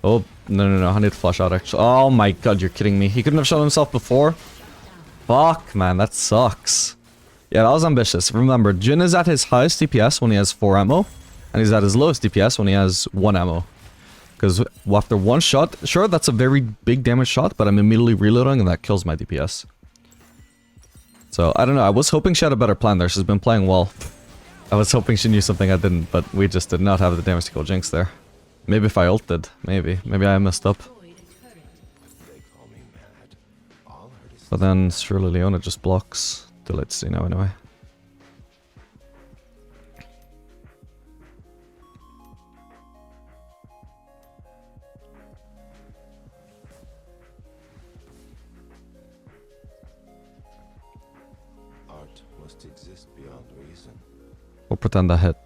Oh, no, I need to flash out actually. Oh my god, you're kidding me. He couldn't have shown himself before? Fuck, man, that sucks. Yeah, that was ambitious. Remember, Jhin is at his highest DPS when he has 4 ammo, and he's at his lowest DPS when he has 1 ammo. Because after 1 shot, sure, that's a very big damage shot, but I'm immediately reloading and that kills my DPS. So, I don't know, I was hoping she had a better plan there. She's been playing well. I was hoping she knew something I didn't, but we just did not have the damage to kill Jinx there. Maybe if I ulted. Maybe I messed up. They call me mad. All artists But then, surely Leona just blocks. Too late to see now anyway. art must exist beyond reason. We'll pretend I hit.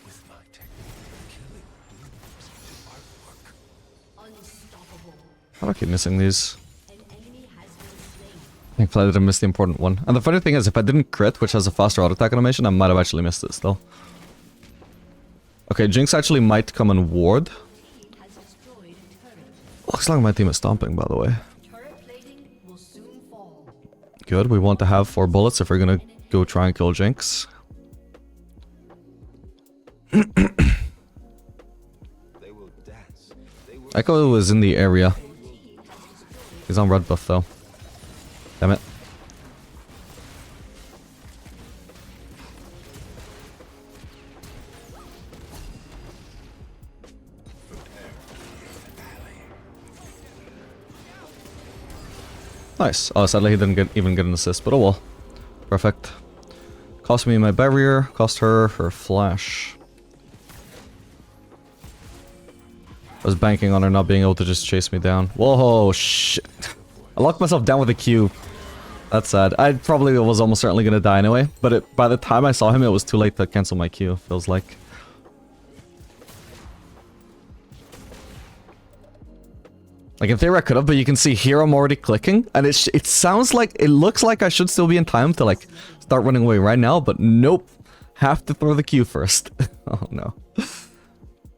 With my technique of killing blooms into artwork. Unstoppable. How do I keep missing these? An enemy has been slain. Thankfully I didn't miss the important one. And the funny thing is, if I didn't crit, which has a faster auto attack animation, I might have actually missed it still. Okay, Jinx actually might come and ward. Team has destroyed a turret. Looks like my team is stomping, by the way. Turret plating will soon fall. Good, we want to have 4 bullets if we're gonna go try and kill Jinx. They will dance. They will Echo is in the area. He's on red buff though. Damn it. Nice. Oh, sadly he didn't even get an assist, but oh well. Perfect. Cost me my barrier, cost her her flash. I was banking on her not being able to just chase me down. Whoa, shit. I locked myself down with a Q. That's sad. I probably was almost certainly gonna die anyway, but by the time I saw him, it was too late to cancel my Q, feels like. Like, in theory I could have, but you can see here I'm already clicking, and it sounds like, it looks like I should still be in time to, like, start running away right now, but nope. Have to throw the Q first. Oh, no.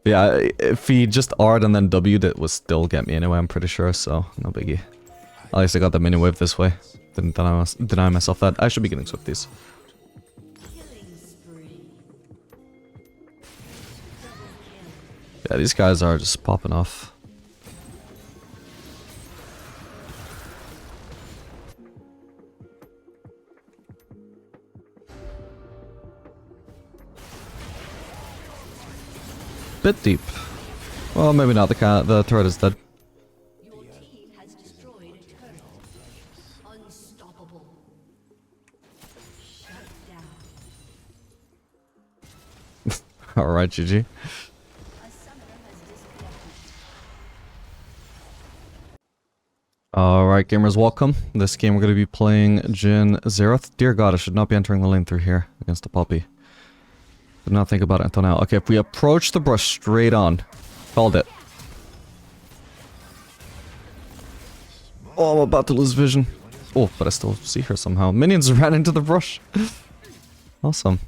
Yeah, if he just R'd and then W'd, it would still get me anyway, I'm pretty sure, so no biggie. At least I got the mini wave this way. Didn't deny myself that. I should be getting Swifties. Killing spree. Yeah, these guys are just popping off. Bit deep. Well, maybe not. The turret is dead. Your team has destroyed a turret. Unstoppable. Shut down. Alright, GG. A summoner has disconnected. Alright, gamers, welcome. This game we're going to be playing Jhin Zeroth. Dear God, I should not be entering the lane through here against the Poppy. Did not think about it until now. Okay, if we approach the brush straight on. Called it. Oh, I'm about to lose vision. Oh, but I still see her somehow. Minions ran into the brush. Awesome.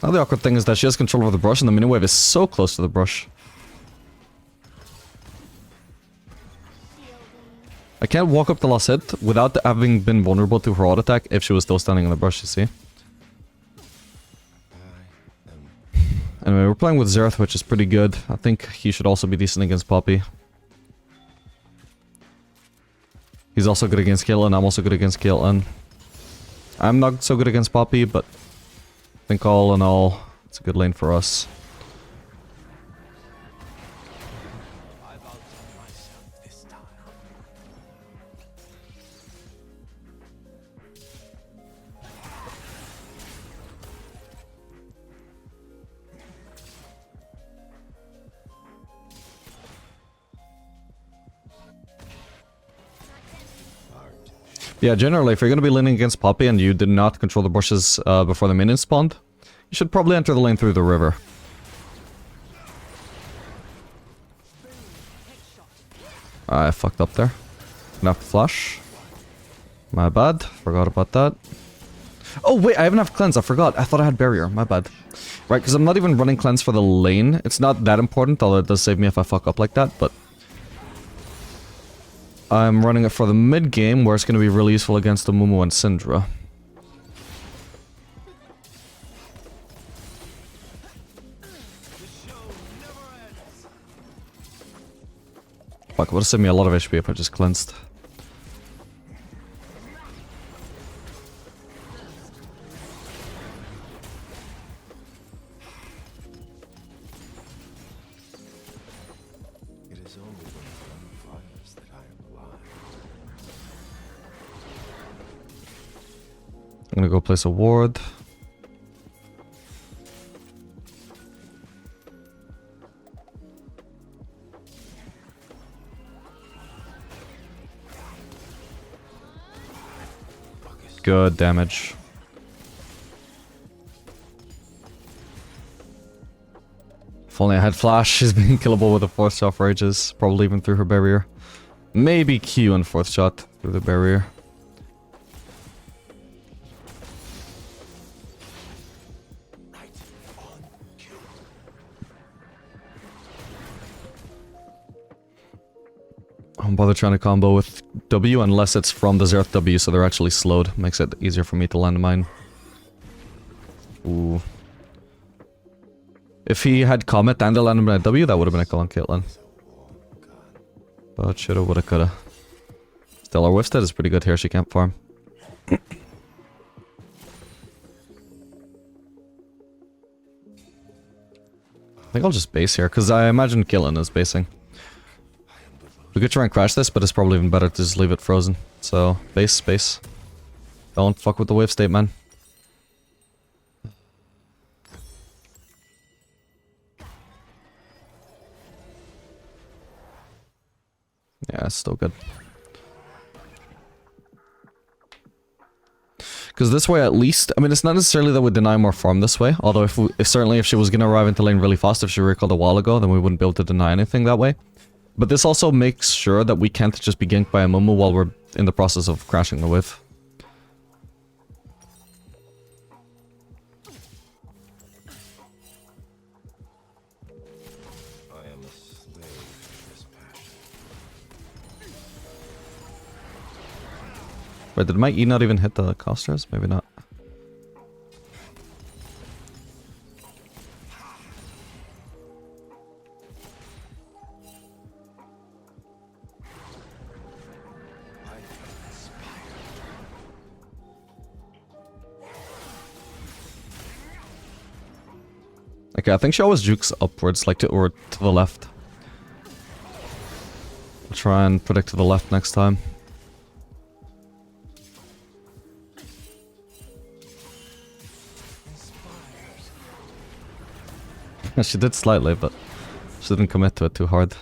Now the awkward thing is that she has control over the brush and the mini wave is so close to the brush. I can't walk up the last hit without having been vulnerable to her auto attack if she was still standing on the brush, you see. Anyway, we're playing with Zeroth, which is pretty good. I think he should also be decent against Poppy. He's also good against Caitlyn. I'm also good against Caitlyn. I'm not so good against Poppy, but I think all in all, it's a good lane for us. Yeah, generally, if you're going to be leaning against Poppy and you did not control the bushes before the minions spawned, you should probably enter the lane through the river. I fucked up there. Gonna have to flash. My bad. Forgot about that. Oh, wait, I have enough cleanse. I forgot. I thought I had barrier. My bad. Right, because I'm not even running cleanse for the lane. It's not that important, although it does save me if I fuck up like that, but I'm running it for the mid game, where it's going to be really useful against the Mumu and Syndra. Fuck, it would have saved me a lot of HP if I just cleansed. It is only when one fires that I am alive. I'm gonna go place a ward. Good damage. If only I had flash, she's been killable with a 4th shot for ages. Probably even through her barrier. Maybe Q and 4th shot through the barrier. I don't bother trying to combo with W unless it's from the Xerath W, so they're actually slowed. Makes it easier for me to land mine. Ooh. If he had Comet and I landed mine at W, that would have been a kill on Caitlyn. But shoulda, woulda, coulda. Still, our Whiffstead is pretty good here, she can't farm. I think I'll just base here, because I imagine Caitlyn is basing. We could try and crash this, but it's probably even better to just leave it frozen. So, base, base. Don't fuck with the wave state, man. Yeah, it's still good. Because this way, at least, I mean, it's not necessarily that we deny more farm this way. Although, if certainly if she was going to arrive into lane really fast, if she recalled a while ago, then we wouldn't be able to deny anything that way. But this also makes sure that we can't just be ganked by a Mumu while we're in the process of crashing the wave. I am a slave to this passion. Wait, did my E not even hit the casters? Maybe not. Okay, I think she always jukes upwards, like or to the left. I'll try and predict to the left next time. She did slightly, but she didn't commit to it too hard.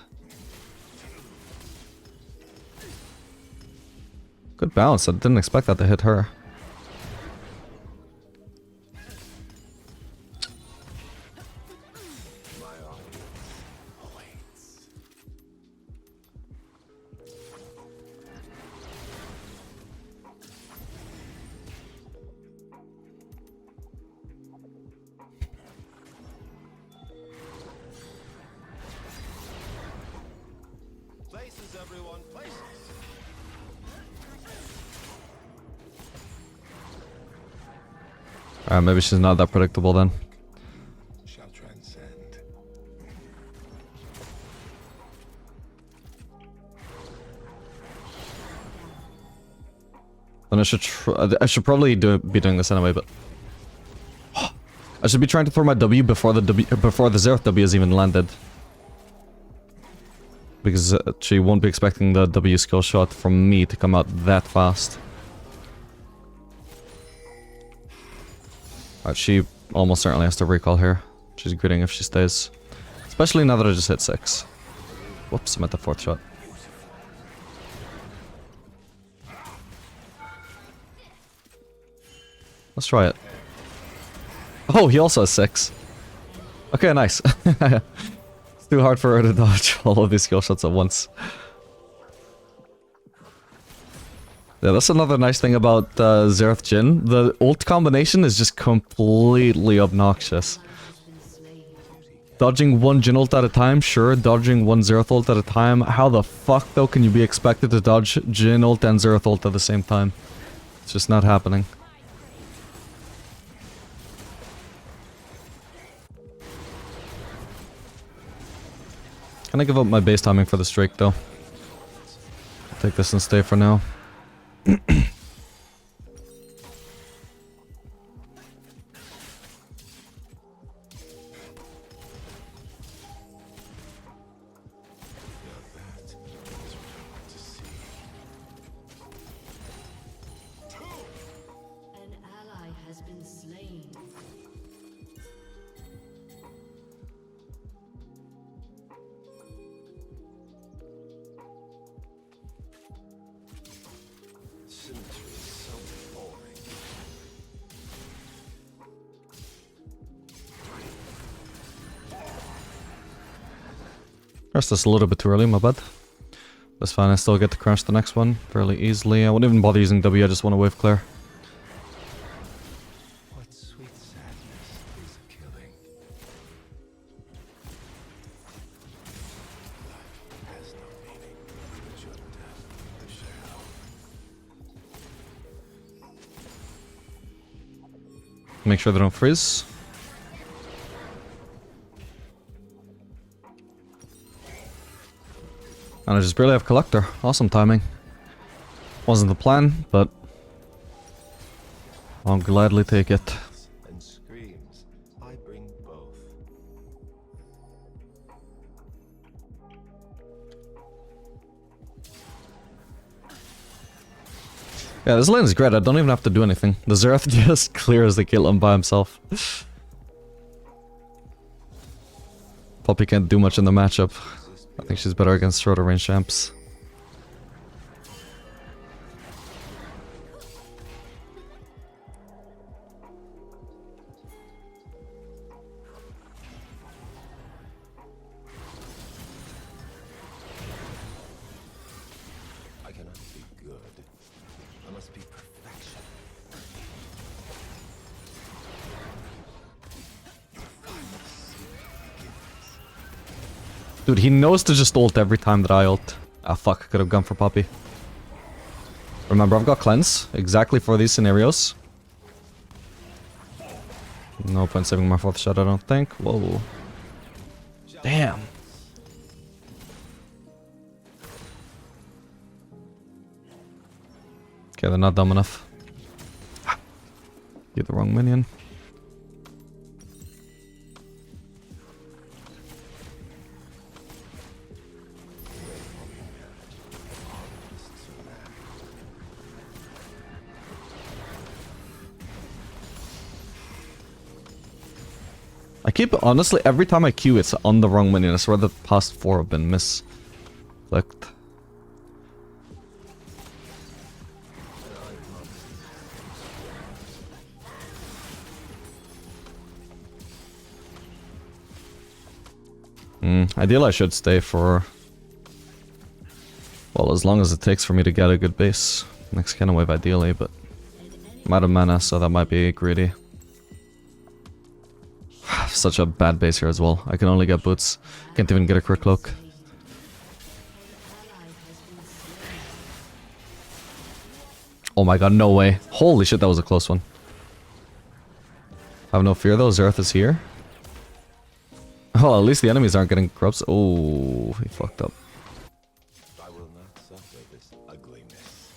Good bounce, I didn't expect that to hit her. Places, everyone, places. Alright, maybe she's not that predictable then. Shall transcend. I should probably be doing this anyway, but I should be trying to throw my W before the Xerath W has even landed. Because she won't be expecting the W skill shot from me to come out that fast. Alright, she almost certainly has to recall here. She's gritting if she stays. Especially now that I just hit 6. Whoops, I'm at the 4th shot. Let's try it. Oh, he also has 6. Okay, nice. It's too hard for her to dodge all of these skill shots at once. Yeah, that's another nice thing about Xerath Jhin. The ult combination is just completely obnoxious. Dodging one Jhin ult at a time, sure. Dodging one Xerath ult at a time. How the fuck, though, can you be expected to dodge Jhin ult and Xerath ult at the same time? It's just not happening. Can I give up my base timing for the streak, though? I'll take this and stay for now. An ally has been slain. Symmetry is so boring. Pressed this a little bit too early, my bad. That's fine, I still get to crash the next one fairly easily. I wouldn't even bother using W, I just want to wave clear. What sweet sadness is killing. Life has no meaning but your death, the shadow. Make sure they don't freeze. And I just barely have Collector. Awesome timing. Wasn't the plan, but I'll gladly take it. And screams. I bring both. Yeah, this lane is great. I don't even have to do anything. The Xerath just clears the Caitlyn by himself. Poppy can't do much in the matchup. I think she's better against shorter range champs. I cannot be good. I must be perfection. Dude, he knows to just ult every time that I ult. Ah, fuck. Could have gone for Poppy. Remember, I've got cleanse exactly for these scenarios. No point saving my 4th shot, I don't think. Whoa. Damn. Okay, they're not dumb enough. Get the wrong minion. I keep, honestly, every time I Q, it's on the wrong minion. I swear the past 4 have been misclicked. Ideally, I should stay for, well, as long as it takes for me to get a good base. Next cannon wave, ideally, but I'm out of mana, so that might be greedy. Such a bad base here as well. I can only get boots. Can't even get a crit cloak. Oh my god, no way. Holy shit, that was a close one. I have no fear though, Xerath is here. Oh, at least the enemies aren't getting corrupts. Oh, he fucked up. I will not suffer this ugliness.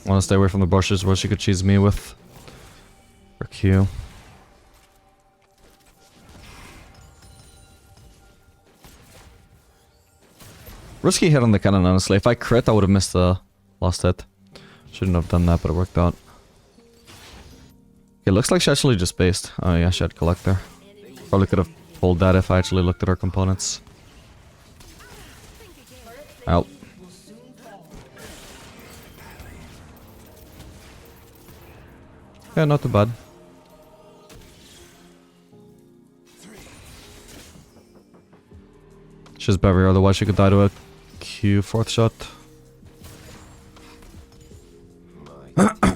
I want to stay away from the bushes where she could cheese me with her Q. Risky hit on the cannon, honestly. If I crit, I would have missed the last hit. Shouldn't have done that, but it worked out. It looks like she actually just spaced. Oh yeah, she had collect there. Probably could have pulled that if I actually looked at her components. Out. Yeah, not too bad. She's Beverly, otherwise she could die to a Q 4th shot.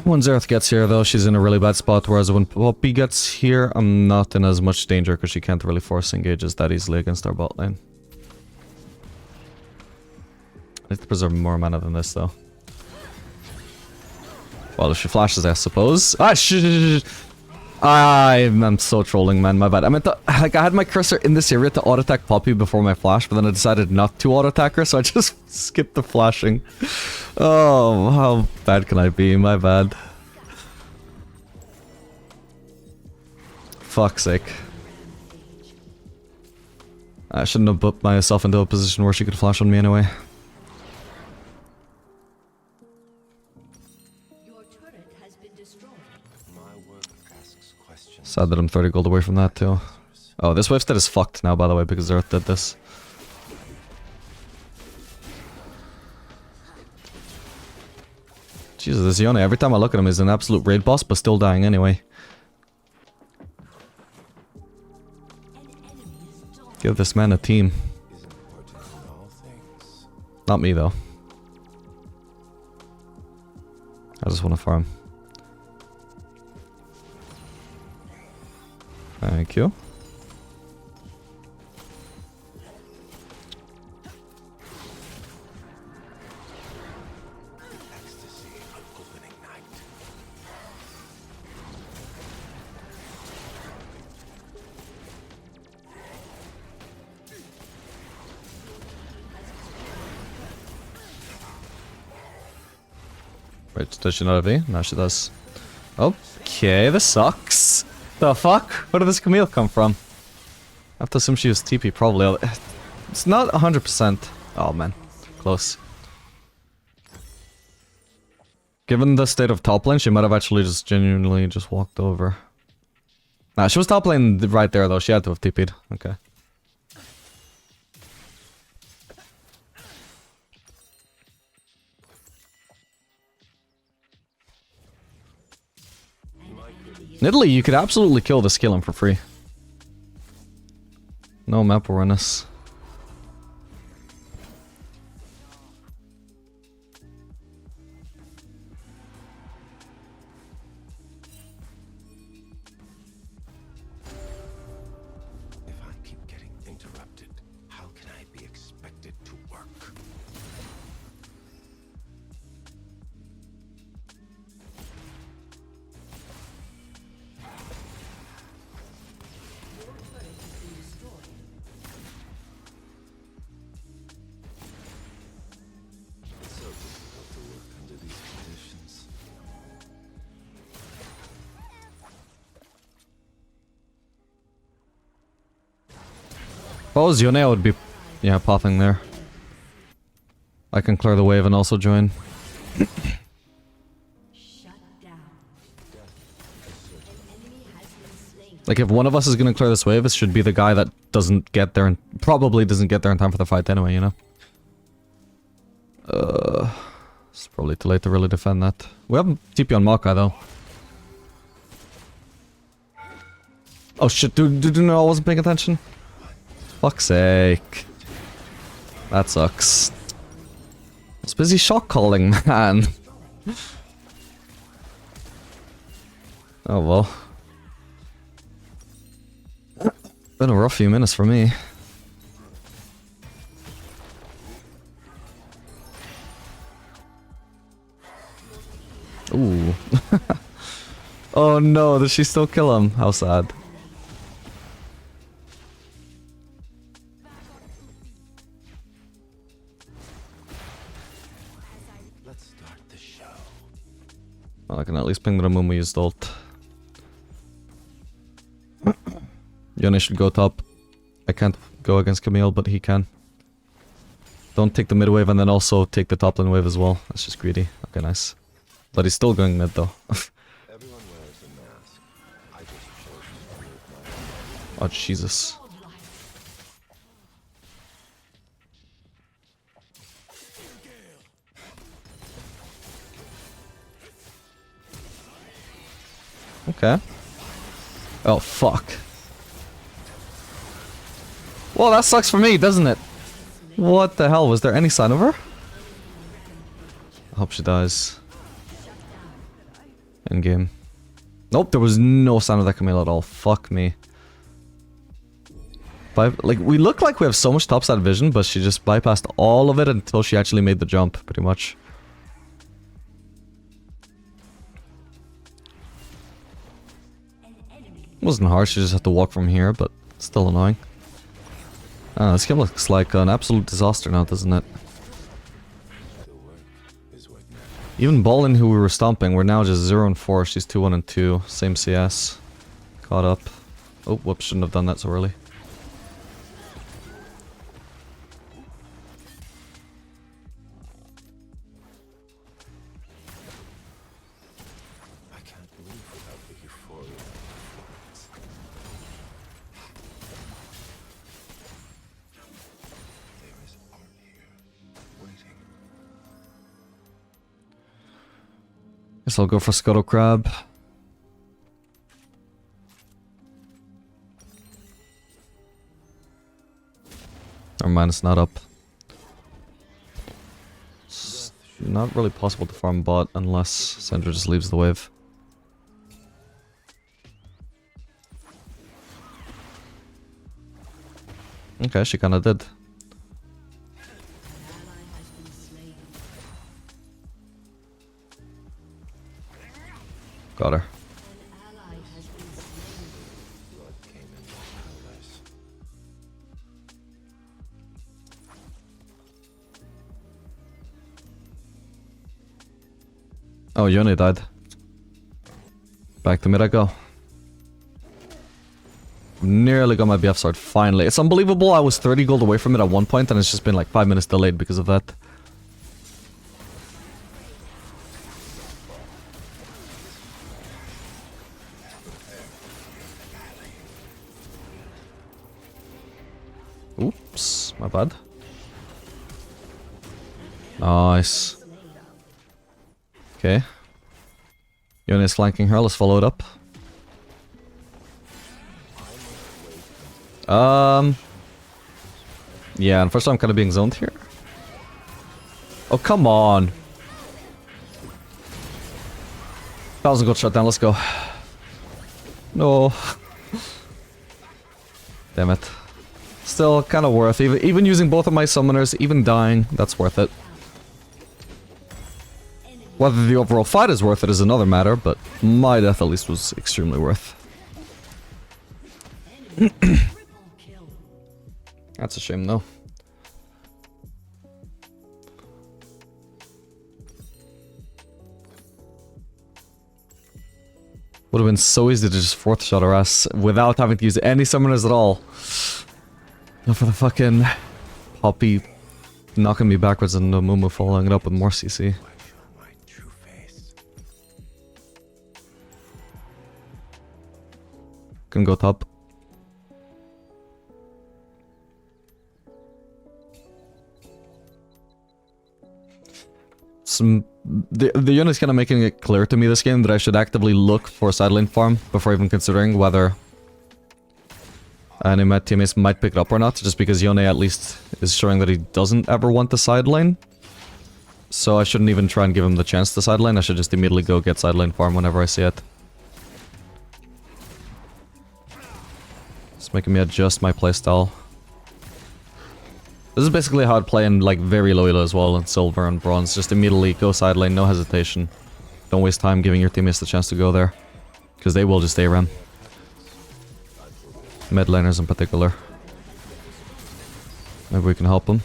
When Xerath gets here though, she's in a really bad spot, whereas when Poppy gets here, I'm not in as much danger because she can't really force engages that easily against our bot lane. I need to preserve more mana than this though. Well, if she flashes, I suppose. Ah, I'm so trolling, man. My bad. I meant to, like, I had my cursor in this area to auto-attack Poppy before my flash, but then I decided not to auto-attack her, so I just skipped the flashing. Oh, how bad can I be? My bad. Fuck's sake. I shouldn't have put myself into a position where she could flash on me anyway. Sad that I'm 30 gold away from that too. Oh, this wave state is fucked now, by the way, because Xerath did this. Jesus, this Yone, every time I look at him, he's an absolute raid boss, but still dying anyway. Give this man a team. Not me, though. I just want to farm. Thank you. Wait, does she not have E? No, she does. Okay, this sucks. The fuck? Where did this Camille come from? I have to assume she was TP, probably. It's not 100%. Oh man, close. Given the state of top lane, she might have actually just genuinely just walked over. Nah, she was top lane right there though, she had to have TP'd. Okay. In Italy, you could absolutely kill this Caitlyn for free. No map awareness. If I keep getting interrupted, how can I be expected to work? If I was Yone, I would be, yeah, popping there. I can clear the wave and also join. Shut down. An enemy has been slain. Like, if one of us is gonna clear this wave, it should be the guy that doesn't get there and probably doesn't get there in time for the fight anyway, you know? It's probably too late to really defend that. We have TP on Maokai though. Oh shit, dude, no, I wasn't paying attention. Fuck's sake. That sucks. I was busy shock calling, man. Oh well. Been a rough few minutes for me. Ooh. Oh no, did she still kill him? How sad. Let's start Well, I can at least ping the Mumu used ult. Yone should go top. I can't go against Camille, but he can. Don't take the mid wave and then also take the top lane wave as well. That's just greedy. Okay, nice. But he's still going mid though. Everyone wears a mask. I just chose to remove my Oh, Jesus. Okay. Oh, fuck. Well, that sucks for me, doesn't it? What the hell? Was there any sign of her? I hope she dies. In game. Nope, there was no sign of that Camille at all. Fuck me. Like, we look like we have so much topside vision, but she just bypassed all of it until she actually made the jump, pretty much. Wasn't hard, she just had to walk from here, but still annoying. This game looks like an absolute disaster now, doesn't it? the work is what matters. Even Ballin, who we were stomping, we're now just 0 and 4. She's 2-1 and 2. Same CS. Caught up. Oh, whoops, shouldn't have done that so early. I can't move without the euphoria of performance. There is art here, waiting. Guess I'll go for Scuttle Crab. Never mind, it's not up. It's not really possible to farm bot unless Sandra just leaves the wave. Okay, she kinda did. Got her. Blood came in paradise. Oh, Yone died. Back to mid I go. Nearly got my BF sword, finally. It's unbelievable, I was 30 gold away from it at one point and it's just been like 5 minutes delayed because of that. Oops, my bad. Nice. Okay. Yone is flanking her, let's follow it up. Yeah, and first I'm kind of being zoned here. Oh, come on. 1000 gold shutdown, let's go. No. Damn it. Still kind of worth, even using both of my summoners, even dying, that's worth it. Whether the overall fight is worth it is another matter, but my death at least was extremely worth. That's a shame though. Would have been so easy to just fourth shot her ass without having to use any summoners at all. And for the fucking Poppy knocking me backwards and the Mumu following it up with more CC. I show my true face. Can go top. The unit's kind of making it clear to me this game that I should actively look for side lane farm before even considering whether any of my teammates might pick it up or not, just because Yone at least is showing that he doesn't ever want the side lane. So I shouldn't even try and give him the chance to side lane, I should just immediately go get side lane farm whenever I see it. It's making me adjust my playstyle. This is basically how I'd play in like very low elo as well, in silver and bronze. Just immediately go side lane, no hesitation. Don't waste time giving your teammates the chance to go there, because they will just ARAM. Mid laners in particular. Maybe we can help them.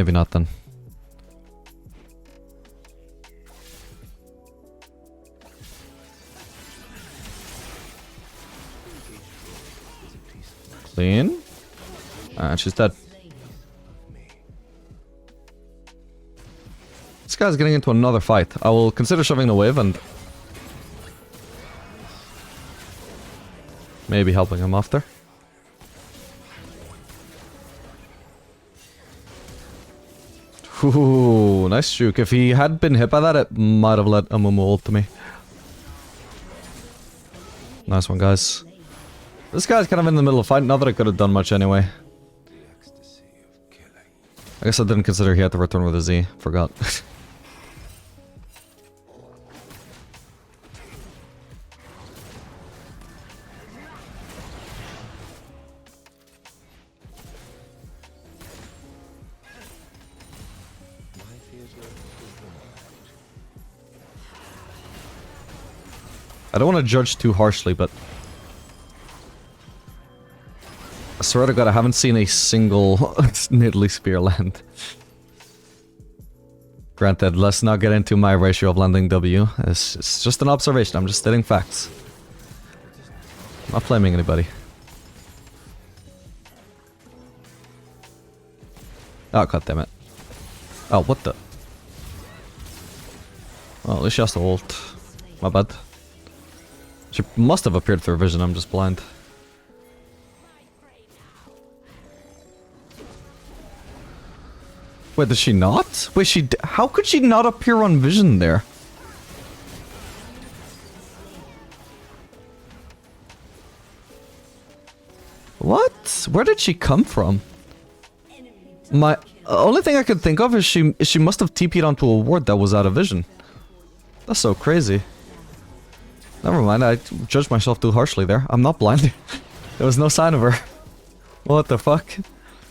Maybe not then. Clean. And she's dead. This guy's getting into another fight. I will consider shoving the wave and maybe helping him after. Ooh, nice juke. If he had been hit by that, it might have let Amumu ult to me. Nice one, guys. This guy's kind of in the middle of a fight. Not that I could have done much anyway. I guess I didn't consider he had to return with a Z. Forgot. I don't want to judge too harshly, but I swear to God, I haven't seen a single Nidalee Spear land. Granted, let's not get into my ratio of landing W. It's just an observation, I'm just stating facts. I'm not blaming anybody. Oh, god damn it. Oh, what the? Oh, at least she has to ult. My bad. She must have appeared through vision, I'm just blind. Wait, does she not? Wait, how could she not appear on vision there? What? Where did she come from? My only thing I could think of is she must have TP'd onto a ward that was out of vision. That's so crazy. Never mind, I judged myself too harshly there. I'm not blind. There was no sign of her. What the fuck?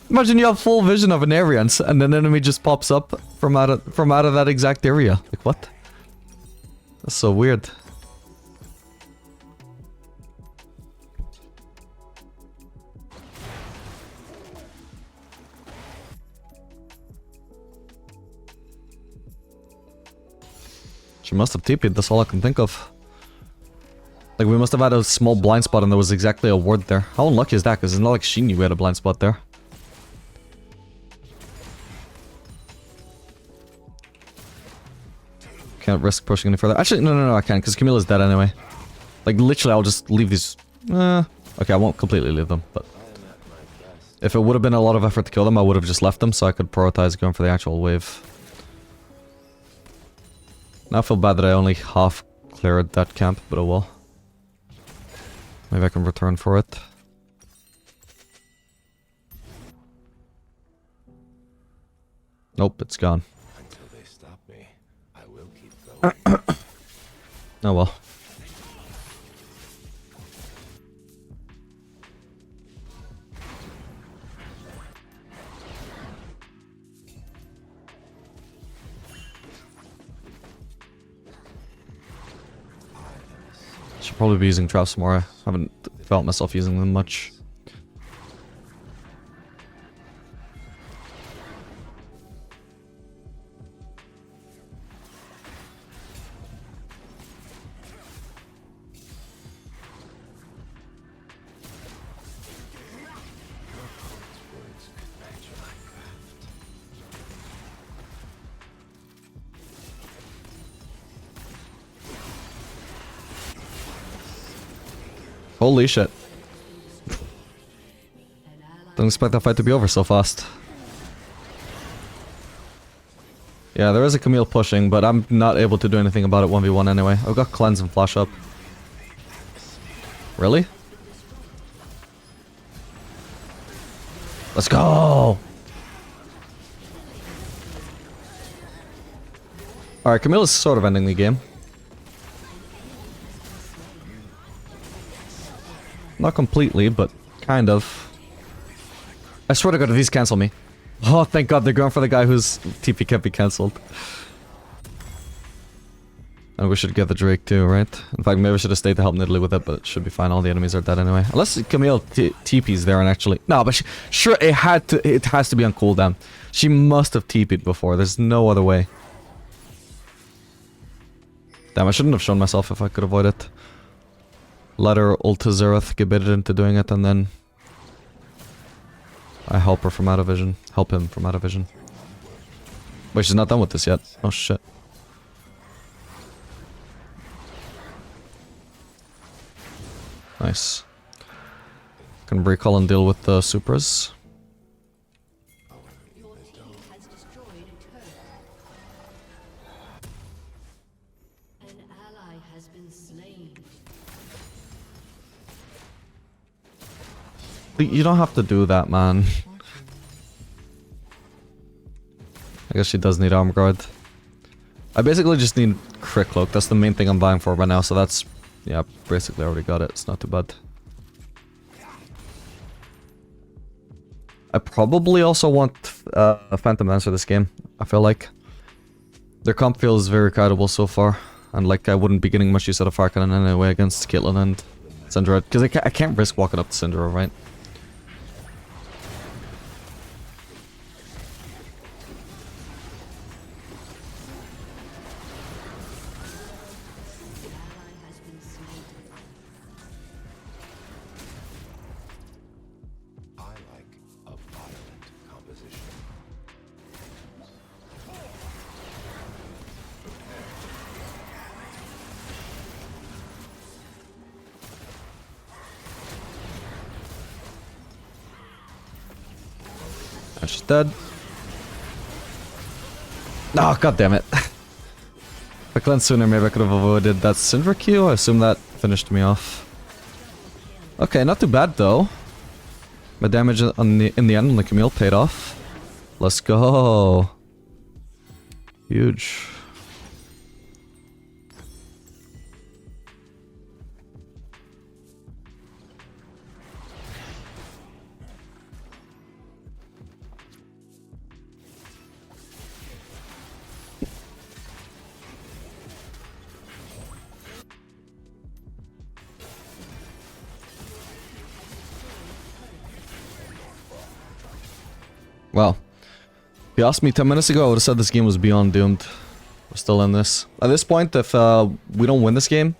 Imagine you have full vision of an area and an enemy just pops up from out of that exact area. Like, what? That's so weird. She must have TP'd, that's all I can think of. Like, we must have had a small blind spot and there was exactly a ward there. How unlucky is that? Because it's not like she knew we had a blind spot there. Can't risk pushing any further. Actually, no, I can't, because Camilla's dead anyway. Like, literally, I'll just leave these... okay, I won't completely leave them, but... If it would have been a lot of effort to kill them, I would have just left them so I could prioritize going for the actual wave. Now I feel bad that I only half cleared that camp, but oh well. Maybe I can return for it. Nope, it's gone. Until they stop me, I will keep going. Oh well. Should probably be using traps more. I haven't felt myself using them much. Holy shit. Didn't expect that fight to be over so fast. Yeah, there is a Camille pushing, but I'm not able to do anything about it 1v1 anyway. I've got cleanse and flash up. Really? Let's go! Alright, Camille is sort of ending the game. Not completely, but kind of. I swear to God, if these cancel me. Oh, thank God they're going for the guy whose TP can't be cancelled. And we should get the Drake too, right? In fact, maybe I should have stayed to help Nidalee with it, but it should be fine. All the enemies are dead anyway. Unless Camille TP's there and actually... No, but sure, it has to be on cooldown. She must have TP'd before. There's no other way. Damn, I shouldn't have shown myself if I could avoid it. Let her ult to Xerath, get baited into doing it, and then... I help her from out of vision. Help him from out of vision. Wait, she's not done with this yet. Oh shit. Nice. Can recall and deal with the supras. Your team has destroyed a turret. An ally has been slain. You don't have to do that, man. I guess she does need armor guard. I basically just need crit cloak. That's the main thing I'm buying for right now, so that's... Yeah, basically I already got it. It's not too bad. I probably also want a Phantom Dancer this game. I feel like their comp feels very credible so far, and like I wouldn't be getting much use out of Farcanen anyway against Caitlyn and Syndra, because I can't risk walking up to Syndra, right? I like a violent composition. And she's dead. Oh, god damn it. If I cleansed sooner, maybe I could have avoided that Syndra Q. I assume that finished me off. Okay, not too bad though. My damage on in the end on the Camille paid off. Let's go. Huge. Well, if you asked me 10 minutes ago, I would have said this game was beyond doomed. We're still in this. At this point, if we don't win this game,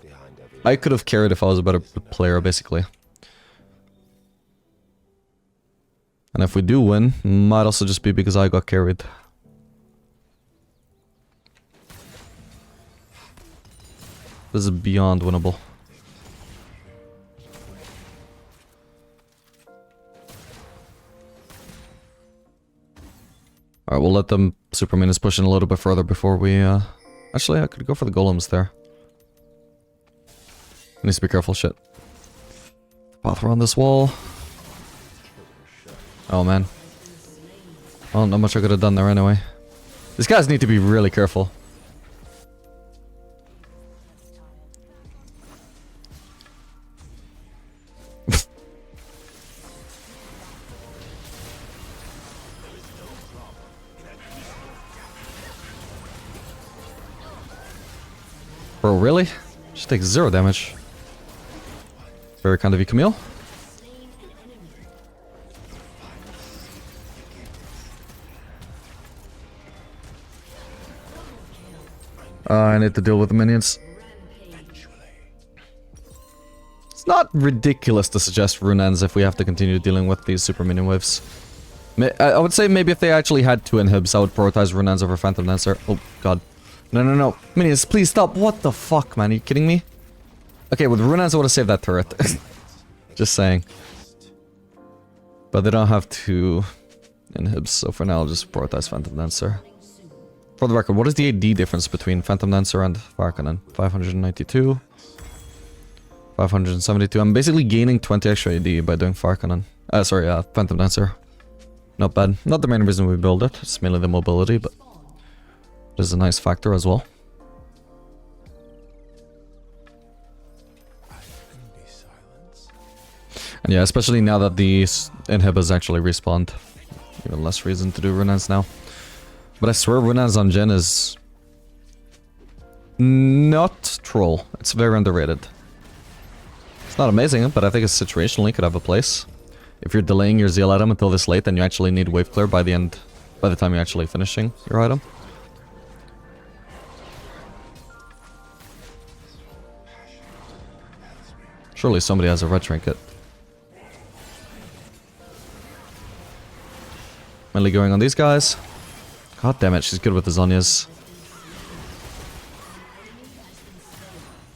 Behind every I could have carried if I was a better player, basically. And if we do win, might also just be because I got carried. This is beyond winnable. Alright, we'll let them super minions push in a little bit further before we, Actually, I could go for the golems there. Needs to be careful, shit. Path around this wall. Oh, man. Oh, not much I could have done there anyway. These guys need to be really careful. Bro, really? She takes 0 damage. Very kind of you, Camille. I need to deal with the minions. It's not ridiculous to suggest rune ends if we have to continue dealing with these super minion waves. I would say maybe if they actually had 2 inhibs, I would prioritize rune ends over Phantom Dancer. Oh, god. No, no, no. Minions, please stop. What the fuck, man? Are you kidding me? Okay, with rune ends, I would have saved that turret. Just saying. But they don't have 2 inhibs, so for now, I'll just prioritize Phantom Dancer. For the record, what is the AD difference between Phantom Dancer and Farcanen? 592. 572. I'm basically gaining 20 extra AD by doing Farcanen. Phantom Dancer. Not bad. Not the main reason we build it. It's mainly the mobility, but it is a nice factor as well. And yeah, especially now that the inhibitors actually respawned. Even less reason to do rune ends now. But I swear rune ends on Jhin is Not troll. It's very underrated. It's not amazing, but I think it's situationally could have a place. If you're delaying your zeal item until this late, then you actually need wave clear by the end, by the time you're actually finishing your item. Surely somebody has a red trinket. Mainly going on these guys. God damn it, she's good with the Zhonya's.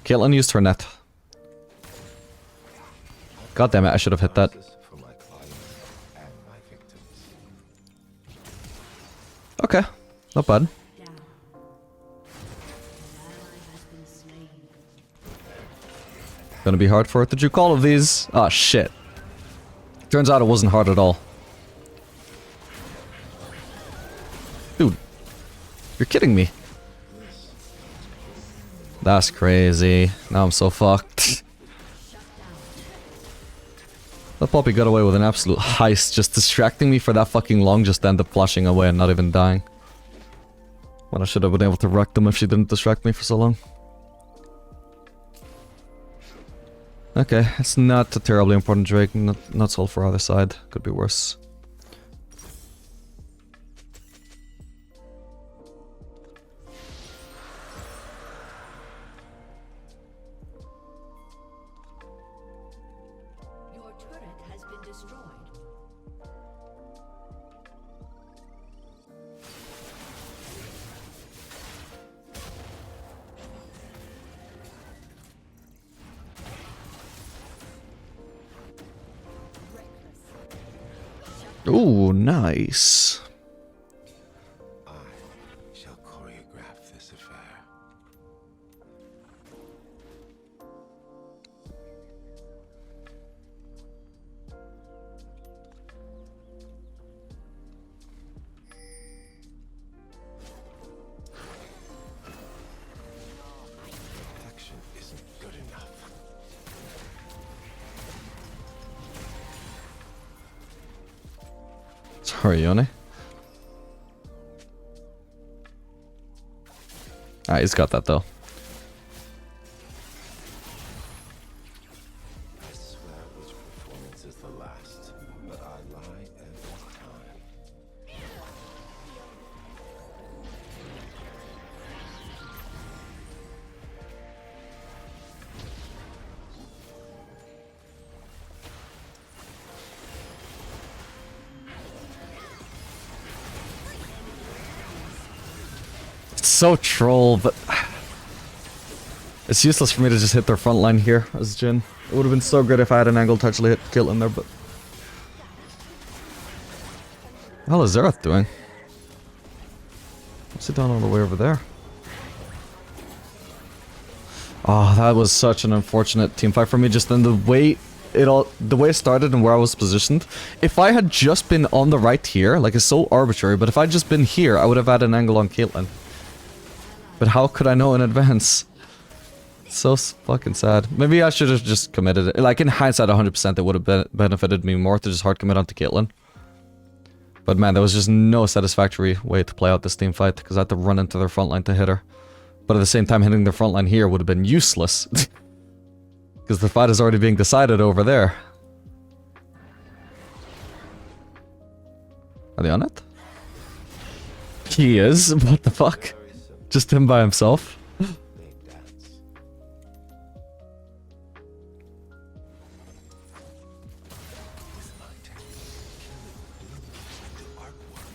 Caitlyn used her net. God damn it, I should have hit that. For my clients and my victims. Okay, not bad. Gonna be hard for her to juke all of these. Ah, shit. Turns out it wasn't hard at all. Dude, you're kidding me. That's crazy. Now I'm so fucked. That puppy got away with an absolute heist, just distracting me for that fucking long, just end up flashing away and not even dying. When I should have been able to wreck them if she didn't distract me for so long. Okay, it's not a terribly important Drake, not sold for either side. Could be worse. Your turret has been destroyed. Ooh, nice. I shall choreograph this affair. Protection isn't good enough. Sorry, Yone. Ah, he's got that though. I swear which performance is the last, but I lie every time. It's so troll, but it's useless for me to just hit their front line here as Jhin. It would have been so good if I had an angle to actually hit Caitlyn there, but... What the hell is Xerath doing? What's he doing all the way over there? Oh, that was such an unfortunate teamfight for me, just in the way it started and where I was positioned. If I had just been on the right here, like it's so arbitrary, but if I'd just been here, I would have had an angle on Caitlyn. But how could I know in advance? So fucking sad. Maybe I should have just committed it. Like in hindsight, 100% it would have benefited me more to just hard commit onto Caitlyn. But man, there was just no satisfactory way to play out this team fight because I had to run into their front line to hit her. But at the same time, hitting their front line here would have been useless. Because the fight is already being decided over there. Are they on it? He is? What the fuck? Just him by himself? They dance. With my technique, killing blooms into artwork.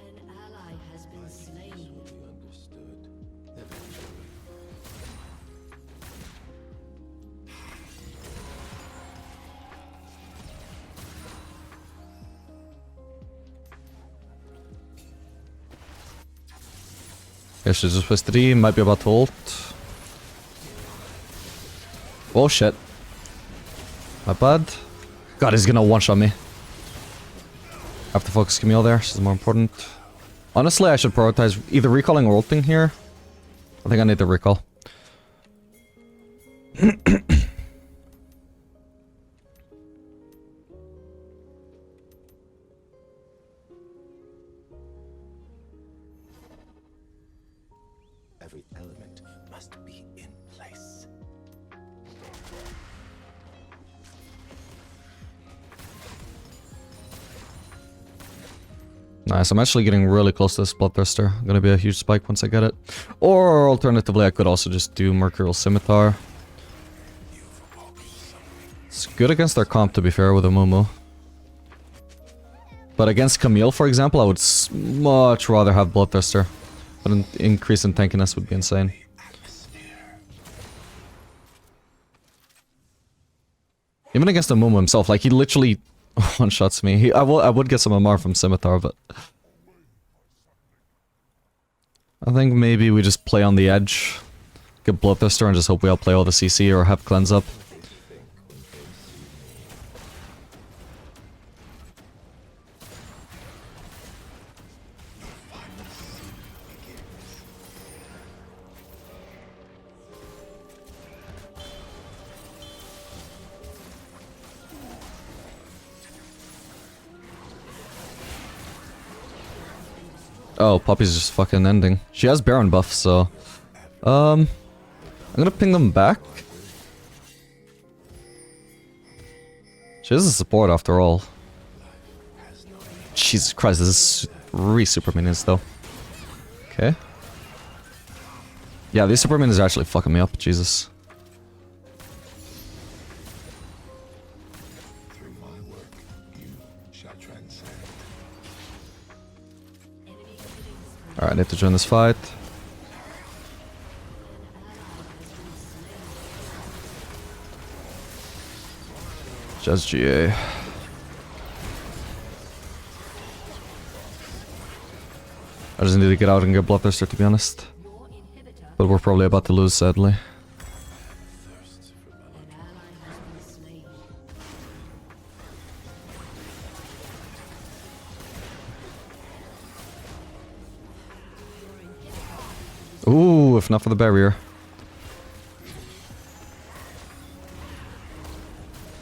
An ally has been slain. Will be understood eventually. Yeah, she's just with 3, might be about to ult. Oh shit. My bad. God, he's gonna one-shot me. I have to focus Camille there, she's more important. Honestly, I should prioritize either recalling or ulting here. I think I need the recall. Every element must be in place. Nice, I'm actually getting really close to this Bloodthirster. Gonna be a huge spike once I get it. Or alternatively, I could also just do Mercurial Scimitar. It's good against their comp, to be fair, with a Mumu. But against Camille, for example, I would much rather have Bloodthirster. But an increase in tankiness would be insane. Even against the Mumu himself, like, he literally one-shots me. I would get some MR from Scimitar, but... I think maybe we just play on the edge. Get Bloodthirster and just hope we outplay all the CC or have cleanse up. Oh, Poppy's just fucking ending. She has Baron buff, so... I'm gonna ping them back. She is a support after all. Jesus Christ, this is 3 super minions though. Okay. Yeah, these super minions are actually fucking me up, Jesus. Through my work, you shall transcend. Alright, I need to join this fight. Just GA. I just need to get out and get Bloodthirster, to be honest. But we're probably about to lose, sadly. Ooh, if not for the barrier.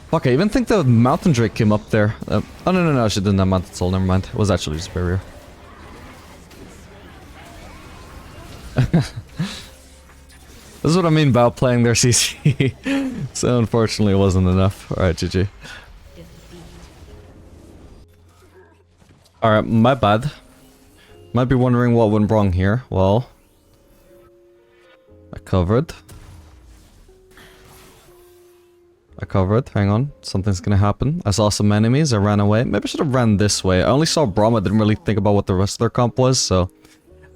Fuck, I even think the Mountain Drake came up there. Oh, no, she didn't have Mountain Soul, never mind. It was actually just barrier. This is what I mean about playing their CC. So unfortunately it wasn't enough. Alright, GG. Alright, my bad. Might be wondering what went wrong here. Well... I covered. Hang on. Something's gonna happen. I saw some enemies. I ran away. Maybe I should have ran this way. I only saw Braum. I didn't really think about what the rest of their comp was, so...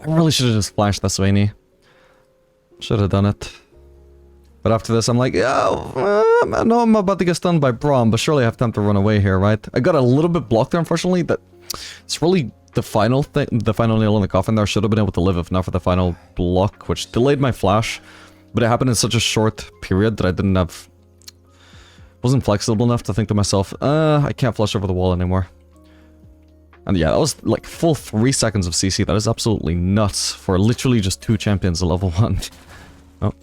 I really should have just flashed this way. Should have done it. But after this, I'm like, yeah, no, I'm about to get stunned by Braum, but surely I have time to run away here, right? I got a little bit blocked there, unfortunately. That it's really the final thing, the final nail in the coffin there. I should have been able to live if not for the final block, which delayed my flash. But it happened in such a short period that I didn't have... Wasn't flexible enough to think to myself, I can't flush over the wall anymore. And yeah, that was like full 3 seconds of CC. That is absolutely nuts for literally just 2 champions at level 1. Oh.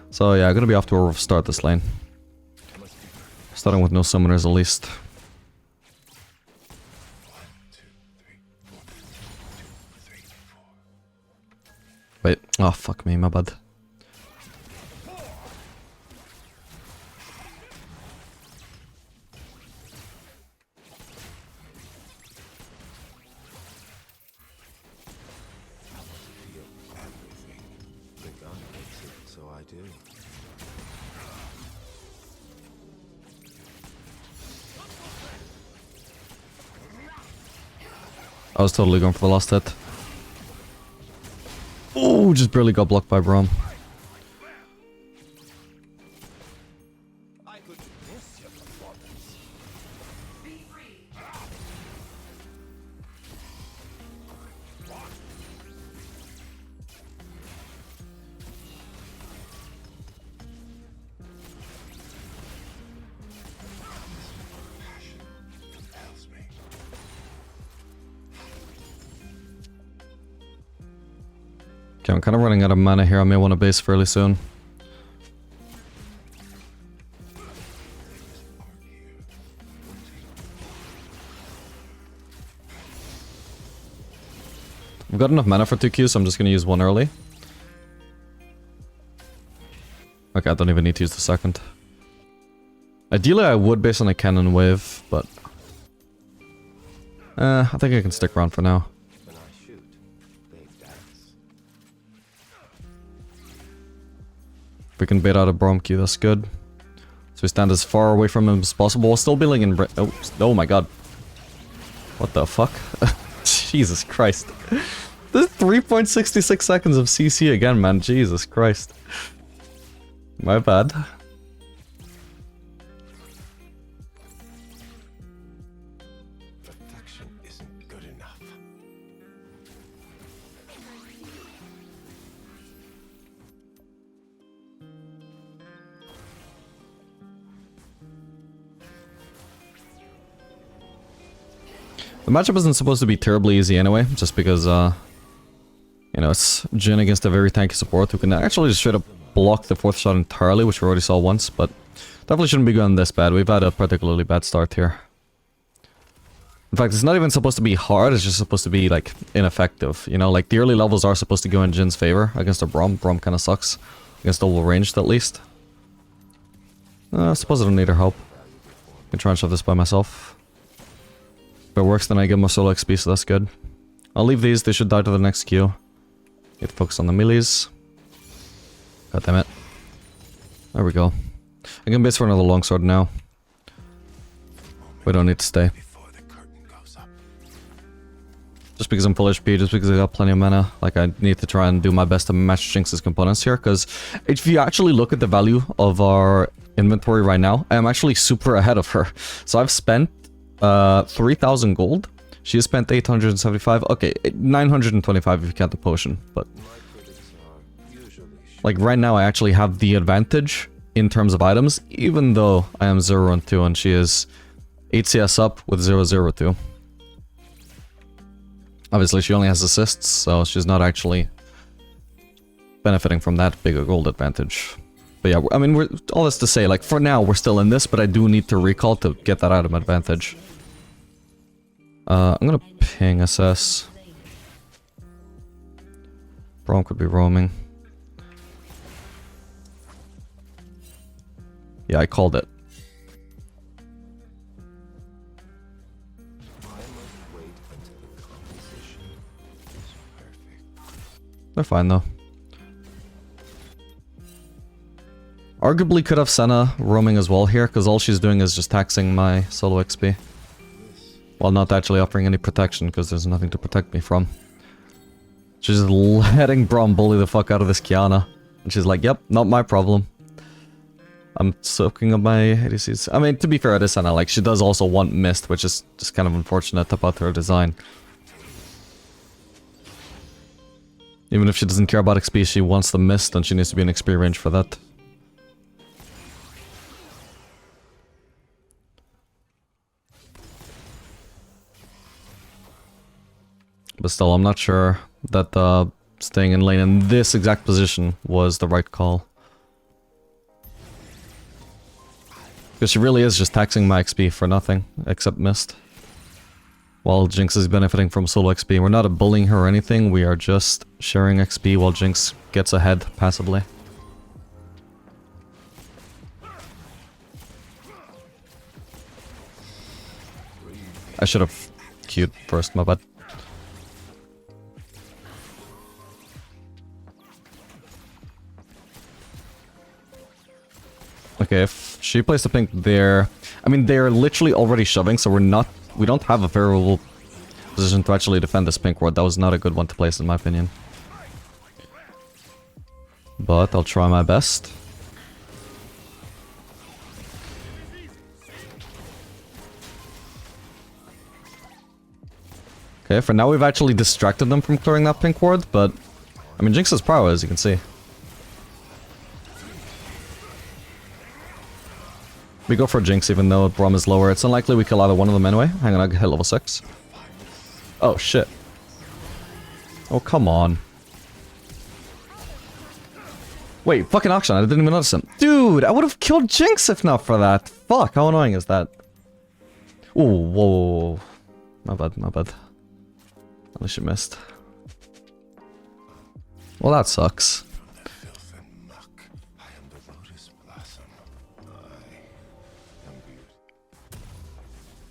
So yeah, I'm gonna be off to a rough start this lane. Starting with no summoners at least. Wait, oh fuck me, my bad. I was totally going for the last hit. Ooh, just barely got blocked by Braum. Okay, I'm kind of running out of mana here. I may want to base fairly soon. I've got enough mana for 2 Qs, so I'm just gonna use one early. Okay, I don't even need to use the second. Ideally, I would base on a cannon wave, but... I think I can stick around for now. When I shoot, they dance. If we can bait out a Braum Q, that's good. So we stand as far away from him as possible while still building in... Oh my god. What the fuck? Jesus Christ. This is 3.66 seconds of CC again, man. Jesus Christ. My bad. Perfection isn't good enough. The matchup isn't supposed to be terribly easy anyway, just because, you know, it's Jhin against a very tanky support who can actually just straight up block the 4th shot entirely, which we already saw once, but definitely shouldn't be going this bad. We've had a particularly bad start here. In fact, it's not even supposed to be hard, it's just supposed to be, like, ineffective. You know, like, the early levels are supposed to go in Jin's favor against a Braum. Braum kind of sucks. Against double ranged, at least. I suppose I don't need her help. I can try and shove this by myself. If it works, then I get more solo XP, so that's good. I'll leave these, they should die to the next Q. Need to focus on the melees. God damn it. There we go. I can base for another longsword now. We don't need to stay. Before the curtain goes up. Just because I'm full HP, just because I got plenty of mana. Like, I need to try and do my best to match Jinx's components here, because if you actually look at the value of our inventory right now, I am actually super ahead of her. So I've spent 3,000 gold. She has spent 875. Okay, 925 if you count the potion, but... like, right now I actually have the advantage in terms of items, even though I am 0 and 2 and she is 8 CS up with 0-0-2. Obviously, she only has assists, so she's not actually benefiting from that big a gold advantage. But yeah, I mean, all this to say, like, for now, we're still in this, but I do need to recall to get that item advantage. I'm gonna ping SS. Braum could be roaming. Yeah, I called it. I must wait until the composition is perfect. They're fine, though. Arguably could have Senna roaming as well here, because all she's doing is just taxing my solo XP. While not actually offering any protection, because there's nothing to protect me from. She's just letting Braum bully the fuck out of this Kiana. And she's like, yep, not my problem. I'm soaking up my ADCs. I mean, to be fair, it is Senna. Like, she does also want Mist, which is just kind of unfortunate about her design. Even if she doesn't care about XP, she wants the Mist, and she needs to be in XP range for that. But still, I'm not sure that staying in lane in this exact position was the right call. Because she really is just taxing my XP for nothing, except Mist. While Jinx is benefiting from solo XP. We're not bullying her or anything, we are just sharing XP while Jinx gets ahead passively. I should have queued first, my bad. Okay, if she placed a pink there... I mean, they're literally already shoving, so we don't have a favorable position to actually defend this pink ward. That was not a good one to place, in my opinion. But I'll try my best. Okay, for now we've actually distracted them from clearing that pink ward, but... I mean, Jinx is power, as you can see. We go for Jinx even though Braum is lower. It's unlikely we kill either one of them anyway. Hang on, I hit level 6. Oh, shit. Oh, come on. Wait, fucking auction. I didn't even notice him. Dude, I would have killed Jinx if not for that. Fuck, how annoying is that? Ooh, whoa. My bad, my bad. At least you missed. Well, that sucks. The filth and muck. I am the lotus blossom. I am beauty.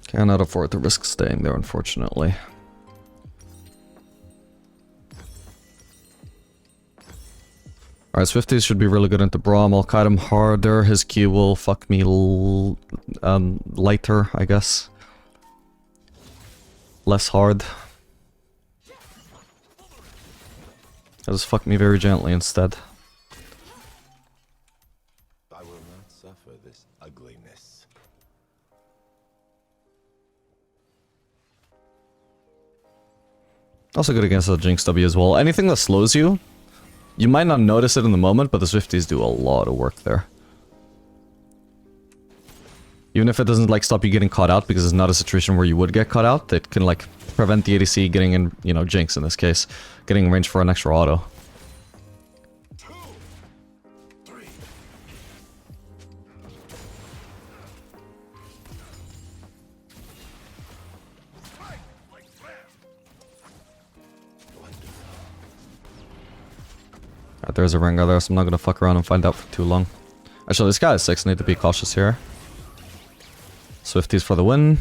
Cannot afford to risk staying there, unfortunately. Alright, Swifties should be really good into Braum. I'll kite him harder. His Q will fuck me lighter, I guess. Less hard. He'll just fuck me very gently instead. I will not suffer this ugliness. Also good against the Jinx W as well. Anything that slows you, you might not notice it in the moment, but the Swifties do a lot of work there. Even if it doesn't like stop you getting caught out, because it's not a situation where you would get caught out, it can like prevent the ADC getting in, you know, Jinx in this case, getting in range for an extra auto. 2, 3. Alright, there's a Rengar there, so I'm not gonna fuck around and find out for too long. Actually, this guy is 6, I need to be cautious here. Swifties for the win.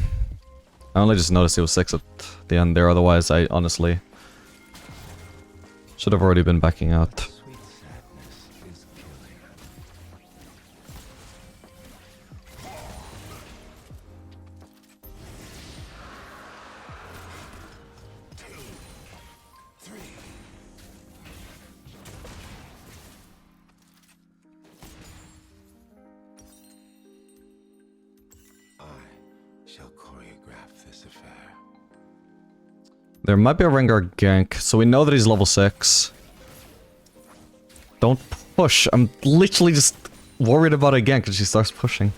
I only just noticed he was 6 at the end there, otherwise I honestly should have already been backing out. Sweet sadness is killing. 2, 3. I shall choreograph this affair. There might be a Rengar gank, so we know that he's level 6. Don't push. I'm literally just worried about a gank because she starts pushing.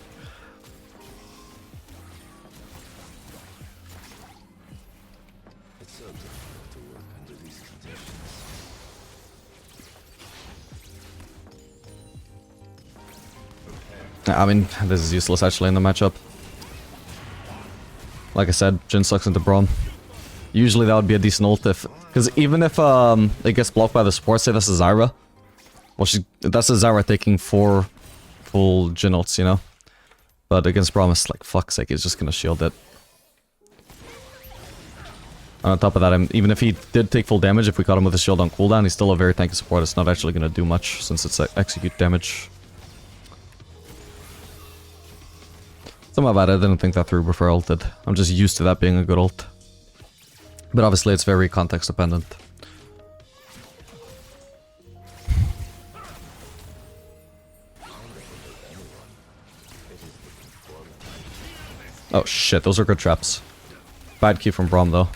It's so difficult to work under these conditions. I mean, this is useless actually in the matchup. Like I said, Jhin sucks into Braum. Usually that would be a decent ult if... Because even if it gets blocked by the support, say that's a Zyra. Well, that's a Zyra taking 4 full Jhin ults, you know? But against Braum, it's like, fuck's sake, he's just gonna shield it. And on top of that, even if he did take full damage, if we caught him with a shield on cooldown, he's still a very tanky support. It's not actually gonna do much, since it's execute damage. Somehow bad, I didn't think that through before I ulted. I'm just used to that being a good ult. But obviously it's very context dependent. Oh shit, those are good traps. Bad key from Braum though.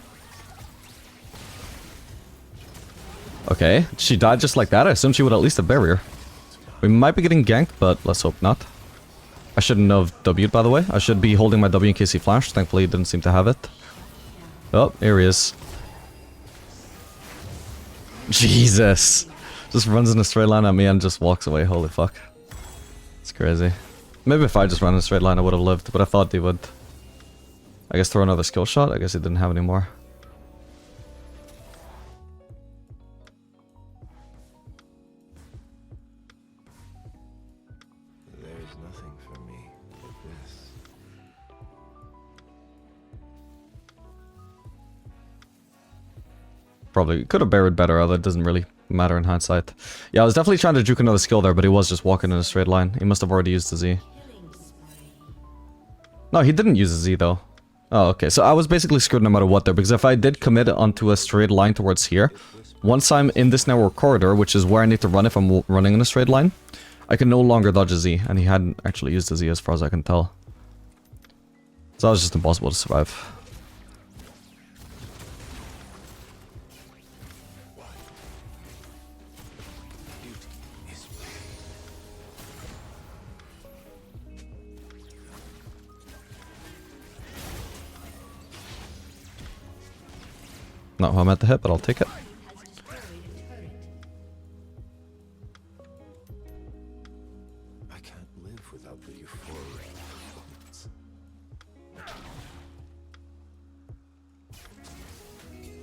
Okay, she died just like that. I assumed she would at least have barrier. We might be getting ganked, but let's hope not. I shouldn't have W'd, by the way. I should be holding my W in case he flashed. Thankfully, he didn't seem to have it. Oh, here he is. Jesus. Just runs in a straight line at me and just walks away. Holy fuck. It's crazy. Maybe if I just ran in a straight line, I would have lived, but I thought he would. I guess throw another skill shot. I guess he didn't have any more. There's nothing for me but this. Probably could have buried better, although it doesn't really matter in hindsight. Yeah, I was definitely trying to juke another skill there, but he was just walking in a straight line. He must have already used the Z. No, he didn't use the Z though. Oh, okay. So I was basically screwed no matter what there, because if I did commit onto a straight line towards here, once I'm in this narrow corridor, which is where I need to run if I'm running in a straight line, I can no longer dodge a Z, and he hadn't actually used the Z as far as I can tell. So that was just impossible to survive. Not who I'm at the hit, but I'll take it. I can't live without the euphoria.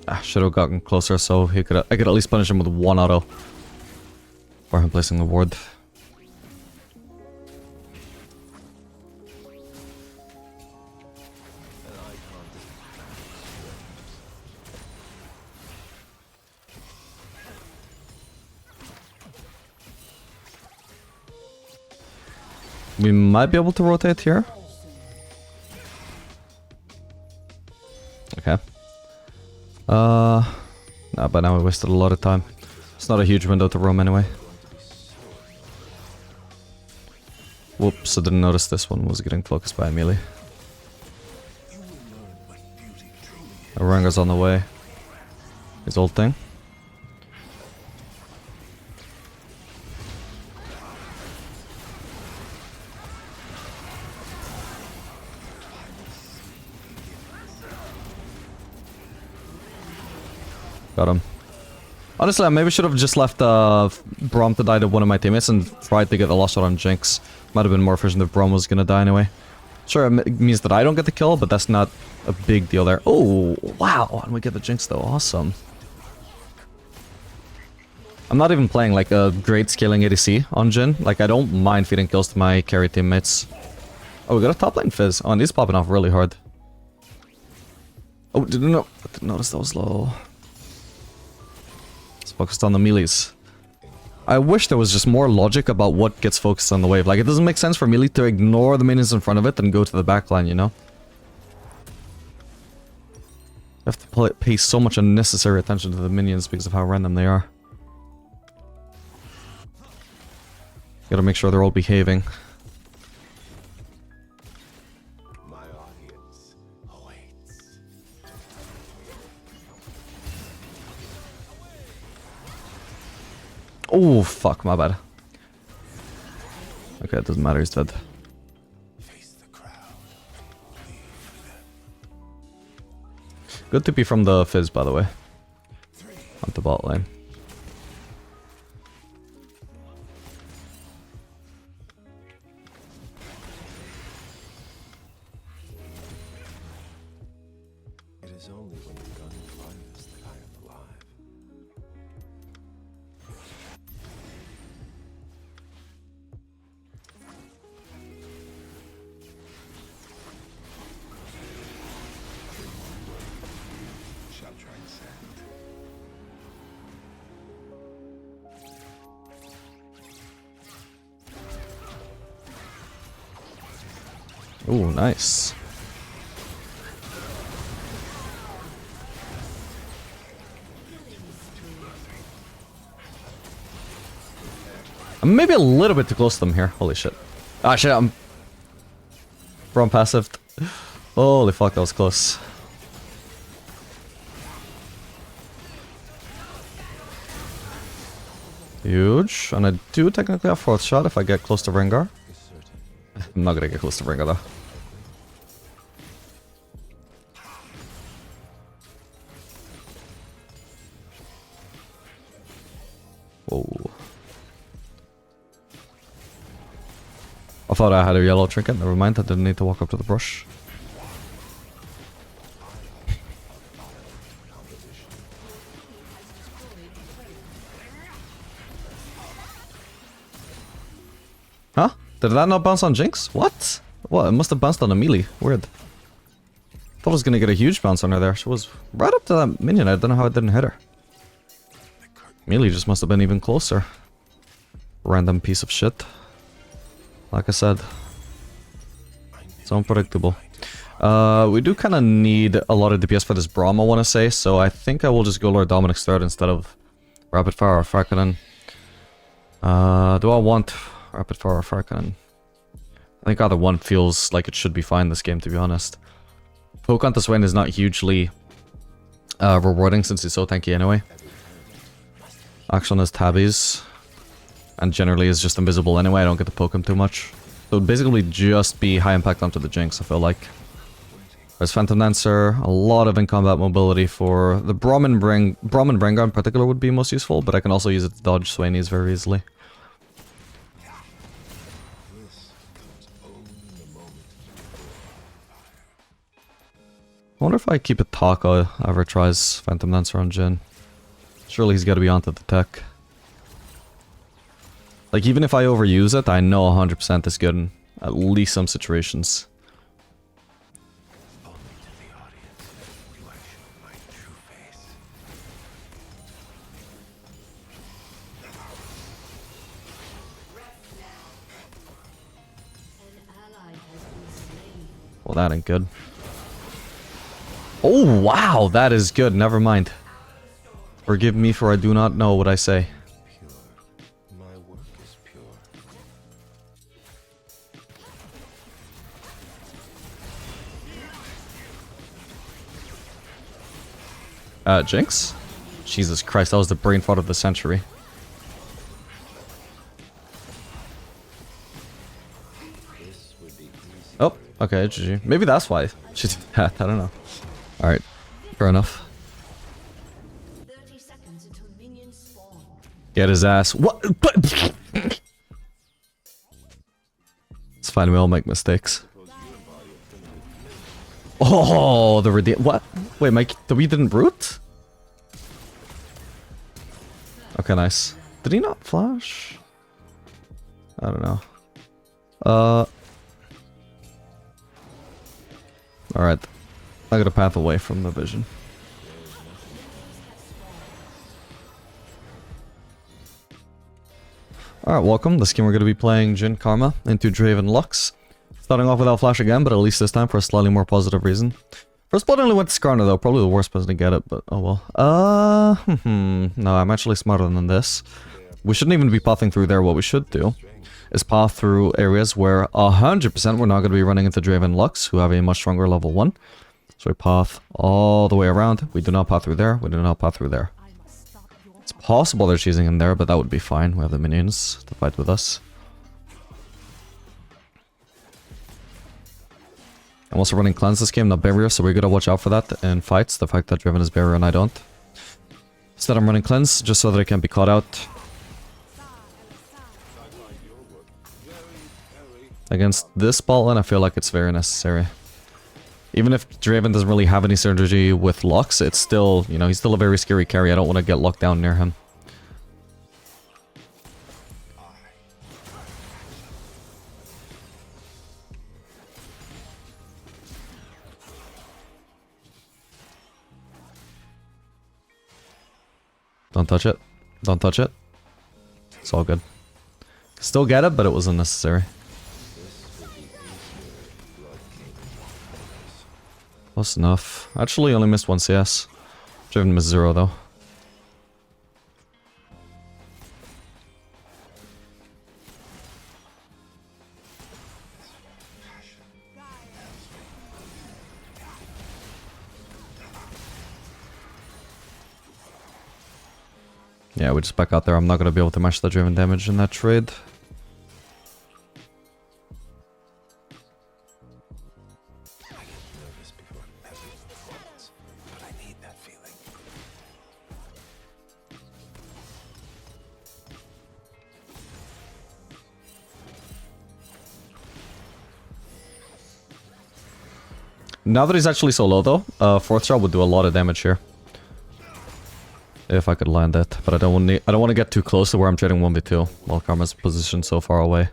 Ah, should have gotten closer so I could at least punish him with one auto. For him placing the ward. We might be able to rotate here. Okay. Nah, but now we wasted a lot of time. It's not a huge window to roam anyway. Whoops, I didn't notice this one was getting focused by a melee. Oranga's on the way. His old thing. Got him. Honestly, I maybe should have just left Braum to die to one of my teammates and tried to get the last shot on Jinx. Might have been more efficient if Braum was gonna die anyway. Sure, it means that I don't get the kill, but that's not a big deal there. Oh, wow. And we get the Jinx though. Awesome. I'm not even playing like a great scaling ADC on Jhin. Like, I don't mind feeding kills to my carry teammates. Oh, we got a top lane fizz. Oh, and he's popping off really hard. Oh, didn't notice that was low. Focused on the melees. I wish there was just more logic about what gets focused on the wave. Like, it doesn't make sense for melee to ignore the minions in front of it and go to the backline, you know? You have to pay so much unnecessary attention to the minions because of how random they are. Gotta make sure they're all behaving. Oh, fuck, my bad. Okay, it doesn't matter, he's dead. Good TP from the Fizz, by the way. On the bot lane. It is only when the gun fires that I am alive. Ooh, nice. I'm maybe a little bit too close to them here. Holy shit. Ah, shit, I'm... Braum passive. Holy fuck, that was close. Huge. And I do technically have fourth shot if I get close to Rengar. I'm not gonna get close to Rengar though. Whoa. I thought I had a yellow trinket, never mind, I didn't need to walk up to the brush. Huh? Did that not bounce on Jinx? What? What? It must have bounced on a melee. Weird. Thought I was gonna get a huge bounce on her there. She was right up to that minion. I don't know how it didn't hit her. Melee just must have been even closer. Random piece of shit. Like I said. It's unpredictable. We do kind of need a lot of DPS for this Braum, I want to say. So I think I will just go Lord Dominic's third instead of Rapid Fire or Farkanen. Do I want Rapid Fire or Farkanen? I think either one feels like it should be fine this game, to be honest. Poke on the Swain is not hugely rewarding since he's so tanky anyway. Action is tabbies. And generally is just invisible anyway, I don't get to poke him too much. So it would basically just be high impact onto the Jinx, I feel like. There's Phantom Dancer, a lot of in-combat mobility for the Braum and Rengar in particular would be most useful, but I can also use it to dodge Swanies very easily. I wonder if I keep it Taka ever tries Phantom Dancer on Jhin. Surely he's got to be onto the tech. Like, even if I overuse it, I know 100% is good in at least some situations. Only to the audience do I show my true face. An ally has been slain. Well, that ain't good. Oh, wow, that is good. Never mind. Forgive me for I do not know what I say. Pure. My work is pure. Jinx? Jesus Christ, that was the brain fart of the century. This would be easy. Oh, okay, GG. Maybe that's why she did that. I don't know. Alright, fair enough. 30 seconds until minions spawn. Get his ass. What? It's fine, we all make mistakes. Oh, the redeem. What? Wait, Mike, we didn't root? Okay, nice. Did he not flash? I don't know. Alright. I got a path away from the vision. Alright, welcome. This game we're going to be playing Jhin Karma into Draven Lux. Starting off without flash again, but at least this time for a slightly more positive reason. First blood only went to Skarner though, probably the worst person to get it, but oh well. No, I'm actually smarter than this. We shouldn't even be pathing through there. What we should do is path through areas where 100% we're not going to be running into Draven Lux, who have a much stronger level 1. So we path all the way around. We do not path through there. We do not path through there. It's possible they're choosing in there, but that would be fine. We have the minions to fight with us. I'm also running Cleanse this game, not Barrier, so we gotta watch out for that in fights. The fact that Draven is Barrier and I don't. Instead I'm running Cleanse, just so that it can't be caught out. Against this ball, I feel like it's very necessary. Even if Draven doesn't really have any synergy with Lux, it's still, you know, he's still a very scary carry. I don't want to get locked down near him. Don't touch it. Don't touch it. It's all good. Still get it, but it was unnecessary. Close enough. Actually, only missed one CS. Draven missed 0 though. Yeah, we just back out there. I'm not gonna be able to match the Draven damage in that trade. Now that he's actually so low though, 4th shot would do a lot of damage here. If I could land it, but I don't want to get too close to where I'm trading 1v2 while Karma's positioned so far away.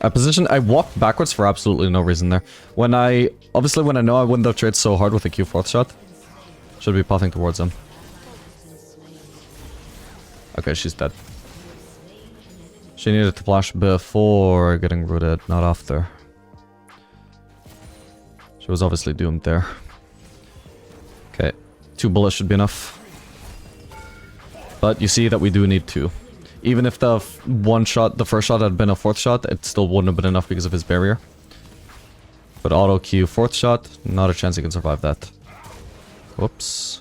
I walked backwards for absolutely no reason there. Obviously when I know I wouldn't have traded so hard with a Q 4th shot, should be pathing towards him. Okay, she's dead. She needed to flash before getting rooted, not after. She was obviously doomed there. Okay, 2 bullets should be enough. But you see that we do need 2. Even if the first shot had been a 4th shot, it still wouldn't have been enough because of his barrier. But auto Q 4th shot, not a chance he can survive that. Whoops.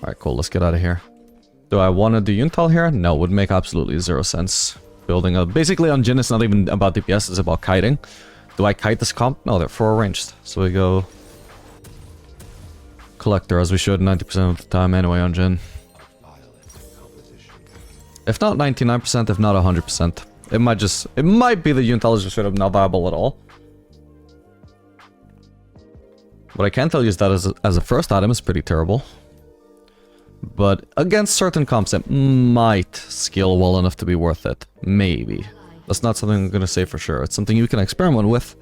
Alright, cool, let's get out of here. Do I want to do Yuntal here? No, it would make absolutely 0 sense. Building a... Basically on Jhin, it's not even about DPS, it's about kiting. Do I kite this comp? No, they're 4 ranged. So we go... Collector, as we should 90% of the time anyway on Jhin. If not 99%, if not 100%. It might be that Uintel is just straight up not viable at all. What I can tell you is that as a first item, it's pretty terrible. But against certain comps, it might scale well enough to be worth it. Maybe. That's not something I'm gonna say for sure. It's something you can experiment with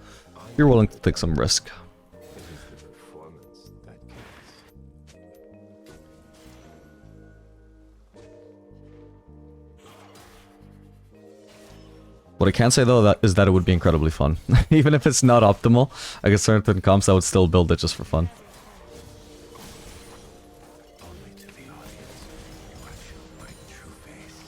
if you're willing to take some risk. It is the performance that counts. What I can say though is that it would be incredibly fun. Even if it's not optimal, against certain comps, I would still build it just for fun. Only to the audience do I show my true face.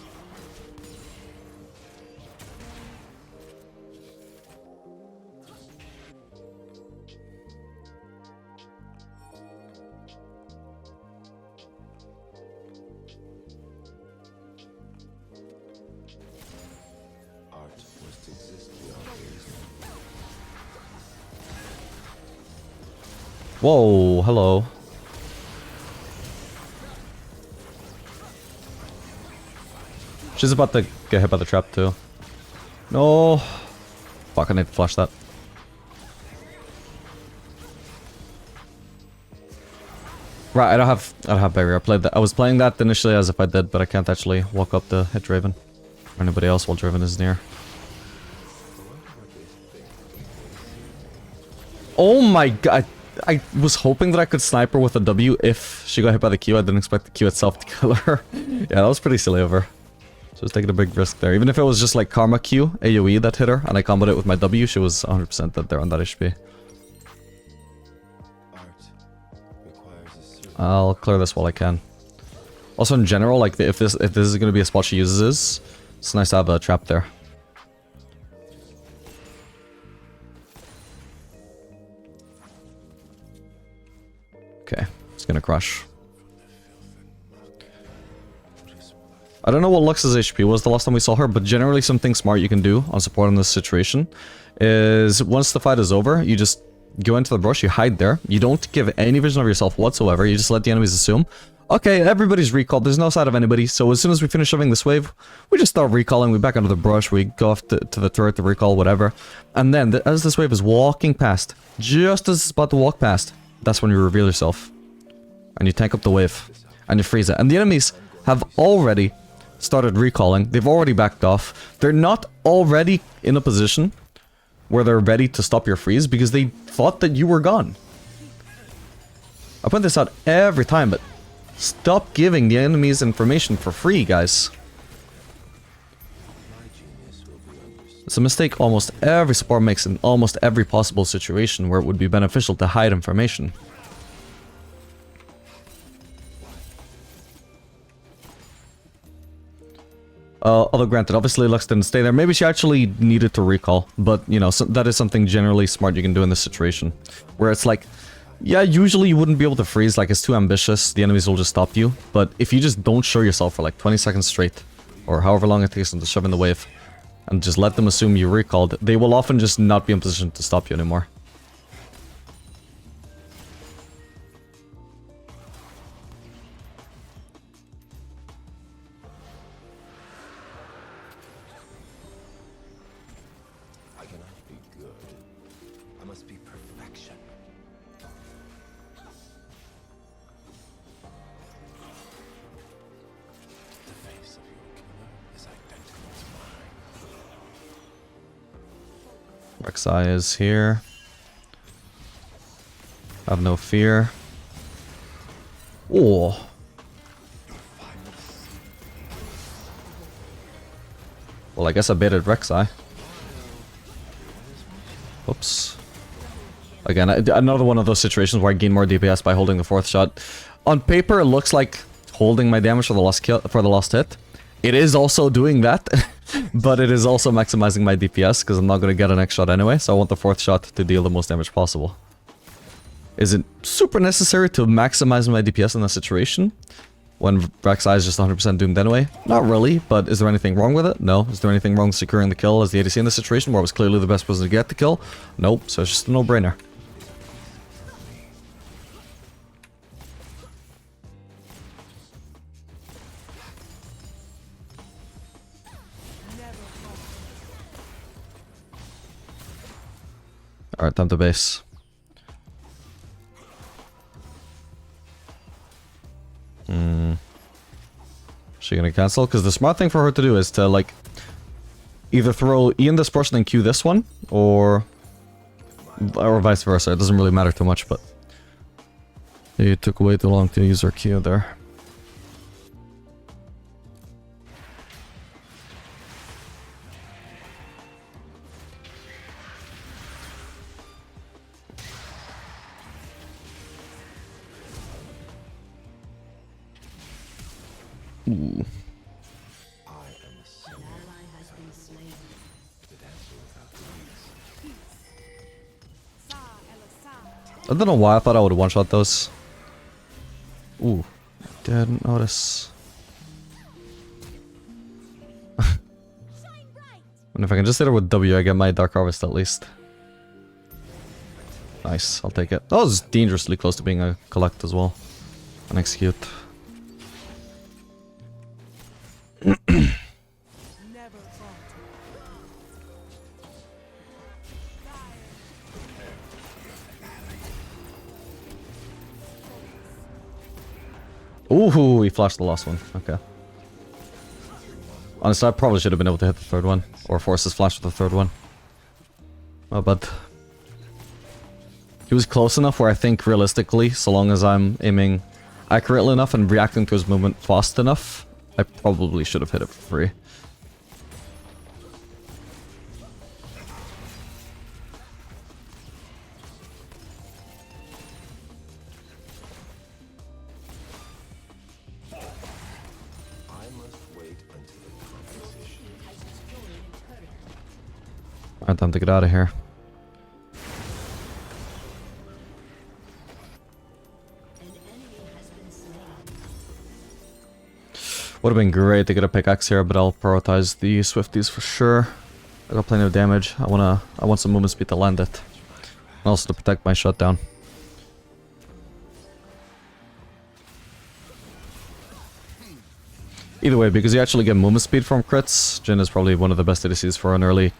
Art must exist beyond reason. Whoa, hello. She's about to get hit by the trap too. No. Fuck, I need to flash that. Right, I don't have barrier. I was playing that initially as if I did, but I can't actually walk up to hit Draven. Or anybody else while Draven is near. Oh my god. I was hoping that I could snipe her with a W if she got hit by the Q. I didn't expect the Q itself to kill her. Yeah, that was pretty silly of her. So I was taking a big risk there. Even if it was just like Karma Q, AoE that hit her, and I comboed it with my W, she was 100% dead there on that HP. Art requires a certain I'll clear this while I can. Also in general, like if this is going to be a spot she uses, it's nice to have a trap there. Okay, it's gonna crush. I don't know what Lux's HP was the last time we saw her, but generally something smart you can do on support in this situation is once the fight is over, you just go into the brush, you hide there, you don't give any vision of yourself whatsoever, you just let the enemies assume, okay, everybody's recalled, there's no sight of anybody, so as soon as we finish shoving this wave, we just start recalling, we back under the brush, we go off to the turret to recall, whatever, and then as this wave is walking past, just as it's about to walk past, that's when you reveal yourself. And you tank up the wave. And you freeze it. And the enemies have already started recalling. They've already backed off. They're not already in a position where they're ready to stop your freeze because they thought that you were gone. I point this out every time, but stop giving the enemies information for free, guys. my genius will be understood. It's a mistake almost every support makes in almost every possible situation where it would be beneficial to hide information. Although granted, obviously Lux didn't stay there. Maybe she actually needed to recall. But, you know, so that is something generally smart you can do in this situation. Where it's like, yeah, usually you wouldn't be able to freeze, like it's too ambitious. The enemies will just stop you. But if you just don't show yourself for like 20 seconds straight, or however long it takes them to shove in the wave, and just let them assume you recalled, they will often just not be in position to stop you anymore. I cannot be good. I must be perfection. The face of your killer is identical to mine. Rek'Sai is here. Have no fear. Oh. Well, I guess I baited Rek'Sai. Oops. Again, another one of those situations where I gain more DPS by holding the fourth shot. On paper, it looks like holding my damage for the last kill, for the last hit. It is also doing that, but it is also maximizing my DPS because I'm not going to get a next shot anyway, so I want the fourth shot to deal the most damage possible. Is it super necessary to maximize my DPS in that situation when Rek'Sai is just 100% doomed anyway? Not really, but is there anything wrong with it? No. Is there anything wrong with securing the kill as the ADC in this situation where I was clearly the best person to get the kill? Nope, so it's just a no-brainer. Alright, time to base. She gonna cancel? Because the smart thing for her to do is to, like, either throw E in this person and Q this one, or vice versa. It doesn't really matter too much, but it took way too long to use her Q there. Ooh. I am the sun. An ally has been slain. The dancer without the wings. I don't know why I thought I would one-shot those. Ooh, didn't notice. And if I can just hit her with W, I get my Dark Harvest at least. Nice, I'll take it. That was dangerously close to being a collect as well. And execute. Ooh, he flashed the last one. Okay. Honestly, I probably should have been able to hit the third one. Or force his flash with the third one. Oh, but he was close enough where I think realistically, so long as I'm aiming accurately enough and reacting to his movement fast enough, I probably should have hit it for free. I must wait until the composition. Has destroyed a turret. Alright, time to get out of here. An enemy has been slain. Would have been great to get a pickaxe here, but I'll prioritize the Swifties for sure. I got plenty of damage. I want some movement speed to land it. And also to protect my shutdown. Either way, because you actually get movement speed from crits, Jhin is probably one of the best ADCs for an early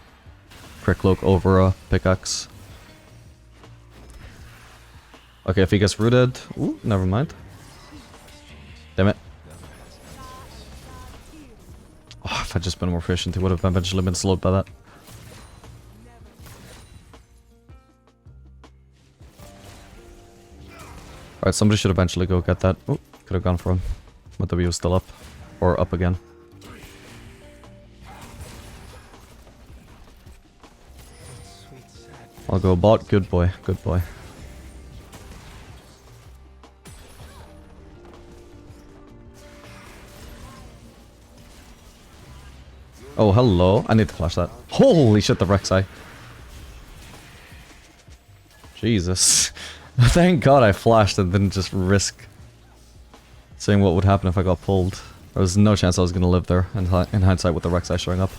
crit cloak over a pickaxe. Okay, if he gets rooted... Ooh, never mind. Damn it. Oh, if I'd just been more efficient, he would have eventually been slowed by that. Alright, somebody should eventually go get that. Oh, could have gone for him. My W was still up. Or up again. Sweet sad. I'll go bot. Good boy. Good boy. Oh, hello. I need to flash that. Holy shit, the Rek'Sai. Jesus. Thank God I flashed and didn't just risk saying what would happen if I got pulled. There was no chance I was going to live there in hindsight with the Rek'Sai showing up.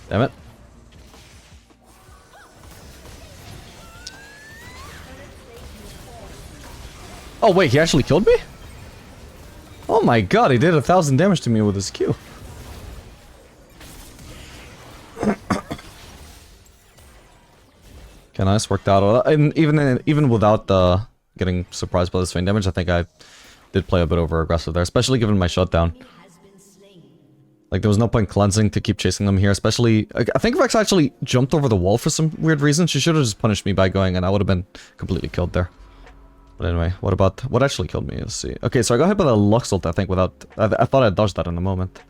Damn it. Oh wait, he actually killed me? Oh my god, he did 1,000 damage to me with his Q. Okay, nice, worked out. And even without getting surprised by the Swain damage, I think I did play a bit over aggressive there, especially given my shutdown. Has been slain. Like, there was no point cleansing to keep chasing them here, especially... I think Vex actually jumped over the wall for some weird reason. She should have just punished me by going, and I would have been completely killed there. But anyway, what about... What actually killed me? Let's see. Okay, so I got hit by the Lux ult, I think, without... I thought I dodged that in a moment.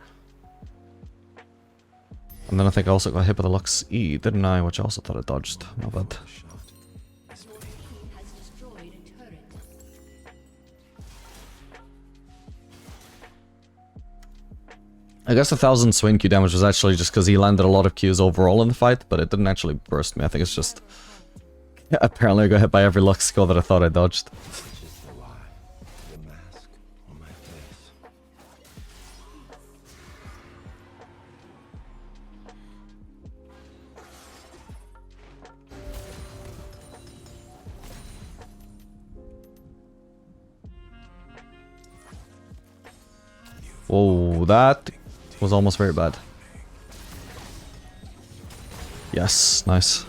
And then I think I also got hit by the Lux E, didn't I? Which I also thought I dodged. Not bad. Shot. As Your team has destroyed a turret. I guess 1,000 Swain Q damage was actually just because he landed a lot of Qs overall in the fight, but it didn't actually burst me. I think it's just... Yeah, apparently I got hit by every Lux skill that I thought I dodged. just the lie. The mask on my face. Whoa, that was almost very bad. Yes, nice.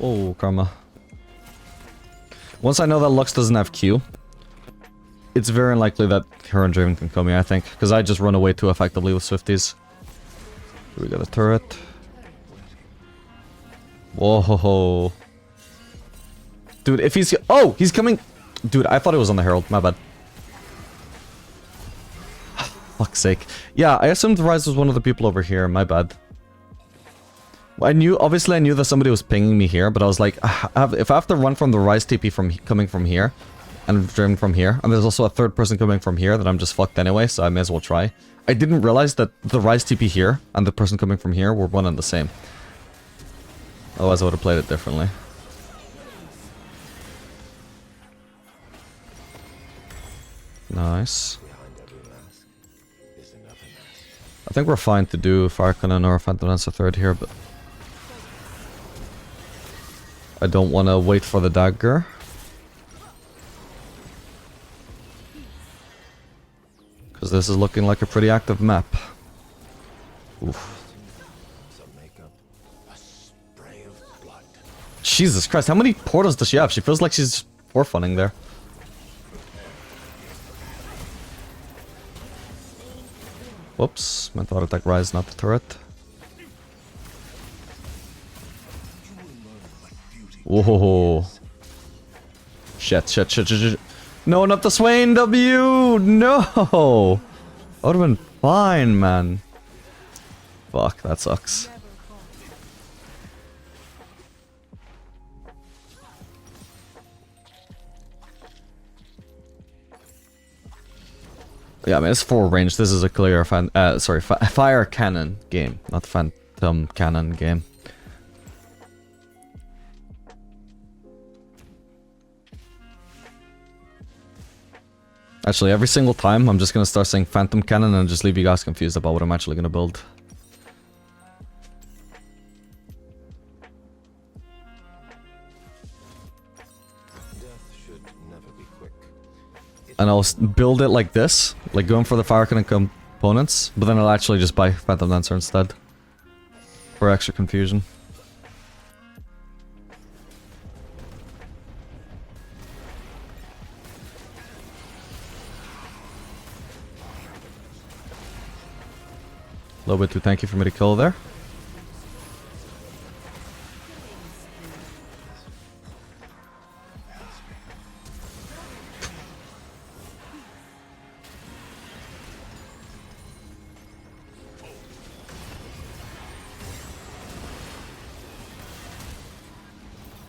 Oh, karma. Once I know that Lux doesn't have Q, it's very unlikely that her and Draven can kill me, I think. Because I just run away too effectively with Swifties. We got a turret. Whoa ho ho. Dude, if he's... Oh! He's coming... Dude, I thought it was on the Herald. My bad. Fuck's sake. Yeah, I assumed Ryze was one of the people over here. My bad. Obviously I knew that somebody was pinging me here, but I was like, if I have to run from the Ryze TP coming from here, and Draven from here, and there's also a third person coming from here, then I'm just fucked anyway, so I may as well try. I didn't realize that the Ryze TP here, and the person coming from here were one and the same. Otherwise I would have played it differently. Nice. I think we're fine to do Fire Cannon or Phantom Dancer third here, but I don't want to wait for the dagger. Because this is looking like a pretty active map. Oof. Jesus Christ, how many portals does she have? She feels like she's forfunning there. Whoops, meant to auto-attack Ryze, not the turret. Whoa. Shit. No, not the Swain W! No! That would've been fine, man. Fuck, that sucks. Yeah, I mean, it's full range. This is a clear fire cannon game, not phantom cannon game. Actually, every single time, I'm just gonna start saying phantom cannon and just leave you guys confused about what I'm actually gonna build. And I'll build it like this, like going for the fire cannon components, but then I'll actually just buy Phantom Dancer instead. For extra confusion. A little bit too tanky for me to kill there.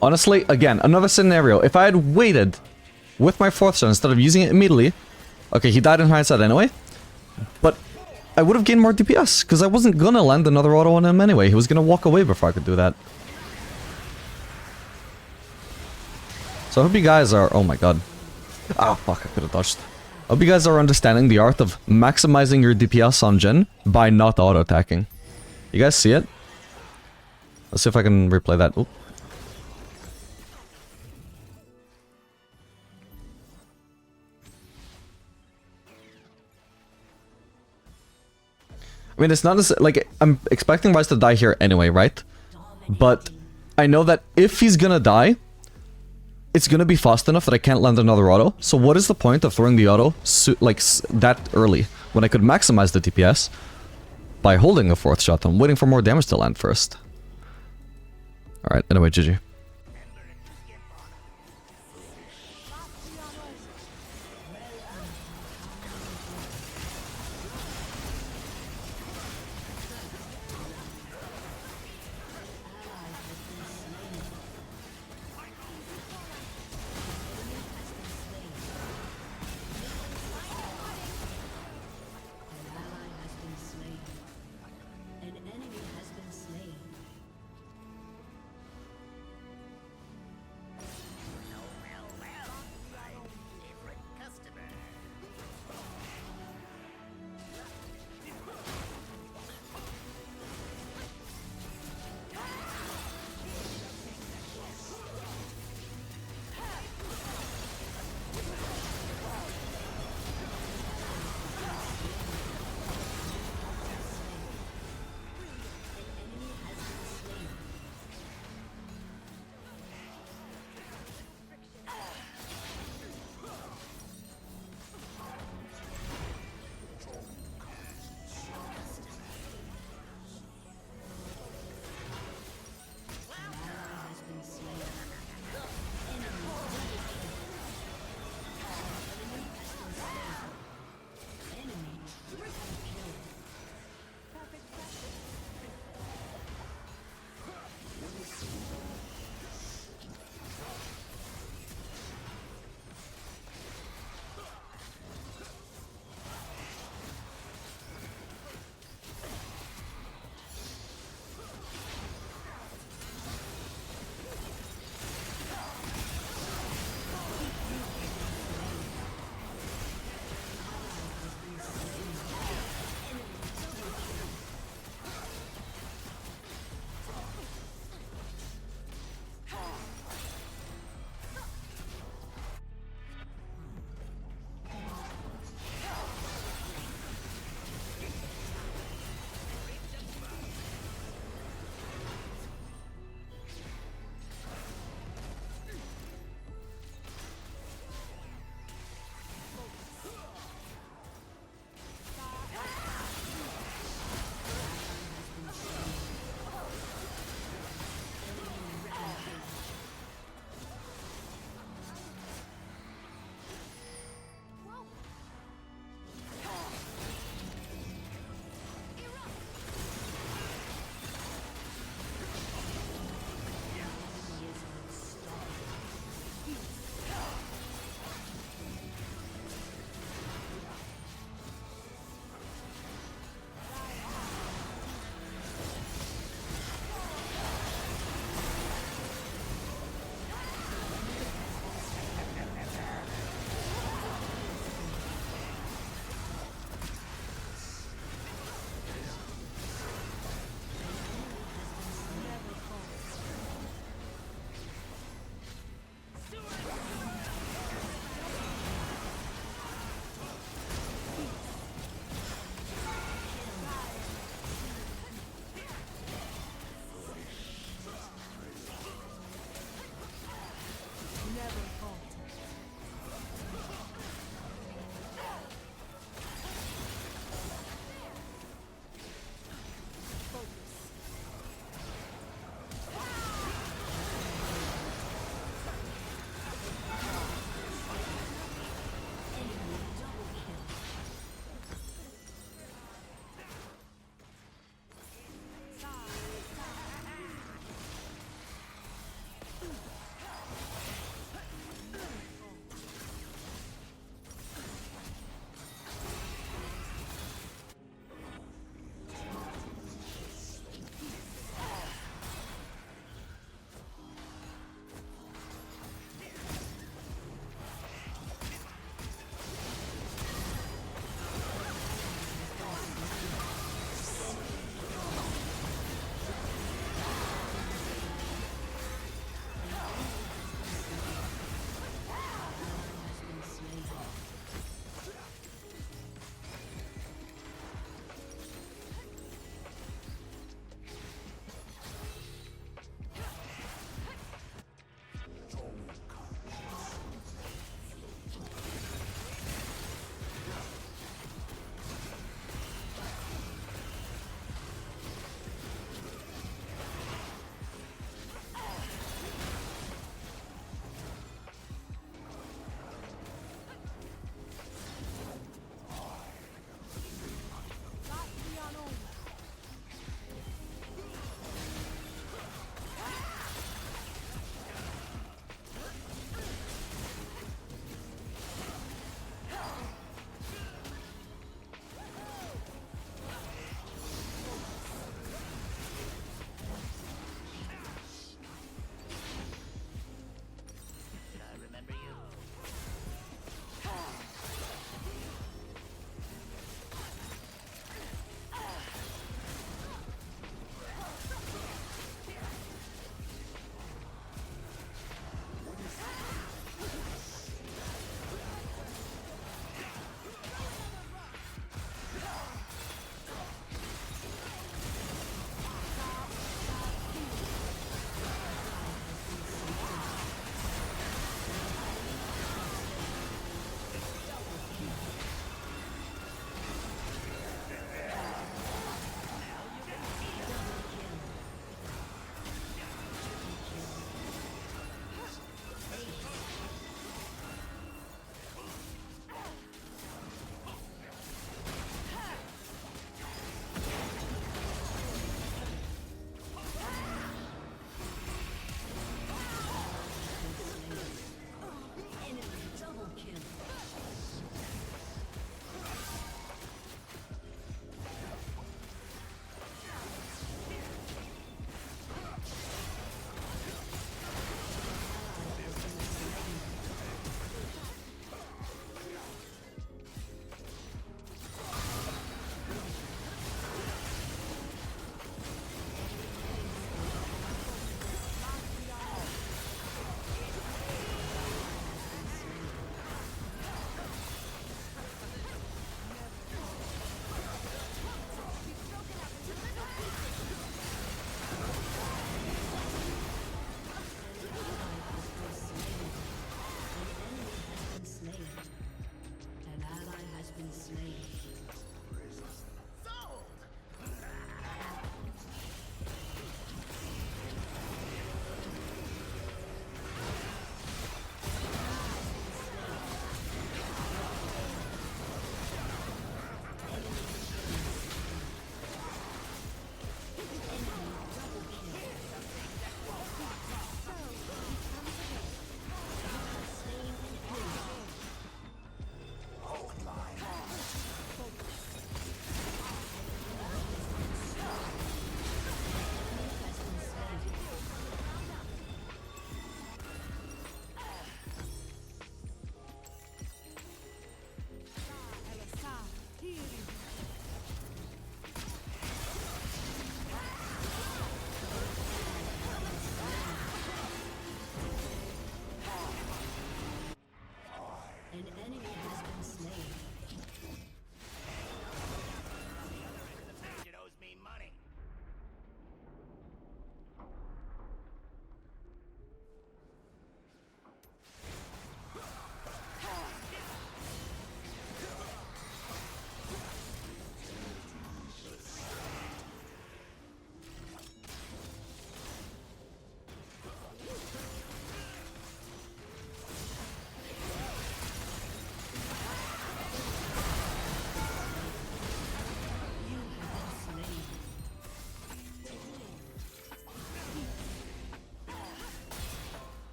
Honestly, again, another scenario. If I had waited with my 4th shot instead of using it immediately... Okay, he died in hindsight anyway. But I would have gained more DPS, because I wasn't gonna land another auto on him anyway. He was gonna walk away before I could do that. So I hope you guys are... Oh my god. Oh, fuck, I could have dodged. I hope you guys are understanding the art of maximizing your DPS on Jhin by not auto-attacking. You guys see it? Let's see if I can replay that. Oop. I mean, it's not as... Like, I'm expecting Ryze to die here anyway, right? But I know that if he's gonna die, it's gonna be fast enough that I can't land another auto. So what is the point of throwing the auto that early when I could maximize the DPS by holding a 4th shot and waiting for more damage to land first? Alright, anyway, GG.